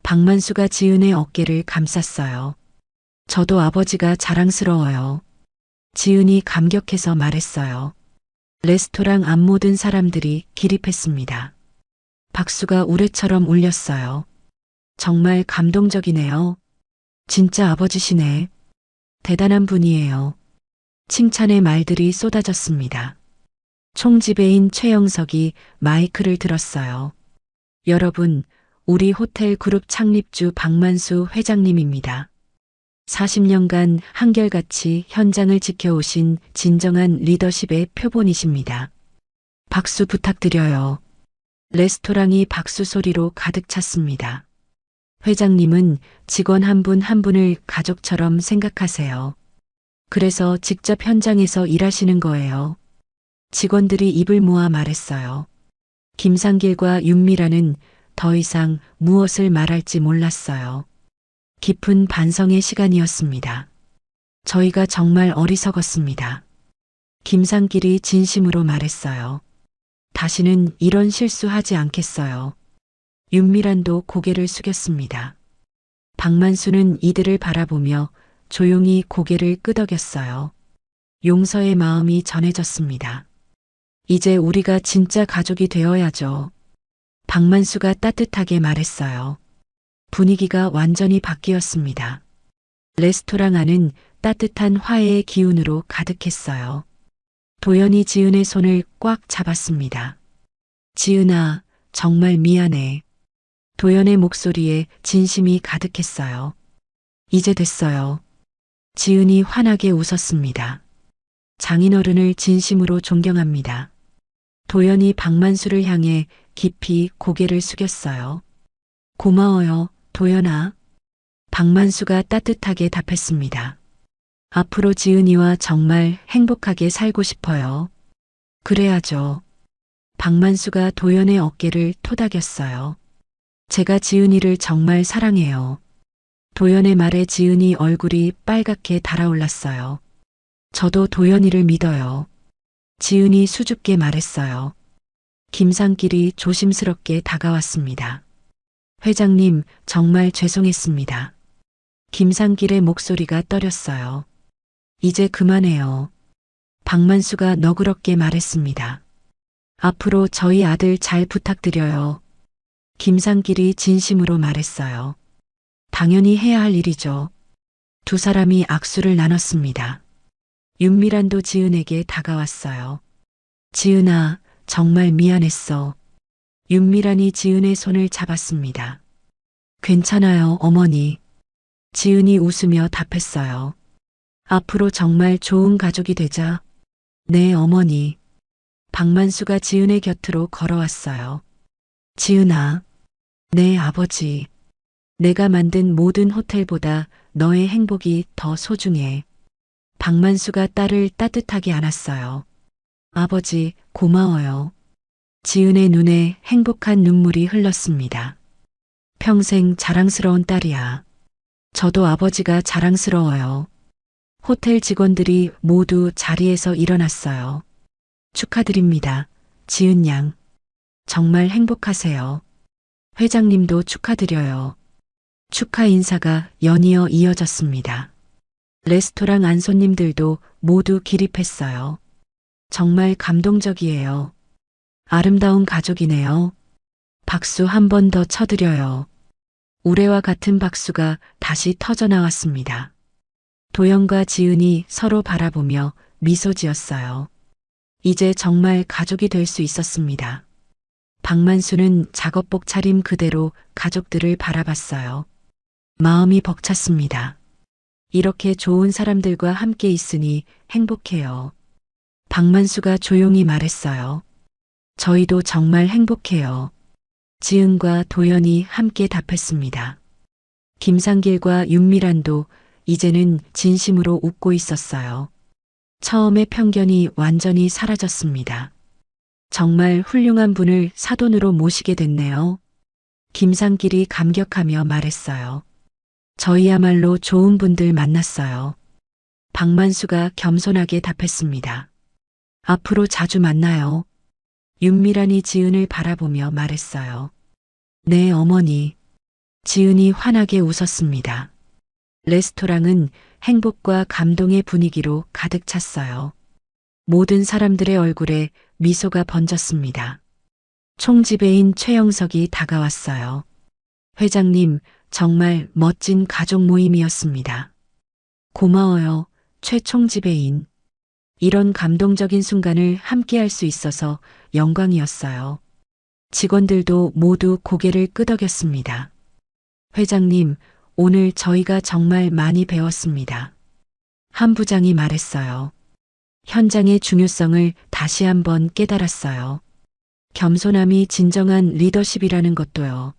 박만수가 지은의 어깨를 감쌌어요. 저도 아버지가 자랑스러워요. 지은이 감격해서 말했어요. 레스토랑 앞 모든 사람들이 기립했습니다. 박수가 우레처럼 울렸어요. 정말 감동적이네요. 진짜 아버지시네. 대단한 분이에요. 칭찬의 말들이 쏟아졌습니다. 총지배인 최영석이 마이크를 들었어요. 여러분, 우리 호텔 그룹 창립주 박만수 회장님입니다. 40년간 한결같이 현장을 지켜오신 진정한 리더십의 표본이십니다. 박수 부탁드려요. 레스토랑이 박수 소리로 가득 찼습니다. 회장님은 직원 한 분 한 분을 가족처럼 생각하세요. 그래서 직접 현장에서 일하시는 거예요. 직원들이 입을 모아 말했어요. 김상길과 윤미라는 더 이상 무엇을 말할지 몰랐어요. 깊은 반성의 시간이었습니다. 저희가 정말 어리석었습니다. 김상길이 진심으로 말했어요. 다시는 이런 실수하지 않겠어요. 윤미란도 고개를 숙였습니다. 박만수는 이들을 바라보며 조용히 고개를 끄덕였어요. 용서의 마음이 전해졌습니다. 이제 우리가 진짜 가족이 되어야죠. 박만수가 따뜻하게 말했어요. 분위기가 완전히 바뀌었습니다. 레스토랑 안은 따뜻한 화해의 기운으로 가득했어요. 도연이 지은의 손을 꽉 잡았습니다. 지은아, 정말 미안해. 도연의 목소리에 진심이 가득했어요. 이제 됐어요. 지은이 환하게 웃었습니다. 장인어른을 진심으로 존경합니다. 도연이 박만수를 향해 깊이 고개를 숙였어요. 고마워요, 도연아. 박만수가 따뜻하게 답했습니다. 앞으로 지은이와 정말 행복하게 살고 싶어요. 그래야죠. 박만수가 도연의 어깨를 토닥였어요. 제가 지은이를 정말 사랑해요. 도연의 말에 지은이 얼굴이 빨갛게 달아올랐어요. 저도 도연이를 믿어요. 지은이 수줍게 말했어요. 김상길이 조심스럽게 다가왔습니다. 회장님, 정말 죄송했습니다. 김상길의 목소리가 떨렸어요. 이제 그만해요. 박만수가 너그럽게 말했습니다. 앞으로 저희 아들 잘 부탁드려요. 김상길이 진심으로 말했어요. 당연히 해야 할 일이죠. 두 사람이 악수를 나눴습니다. 윤미란도 지은에게 다가왔어요. 지은아, 정말 미안했어. 윤미란이 지은의 손을 잡았습니다. 괜찮아요, 어머니. 지은이 웃으며 답했어요. 앞으로 정말 좋은 가족이 되자. 네, 어머니. 박만수가 지은의 곁으로 걸어왔어요. 지은아, 네, 아버지. 내가 만든 모든 호텔보다 너의 행복이 더 소중해. 박만수가 딸을 따뜻하게 안았어요. 아버지, 고마워요. 지은의 눈에 행복한 눈물이 흘렀습니다. 평생 자랑스러운 딸이야. 저도 아버지가 자랑스러워요. 호텔 직원들이 모두 자리에서 일어났어요. 축하드립니다. 지은 양. 정말 행복하세요. 회장님도 축하드려요. 축하 인사가 연이어 이어졌습니다. 레스토랑 안 손님들도 모두 기립했어요. 정말 감동적이에요. 아름다운 가족이네요. 박수 한 번 더 쳐드려요. 우레와 같은 박수가 다시 터져 나왔습니다. 도연과 지은이 서로 바라보며 미소 지었어요. 이제 정말 가족이 될 수 있었습니다. 박만수는 작업복 차림 그대로 가족들을 바라봤어요. 마음이 벅찼습니다. 이렇게 좋은 사람들과 함께 있으니 행복해요. 박만수가 조용히 말했어요. 저희도 정말 행복해요. 지은과 도연이 함께 답했습니다. 김상길과 윤미란도 이제는 진심으로 웃고 있었어요. 처음의 편견이 완전히 사라졌습니다. 정말 훌륭한 분을 사돈으로 모시게 됐네요. 김상길이 감격하며 말했어요. 저희야말로 좋은 분들 만났어요. 박만수가 겸손하게 답했습니다. 앞으로 자주 만나요. 윤미란이 지은을 바라보며 말했어요. 네, 어머니. 지은이 환하게 웃었습니다. 레스토랑은 행복과 감동의 분위기로 가득 찼어요. 모든 사람들의 얼굴에 미소가 번졌습니다. 총지배인 최영석이 다가왔어요. 회장님, 정말 멋진 가족 모임이었습니다. 고마워요, 최 총지배인. 이런 감동적인 순간을 함께할 수 있어서 영광이었어요. 직원들도 모두 고개를 끄덕였습니다. 회장님, 오늘 저희가 정말 많이 배웠습니다. 한 부장이 말했어요. 현장의 중요성을 다시 한번 깨달았어요. 겸손함이 진정한 리더십이라는 것도요.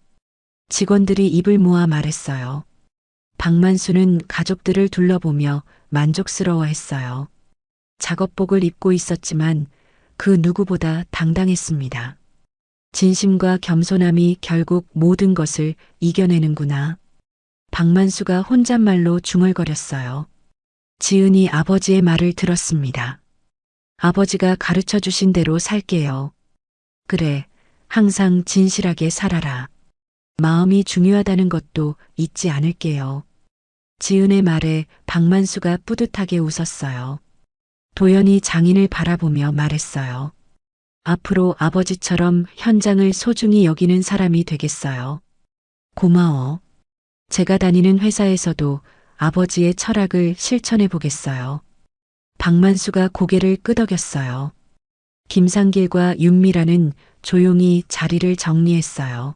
직원들이 입을 모아 말했어요. 박만수는 가족들을 둘러보며 만족스러워했어요. 작업복을 입고 있었지만 그 누구보다 당당했습니다. 진심과 겸손함이 결국 모든 것을 이겨내는구나. 박만수가 혼잣말로 중얼거렸어요. 지은이 아버지의 말을 들었습니다. 아버지가 가르쳐 주신 대로 살게요. 그래, 항상 진실하게 살아라. 마음이 중요하다는 것도 잊지 않을게요. 지은의 말에 박만수가 뿌듯하게 웃었어요. 도연이 장인을 바라보며 말했어요. 앞으로 아버지처럼 현장을 소중히 여기는 사람이 되겠어요. 고마워. 제가 다니는 회사에서도 아버지의 철학을 실천해 보겠어요. 박만수가 고개를 끄덕였어요. 김상길과 윤미라는 조용히 자리를 정리했어요.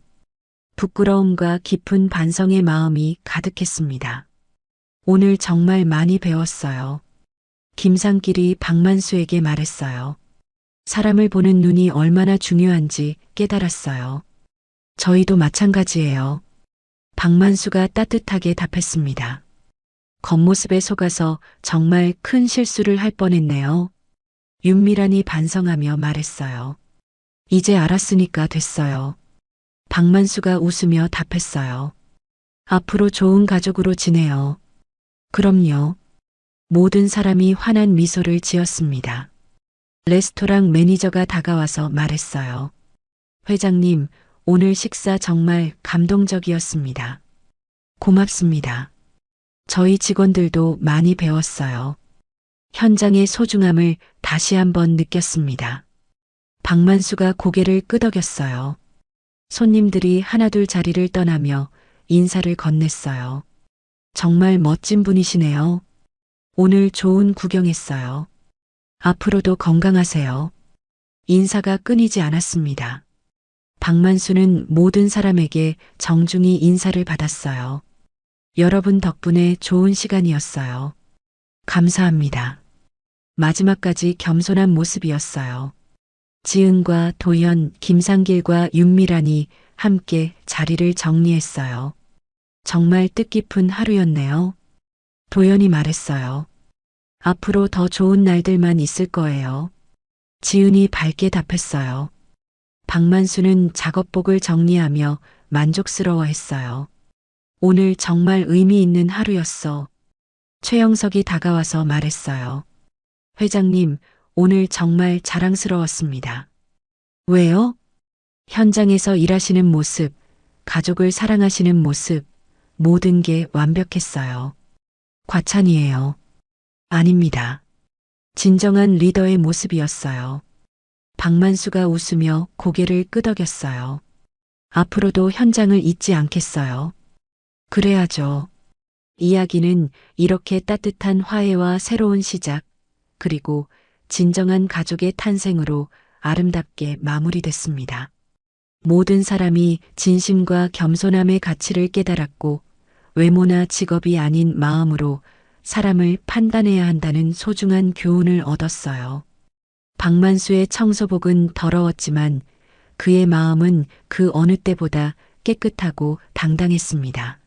부끄러움과 깊은 반성의 마음이 가득했습니다. 오늘 정말 많이 배웠어요. 김상길이 박만수에게 말했어요. 사람을 보는 눈이 얼마나 중요한지 깨달았어요. 저희도 마찬가지예요. 박만수가 따뜻하게 답했습니다. 겉모습에 속아서 정말 큰 실수를 할 뻔했네요. 윤미란이 반성하며 말했어요. 이제 알았으니까 됐어요. 박만수가 웃으며 답했어요. 앞으로 좋은 가족으로 지내요. 그럼요. 모든 사람이 환한 미소를 지었습니다. 레스토랑 매니저가 다가와서 말했어요. 회장님, 오늘 식사 정말 감동적이었습니다. 고맙습니다. 저희 직원들도 많이 배웠어요. 현장의 소중함을 다시 한번 느꼈습니다. 박만수가 고개를 끄덕였어요. 손님들이 하나둘 자리를 떠나며 인사를 건넸어요. 정말 멋진 분이시네요. 오늘 좋은 구경했어요. 앞으로도 건강하세요. 인사가 끊이지 않았습니다. 박만수는 모든 사람에게 정중히 인사를 받았어요. 여러분 덕분에 좋은 시간이었어요. 감사합니다. 마지막까지 겸손한 모습이었어요. 지은과 도연, 김상길과 윤미란이 함께 자리를 정리했어요. 정말 뜻깊은 하루였네요. 도연이 말했어요. 앞으로 더 좋은 날들만 있을 거예요. 지은이 밝게 답했어요. 박만수는 작업복을 정리하며 만족스러워했어요. 오늘 정말 의미 있는 하루였어. 최영석이 다가와서 말했어요. 회장님, 오늘 정말 자랑스러웠습니다. 왜요? 현장에서 일하시는 모습, 가족을 사랑하시는 모습, 모든 게 완벽했어요. 과찬이에요. 아닙니다. 진정한 리더의 모습이었어요. 박만수가 웃으며 고개를 끄덕였어요. 앞으로도 현장을 잊지 않겠어요. 그래야죠. 이야기는 이렇게 따뜻한 화해와 새로운 시작, 그리고 진정한 가족의 탄생으로 아름답게 마무리됐습니다. 모든 사람이 진심과 겸손함의 가치를 깨달았고 외모나 직업이 아닌 마음으로 사람을 판단해야 한다는 소중한 교훈을 얻었어요. 박만수의 청소복은 더러웠지만 그의 마음은 그 어느 때보다 깨끗하고 당당했습니다.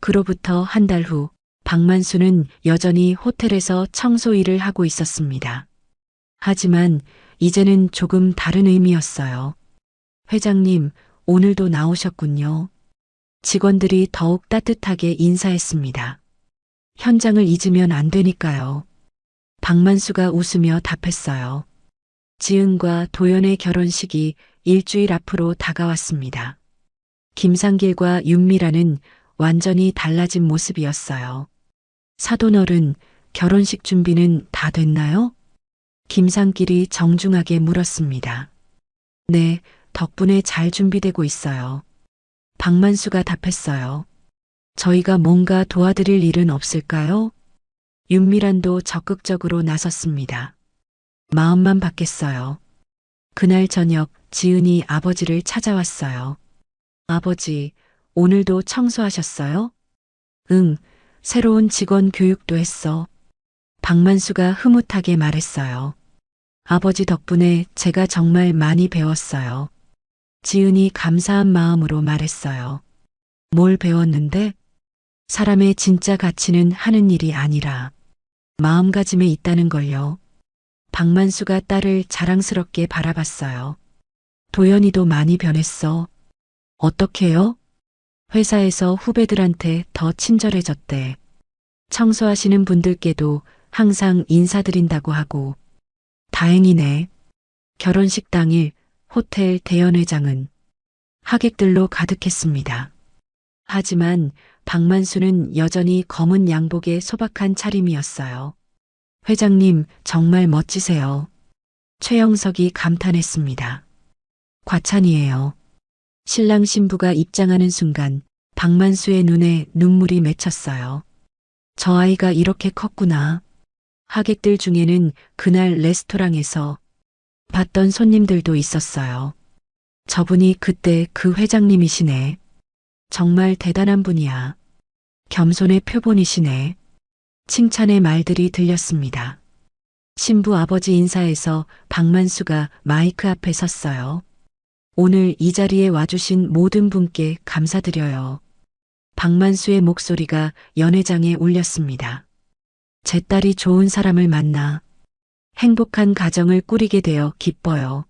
그로부터 한 달 후 박만수는 여전히 호텔에서 청소 일을 하고 있었습니다. 하지만 이제는 조금 다른 의미였어요. 회장님, 오늘도 나오셨군요. 직원들이 더욱 따뜻하게 인사했습니다. 현장을 잊으면 안 되니까요. 박만수가 웃으며 답했어요. 지은과 도연의 결혼식이 일주일 앞으로 다가왔습니다. 김상길과 윤미라는 완전히 달라진 모습이었어요. 사돈어른, 결혼식 준비는 다 됐나요? 김상길이 정중하게 물었습니다. 네, 덕분에 잘 준비되고 있어요. 박만수가 답했어요. 저희가 뭔가 도와드릴 일은 없을까요? 윤미란도 적극적으로 나섰습니다. 마음만 받겠어요. 그날 저녁 지은이 아버지를 찾아왔어요. 아버지, 오늘도 청소하셨어요? 응, 새로운 직원 교육도 했어. 박만수가 흐뭇하게 말했어요. 아버지 덕분에 제가 정말 많이 배웠어요. 지은이 감사한 마음으로 말했어요. 뭘 배웠는데? 사람의 진짜 가치는 하는 일이 아니라 마음가짐에 있다는 걸요. 박만수가 딸을 자랑스럽게 바라봤어요. 도연이도 많이 변했어. 어떻게요? 회사에서 후배들한테 더 친절해졌대. 청소하시는 분들께도 항상 인사드린다고 하고. 다행이네. 결혼식 당일 호텔 대연회장은 하객들로 가득했습니다. 하지만 박만수는 여전히 검은 양복에 소박한 차림이었어요. 회장님, 정말 멋지세요. 최영석이 감탄했습니다. 과찬이에요. 신랑 신부가 입장하는 순간 박만수의 눈에 눈물이 맺혔어요. 저 아이가 이렇게 컸구나. 하객들 중에는 그날 레스토랑에서 봤던 손님들도 있었어요. 저분이 그때 그 회장님이시네. 정말 대단한 분이야. 겸손의 표본이시네. 칭찬의 말들이 들렸습니다. 신부 아버지 인사에서 박만수가 마이크 앞에 섰어요. 오늘 이 자리에 와주신 모든 분께 감사드려요. 박만수의 목소리가 연회장에 울렸습니다. 제 딸이 좋은 사람을 만나 행복한 가정을 꾸리게 되어 기뻐요.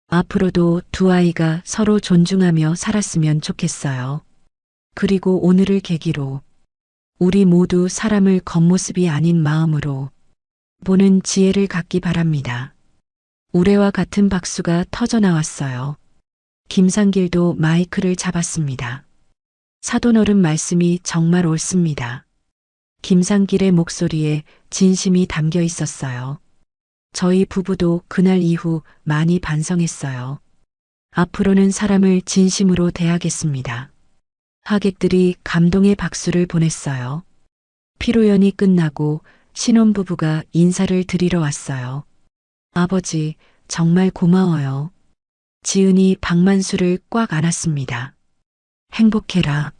앞으로도 두 아이가 서로 존중하며 살았으면 좋겠어요. 그리고 오늘을 계기로 우리 모두 사람을 겉모습이 아닌 마음으로 보는 지혜를 갖기 바랍니다. 우레와 같은 박수가 터져 나왔어요. 김상길도 마이크를 잡았습니다. 사돈어른 말씀이 정말 옳습니다. 김상길의 목소리에 진심이 담겨 있었어요. 저희 부부도 그날 이후 많이 반성했어요. 앞으로는 사람을 진심으로 대하겠습니다. 하객들이 감동의 박수를 보냈어요. 피로연이 끝나고 신혼부부가 인사를 드리러 왔어요. 아버지, 정말 고마워요. 지은이 박만수를 꽉 안았습니다. 행복해라.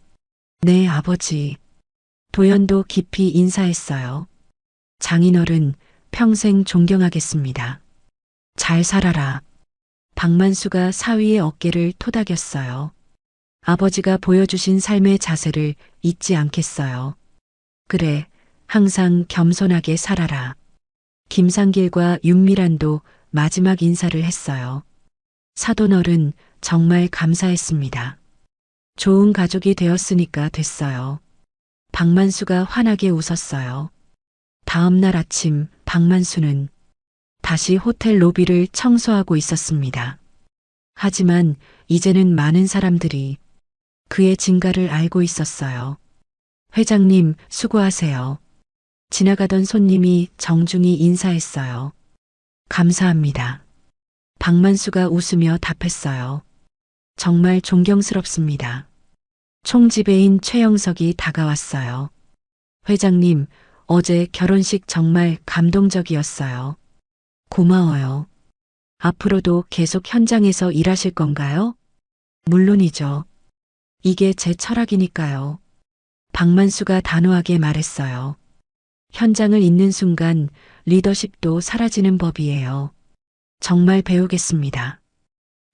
네, 아버지. 도연도 깊이 인사했어요. 장인어른, 평생 존경하겠습니다. 잘 살아라. 박만수가 사위의 어깨를 토닥였어요. 아버지가 보여주신 삶의 자세를 잊지 않겠어요. 그래, 항상 겸손하게 살아라. 김상길과 윤미란도 마지막 인사를 했어요. 사돈어른, 정말 감사했습니다. 좋은 가족이 되었으니까 됐어요. 박만수가 환하게 웃었어요. 다음 날 아침 박만수는 다시 호텔 로비를 청소하고 있었습니다. 하지만 이제는 많은 사람들이 그의 진가를 알고 있었어요. 회장님, 수고하세요. 지나가던 손님이 정중히 인사했어요. 감사합니다. 박만수가 웃으며 답했어요. 정말 존경스럽습니다. 총지배인 최영석이 다가왔어요. 회장님, 어제 결혼식 정말 감동적이었어요. 고마워요. 앞으로도 계속 현장에서 일하실 건가요? 물론이죠. 이게 제 철학이니까요. 박만수가 단호하게 말했어요. 현장을 잇는 순간 리더십도 사라지는 법이에요. 정말 배우겠습니다.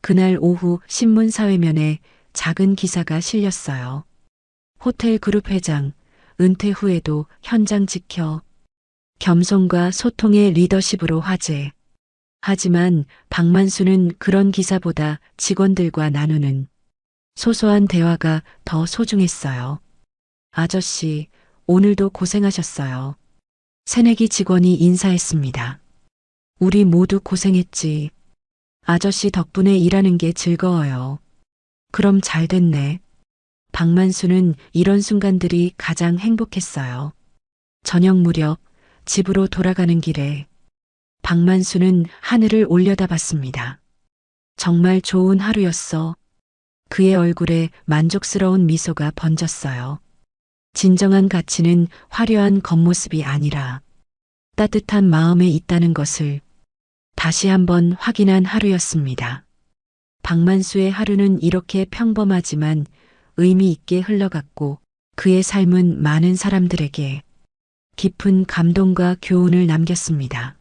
그날 오후 신문 사회면에 작은 기사가 실렸어요. 호텔 그룹 회장, 은퇴 후에도 현장 지켜. 겸손과 소통의 리더십으로 화제. 하지만 박만수는 그런 기사보다 직원들과 나누는 소소한 대화가 더 소중했어요. 아저씨, 오늘도 고생하셨어요. 새내기 직원이 인사했습니다. 우리 모두 고생했지. 아저씨 덕분에 일하는 게 즐거워요. 그럼 잘 됐네. 박만수는 이런 순간들이 가장 행복했어요. 저녁 무렵 집으로 돌아가는 길에 박만수는 하늘을 올려다봤습니다. 정말 좋은 하루였어. 그의 얼굴에 만족스러운 미소가 번졌어요. 진정한 가치는 화려한 겉모습이 아니라 따뜻한 마음에 있다는 것을 다시 한번 확인한 하루였습니다. 박만수의 하루는 이렇게 평범하지만 의미 있게 흘러갔고 그의 삶은 많은 사람들에게 깊은 감동과 교훈을 남겼습니다.